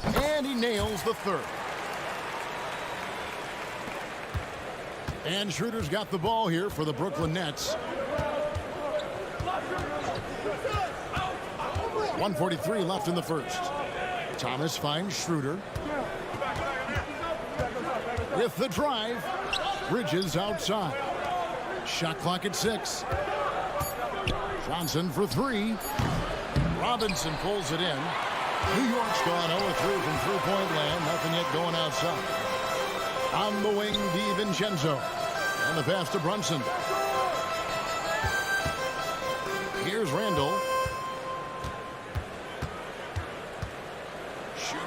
And he nails the third. And Schroeder's got the ball here for the Brooklyn Nets. 1:43 left in the first. Thomas finds Schroeder. With the drive, Bridges outside. Shot clock at 6. Johnson for 3. Robinson pulls it in. New York's gone 0-3 from three-point land. Nothing yet going outside. On the wing, DiVincenzo. And the pass to Brunson. Here's Randall.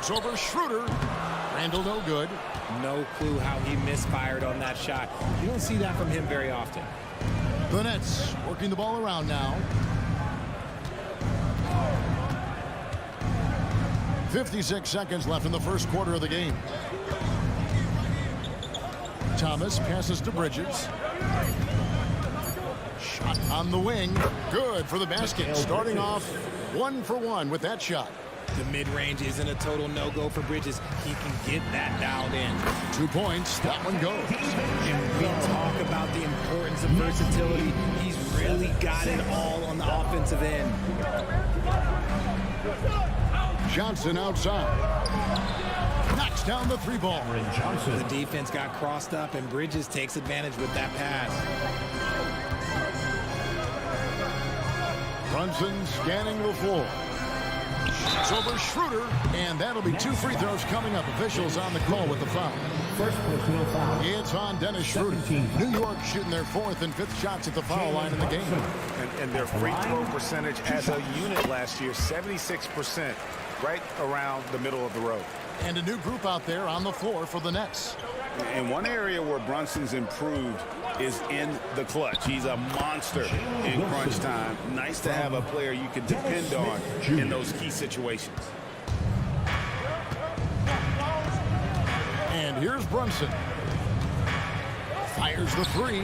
Looks over Schroeder. Randall no good. No clue how he misfired on that shot. You don't see that from him very often. The Nets working the ball around now. 56 seconds left in the first quarter of the game. Thomas passes to Bridges. Shot on the wing. Good for the basket. Starting off 1 for 1 with that shot. The mid-range isn't a total no-go for Bridges. He can get that dialed in. 2 points. That one goes. And we talk about the importance of versatility. He's really got it all on the offensive end. Johnson outside. Knocks down the 3 ball. The defense got crossed up, and Bridges takes advantage with that pass. Brunson scanning the floor. Shots over Schroeder, and that'll be 2 free throws coming up. Officials on the call with the foul. First personal foul. It's on Dennis Schroeder. New York shooting their 4th and 5th shots at the foul line in the game. And their free throw percentage as a unit last year, 76%, right around the middle of the road. And a new group out there on the floor for the Nets. And one area where Brunson's improved is in the clutch. He's a monster in crunch time. Nice to have a player you can depend on in those key situations. And here's Brunson. Fires the 3.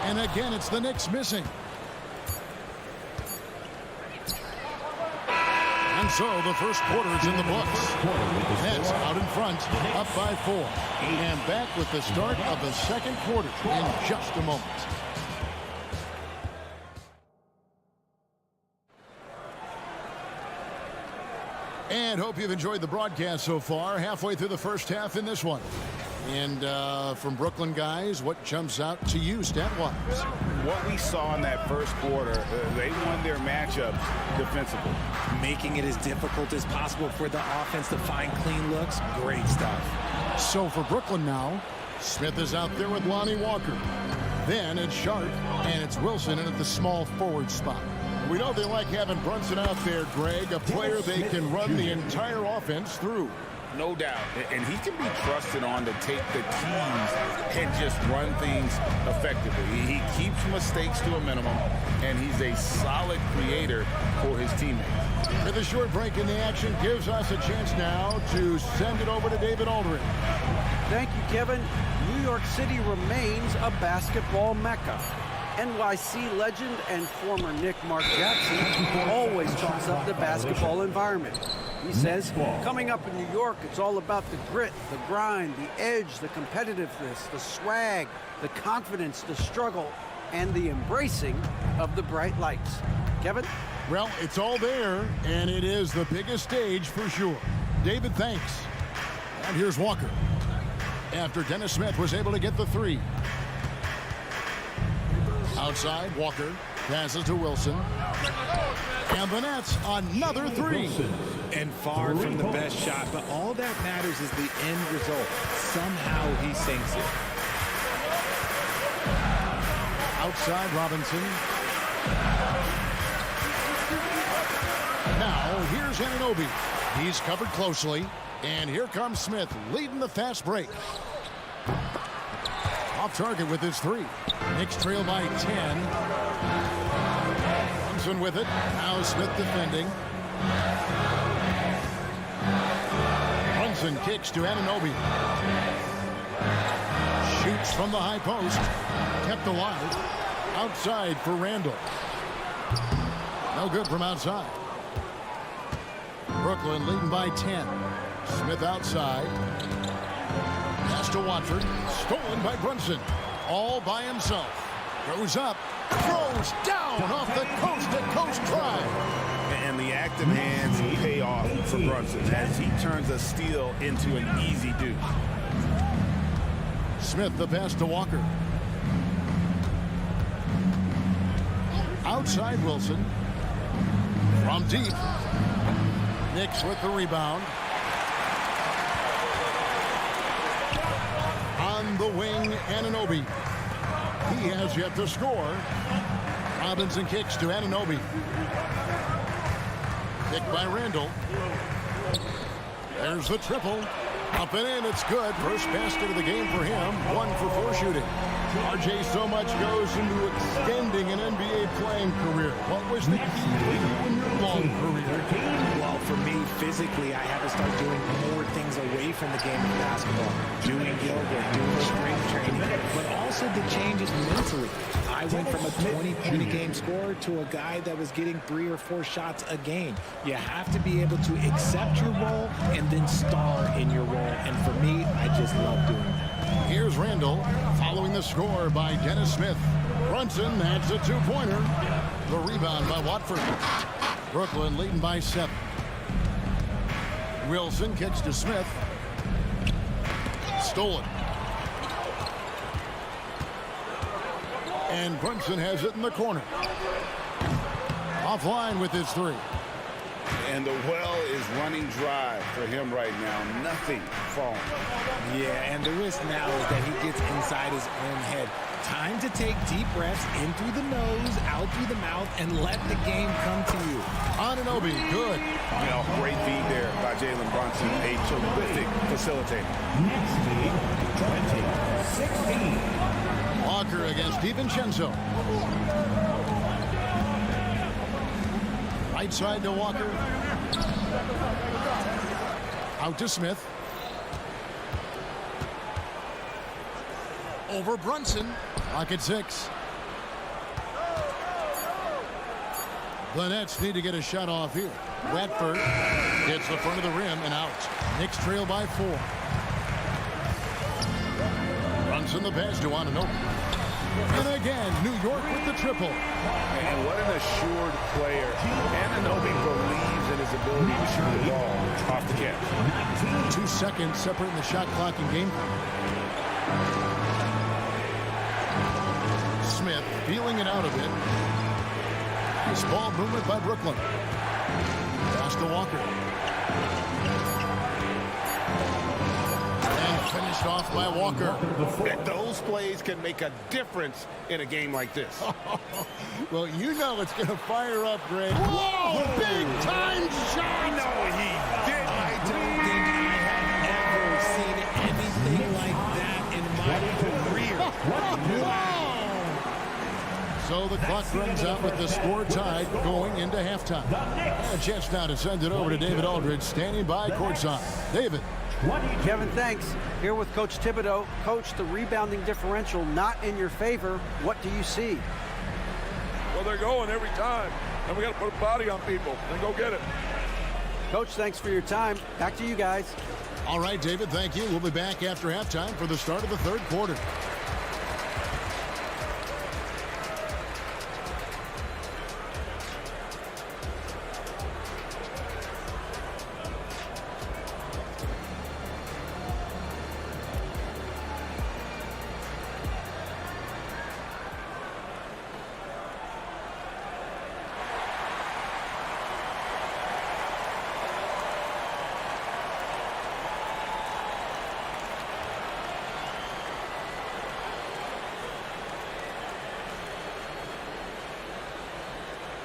And again, it's the Knicks missing. And so the first quarter is in the books. Nets out in front, up by 4. And back with the start of the second quarter in just a moment. And hope you've enjoyed the broadcast so far. Halfway through the first half in this one. And from Brooklyn guys, what jumps out to you stat-wise? What we saw in that first quarter, they won their matchups defensively. Making it as difficult as possible for the offense to find clean looks. Great stuff. So for Brooklyn now, Smith is out there with Lonnie Walker. Then it's Sharp, and it's Wilson in at the small forward spot. We know they like having Brunson out there, Greg, a player they can run the entire offense through. No doubt. And he can be trusted on to take the keys and just run things effectively. He keeps mistakes to a minimum, and he's a solid creator for his teammates. With a short break in the action gives us a chance now to send it over to David Aldridge. Thank you, Kevin. New York City remains a basketball mecca. NYC legend and former Knick Mark Jackson always talks up the basketball environment. He says, coming up in New York, it's all about the grit, the grind, the edge, the competitiveness, the swag, the confidence, the struggle, and the embracing of the bright lights. Kevin? Well, it's all there, and it is the biggest stage for sure. David, thanks. And here's Walker. After Dennis Smith was able to get the 3. Outside, Walker passes to Wilson. And the Nets, another 3. And far from the best shot, but all that matters is the end result. Somehow he sinks it. Outside, Robinson. Now, here's Anunoby. He's covered closely. And here comes Smith, leading the fast break. Off target with his 3. Knicks trail by 10. Brunson with it. Now Smith defending. Brunson kicks to Anunoby. Shoots from the high post. Kept alive. Outside for Randall. No good from outside. Brooklyn leading by 10. Smith outside. Pass to Watford. Stolen by Brunson. All by himself. Goes up. Throws down off the coast-to-coast drive. And the active hands pay off for Brunson as he turns a steal into an easy do. Smith the pass to Walker. Outside Wilson. From deep. Knicks with the rebound. On the wing, Anunoby. He has yet to score. Robinson kicks to Anunoby. Kicked by Randall. There's the triple. Up and in, it's good. First basket of the game for him. 1 for 4 shooting. RJ, so much goes into extending an NBA playing career. What was the key for you in your long career? Well, for me, physically, I had to start doing more things away from the game of basketball. Doing yoga, doing strength training, but also the changes mentally. I went from a 20-point-a-game scorer to a guy that was getting 3 or 4 shots a game. You have to be able to accept your role and then star in your role. And for me, I just love doing that. Here's Randall following the score by Dennis Smith. Brunson adds a 2-pointer. The rebound by Watford. Brooklyn leading by 7. Wilson kicks to Smith. Stolen. And Brunson has it in the corner. Offline with his 3. And the well is running dry for him right now. Nothing falling. Yeah, and the risk now is that he gets inside his own head. Time to take deep breaths in through the nose, out through the mouth, and let the game come to you. Anunoby, good. You know, great feed there by Jalen Brunson, a terrific facilitator. Next team, 20-16. Walker against DiVincenzo. Right side to Walker. Out to Smith. Over Brunson. Lock at 6. The Nets need to get a shot off here. Radford hits the front of the rim and out. Knicks trail by 4. Brunson the pass to Anunoby. And again, New York with the triple. And what an assured player. Anunoby believes in his ability to shoot the ball off the catch. 2 seconds separating the shot clock and game. Smith feeling it out a bit. Nice ball movement by Brooklyn. Pass to Walker. And finished off by Walker. And those plays can make a difference in a game like this. Well, you know it's going to fire up, Greg. Whoa! Big time shot! No, he did. I don't think I have ever seen anything like that in my career. Wow! So the clock runs out with the score tied going into halftime. And a chance now to send it over to David Aldridge, standing by courtside. David. Kevin, thanks. Here with Coach Thibodeau. Coach, the rebounding differential not in your favor. What do you see? Well, they're going every time, and we got to put a body on people and go get it. Coach, thanks for your time. Back to you guys. All right, David, thank you. We'll be back after halftime for the start of the third quarter.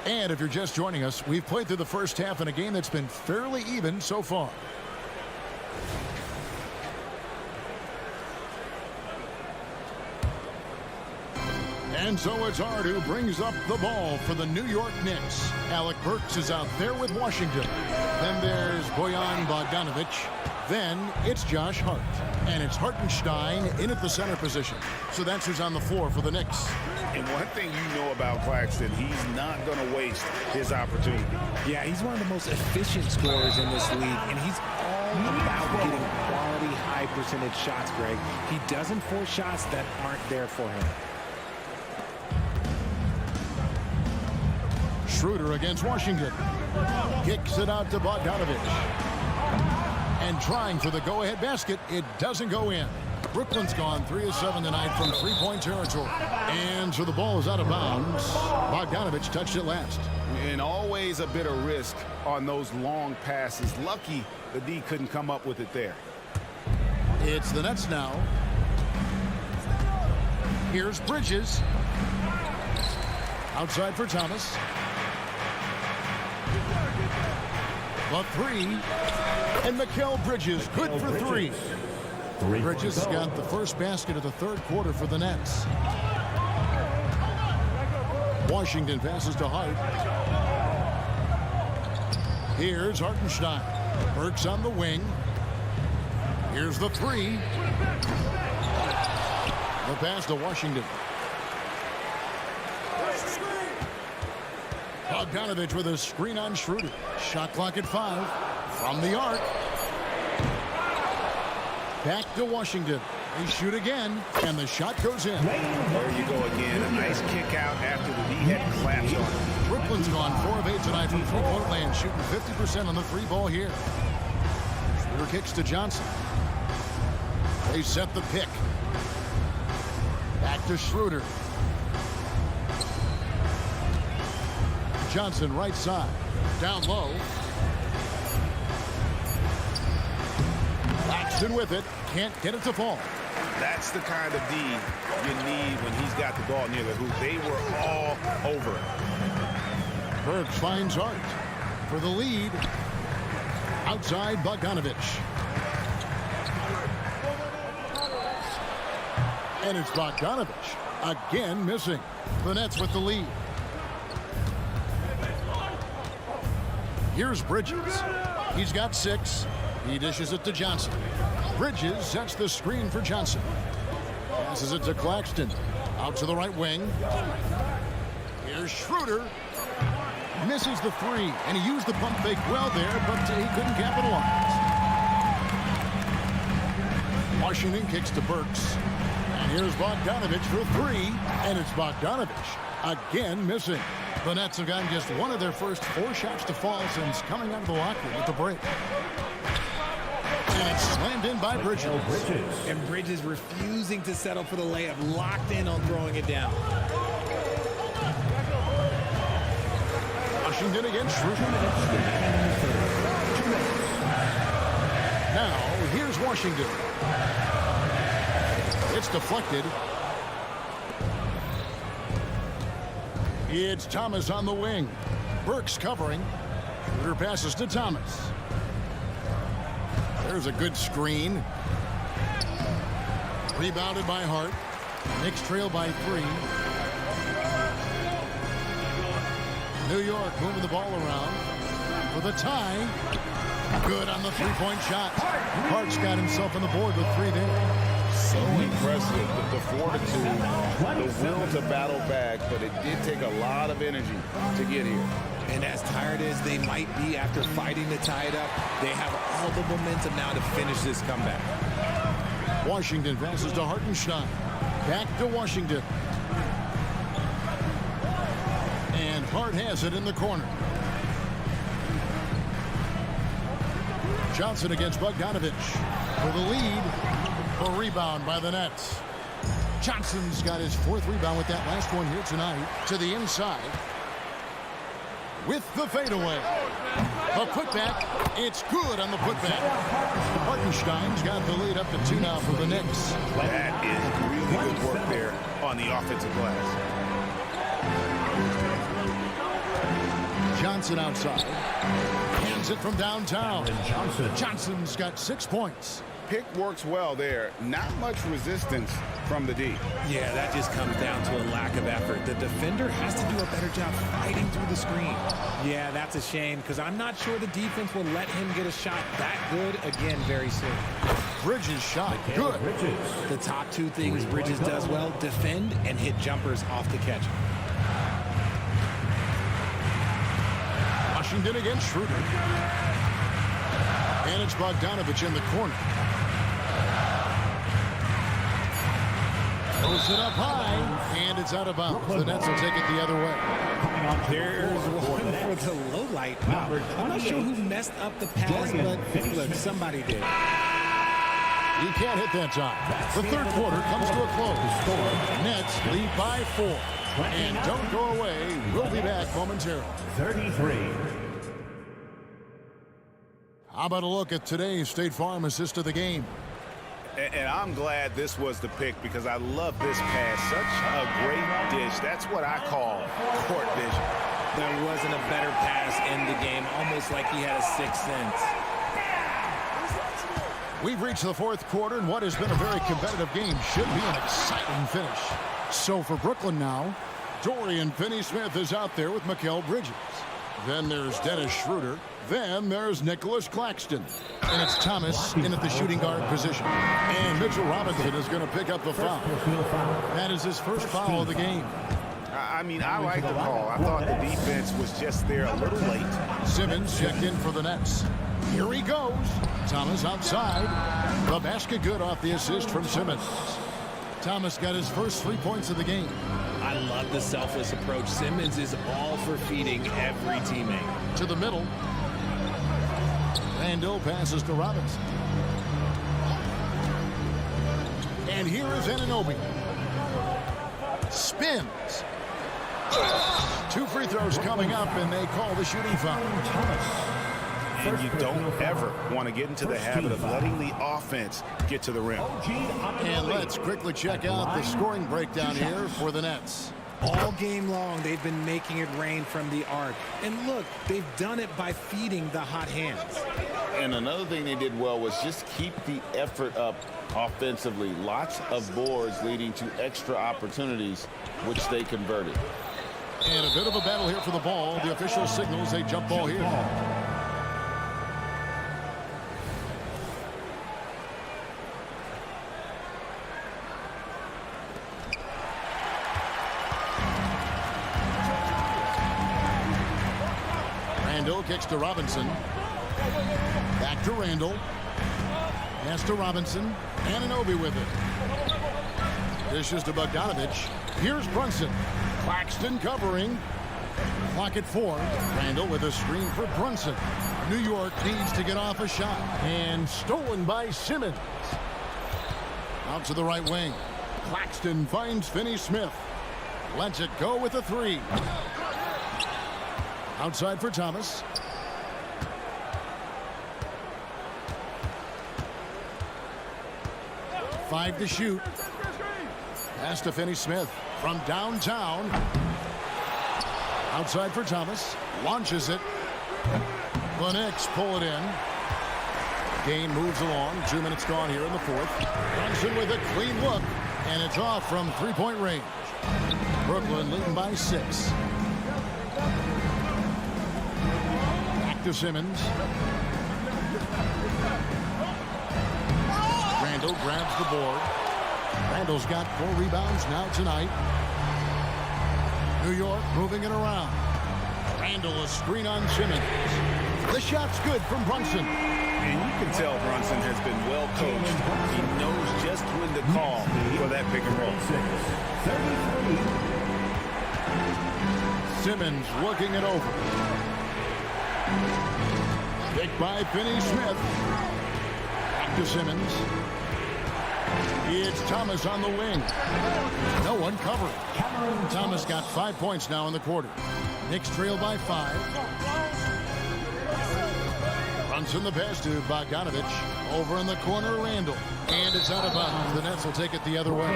And if you're just joining us, we've played through the first half in a game that's been fairly even so far. And so it's Hart who brings up the ball for the New York Knicks. Alec Burks is out there with Washington. Then there's Bojan Bogdanovic. Then it's Josh Hart. And it's Hartenstein in at the center position. So that's who's on the floor for the Knicks. And one thing you know about Claxton, he's not going to waste his opportunity. Yeah, he's one of the most efficient scorers in this league, and he's all about getting quality, high percentage shots, Greg. He doesn't force shots that aren't there for him. Schroeder against Washington. Kicks it out to Bogdanovic. And trying for the go-ahead basket, it doesn't go in. Brooklyn's gone 3 of 7 tonight from three-point territory. And so the ball is out of bounds. Bogdanovic touched it last. And always a bit of risk on those long passes. Lucky the D couldn't come up with it there. It's the Nets now. Here's Bridges. Outside for Thomas. The three. And Mikal Bridges, good for three. Bridges has got the first basket of the third quarter for the Nets. Washington passes to Hart. Here's Hartenstein. Burks on the wing. Here's the three. The pass to Washington. Bogdanovich with a screen on Schroeder. Shot clock at 5. From the arc. Back to Washington. They shoot again, and the shot goes in. There you go again. A nice kick out after the D had collapsed on him. Brooklyn's gone 4 of 8 tonight from three-point land, shooting 50% on the three ball here. Schroeder kicks to Johnson. They set the pick. Back to Schroeder. Johnson right side. Down low. Laxton with it. Can't get it to fall. That's the kind of D you need when he's got the ball near the hoop. They were all over it. Burks finds Hart for the lead. Outside Bogdanovich. And it's Bogdanovich again missing. The Nets with the lead. Here's Bridges. He's got 6. He dishes it to Johnson. Bridges sets the screen for Johnson. Passes it to Claxton. Out to the right wing. Here's Schroeder. Misses the 3. And he used the pump fake well there, but he couldn't capitalize. Washington kicks to Burks. And here's Bogdanovich for 3. And it's Bogdanovich again missing. The Nets have gotten just one of their first 4 shots to fall since coming out of the locker room at the break. And it's slammed in by Bridges. And Bridges refusing to settle for the layup, locked in on throwing it down. Washington against Schroeder. Now, here's Washington. It's deflected. It's Thomas on the wing. Burks covering. Schroeder passes to Thomas. There's a good screen. Rebounded by Hart. Knicks trail by 3. New York moving the ball around for the tie. Good on the three-point shot. Hart's got himself on the board with 3 there. So impressive, the fortitude, the will to battle back, but it did take a lot of energy to get here. And as tired as they might be after fighting to tie it up, they have all the momentum now to finish this comeback. Washington passes to Hartenstein. Back to Washington. And Hart has it in the corner. Johnson against Bogdanovich for the lead. A rebound by the Nets. Johnson's got his 4th rebound with that last one here tonight. To the inside. With the fadeaway. A putback. It's good on the putback. Hartenstein's got the lead up to 2 now for the Knicks. That is really good work there on the offensive glass. Johnson outside. Hands it from downtown. Johnson's got 6 points. Pick works well there. Not much resistance from the D. Yeah, that just comes down to a lack of effort. The defender has to do a better job fighting through the screen. Yeah, that's a shame because I'm not sure the defense will let him get a shot that good again very soon. Bridges shot good. The top 2 things Bridges does well, defend and hit jumpers off the catch. Washington against Schroeder. And it's Bogdanovich in the corner. Throws it up high, and it's out of bounds. The Nets will take it the other way. There's one for the low light. I'm not sure who messed up the pass, but look, somebody did. He can't hit that time. The third quarter comes to a close. Nets lead by 4. And don't go away. We'll be back momentarily. 33. How about a look at today's State Farm assist of the game? And I'm glad this was the pick because I love this pass. Such a great dish. That's what I call court vision. There wasn't a better pass in the game, almost like he had a sixth sense. We've reached the fourth quarter, and what has been a very competitive game should be an exciting finish. So for Brooklyn now, Dorian Finney-Smith is out there with Mikal Bridges. Then there's Dennis Schroeder. Then there's Nicholas Claxton. And it's Thomas in at the shooting guard position. And Mitchell Robinson is going to pick up the foul. That is his first foul of the game. I mean, I like the call. I thought the defense was just there a little late. Simmons checked in for the Nets. Here he goes. Thomas outside. The basket good off the assist from Simmons. Thomas got his first 3 points of the game. I love the selfless approach. Simmons is all for feeding every teammate. To the middle. Randall passes to Robinson. And here is Anunoby. Spins. 2 free throws coming up, and they call the shooting foul. And you don't ever want to get into the habit of letting the offense get to the rim. And let's quickly check out the scoring breakdown here for the Nets. All game long, they've been making it rain from the arc. And look, they've done it by feeding the hot hands. And another thing they did well was just keep the effort up offensively. Lots of boards leading to extra opportunities, which they converted. And a bit of a battle here for the ball. The official signals a jump ball here. Randall kicks to Robinson. Back to Randall. Pass to Robinson. Anunoby with it. Dishes to Bogdanovich. Here's Brunson. Claxton covering. Clock at 4. Randall with a screen for Brunson. New York needs to get off a shot. And stolen by Simmons. Out to the right wing. Claxton finds Finney-Smith. Lets it go with a 3. Outside for Thomas. Five to shoot. Pass to Finney-Smith from downtown. Outside for Thomas. Launches it. The Knicks pull it in. Game moves along. 2 minutes gone here in the fourth. Brunson with a clean look. And it's off from three-point range. Brooklyn leading by 6. Back to Simmons. Randall grabs the board. Randall's got 4 rebounds now tonight. New York moving it around. Randall a screen on Simmons. The shot's good from Brunson. And you can tell Brunson has been well coached. He knows just when to call for that pick and roll. Simmons looking it over. Picked by Finney-Smith. Back to Simmons. It's Thomas on the wing. No one covering. Thomas got 5 points now in the quarter. Knicks trail by 5. Brunson the pass to Bogdanovich. Over in the corner, Randall. And it's out of bounds. The Nets will take it the other way.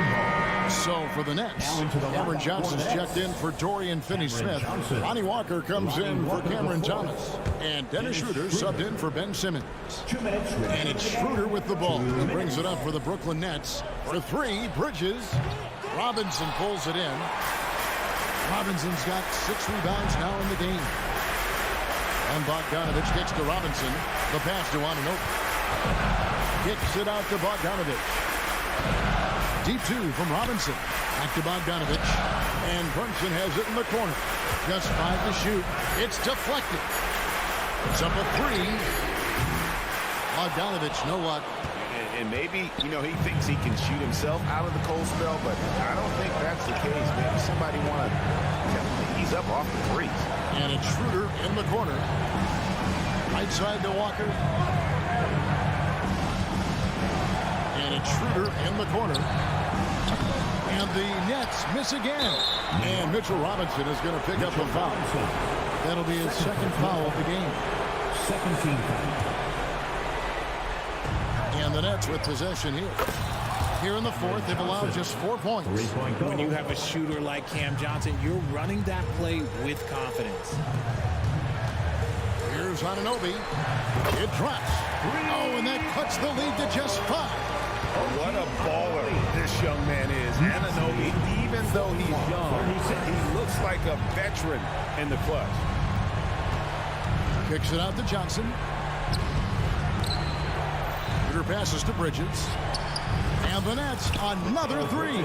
So for the Nets, Cameron Johnson's checked in for Dorian Finney-Smith. Lonnie Walker comes in for Cameron Thomas. And Dennis Schroeder subbed in for Ben Simmons. And it's Schroeder with the ball. He brings it up for the Brooklyn Nets. For 3, Bridges. Robinson pulls it in. Robinson's got 6 rebounds now in the game. And Bogdanovich kicks to Robinson. The pass to Anunoby. Kicks it out to Bogdanovich. Deep 2 from Robinson. Back to Bogdanovich. And Brunson has it in the corner. Just 5 to shoot. It's deflected. It's up a 3. Bogdanovich, no luck. And maybe, he thinks he can shoot himself out of the cold spell, but I don't think that's the case. Maybe somebody want to ease up off the threes. And it's Schroeder in the corner. Right side to Walker. And it's Schroeder in the corner. And the Nets miss again. And Mitchell Robinson is going to pick up a foul. That'll be his second foul of the game. Second team foul. And the Nets with possession here. here in the fourth. They've allowed just 4 points. When you have a shooter like Cam Johnson, you're running that play with confidence. Here's Anunoby. It drops. Oh, and that cuts the lead to just 5. What a baller this young man is. Anunoby, even though he's young, he looks like a veteran in the clutch. Kicks it out to Johnson. Peter passes to Bridges. And the Nets, another 3.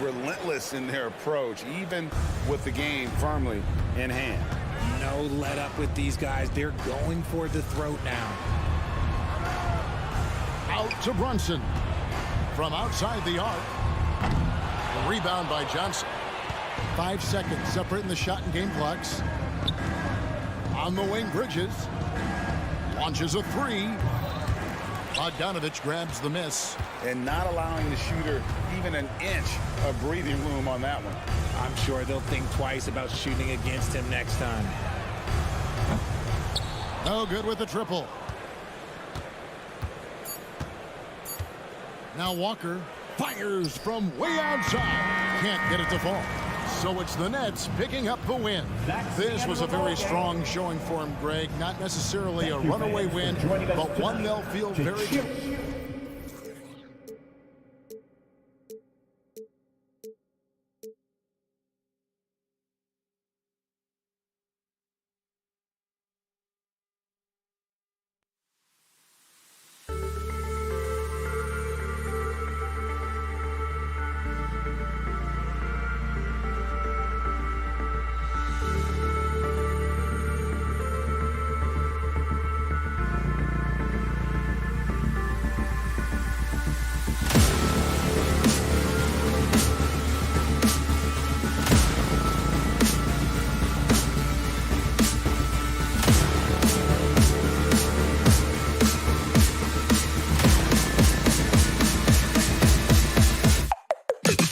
Relentless in their approach, even with the game firmly in hand. No let up with these guys. They're going for the throat now. Out to Brunson. From outside the arc. Rebound by Johnson. 5 seconds separating the shot and game clocks. On the wing, Bridges. Launches a 3. Bogdanovich grabs the miss. And not allowing the shooter even an inch of breathing room on that one. I'm sure they'll think twice about shooting against him next time. No good with the triple. Now Walker fires from way outside. Can't get it to fall. So it's the Nets picking up the win. This was a very strong showing for him, Greg. Not necessarily a runaway win, but one they'll feel very good.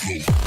Go.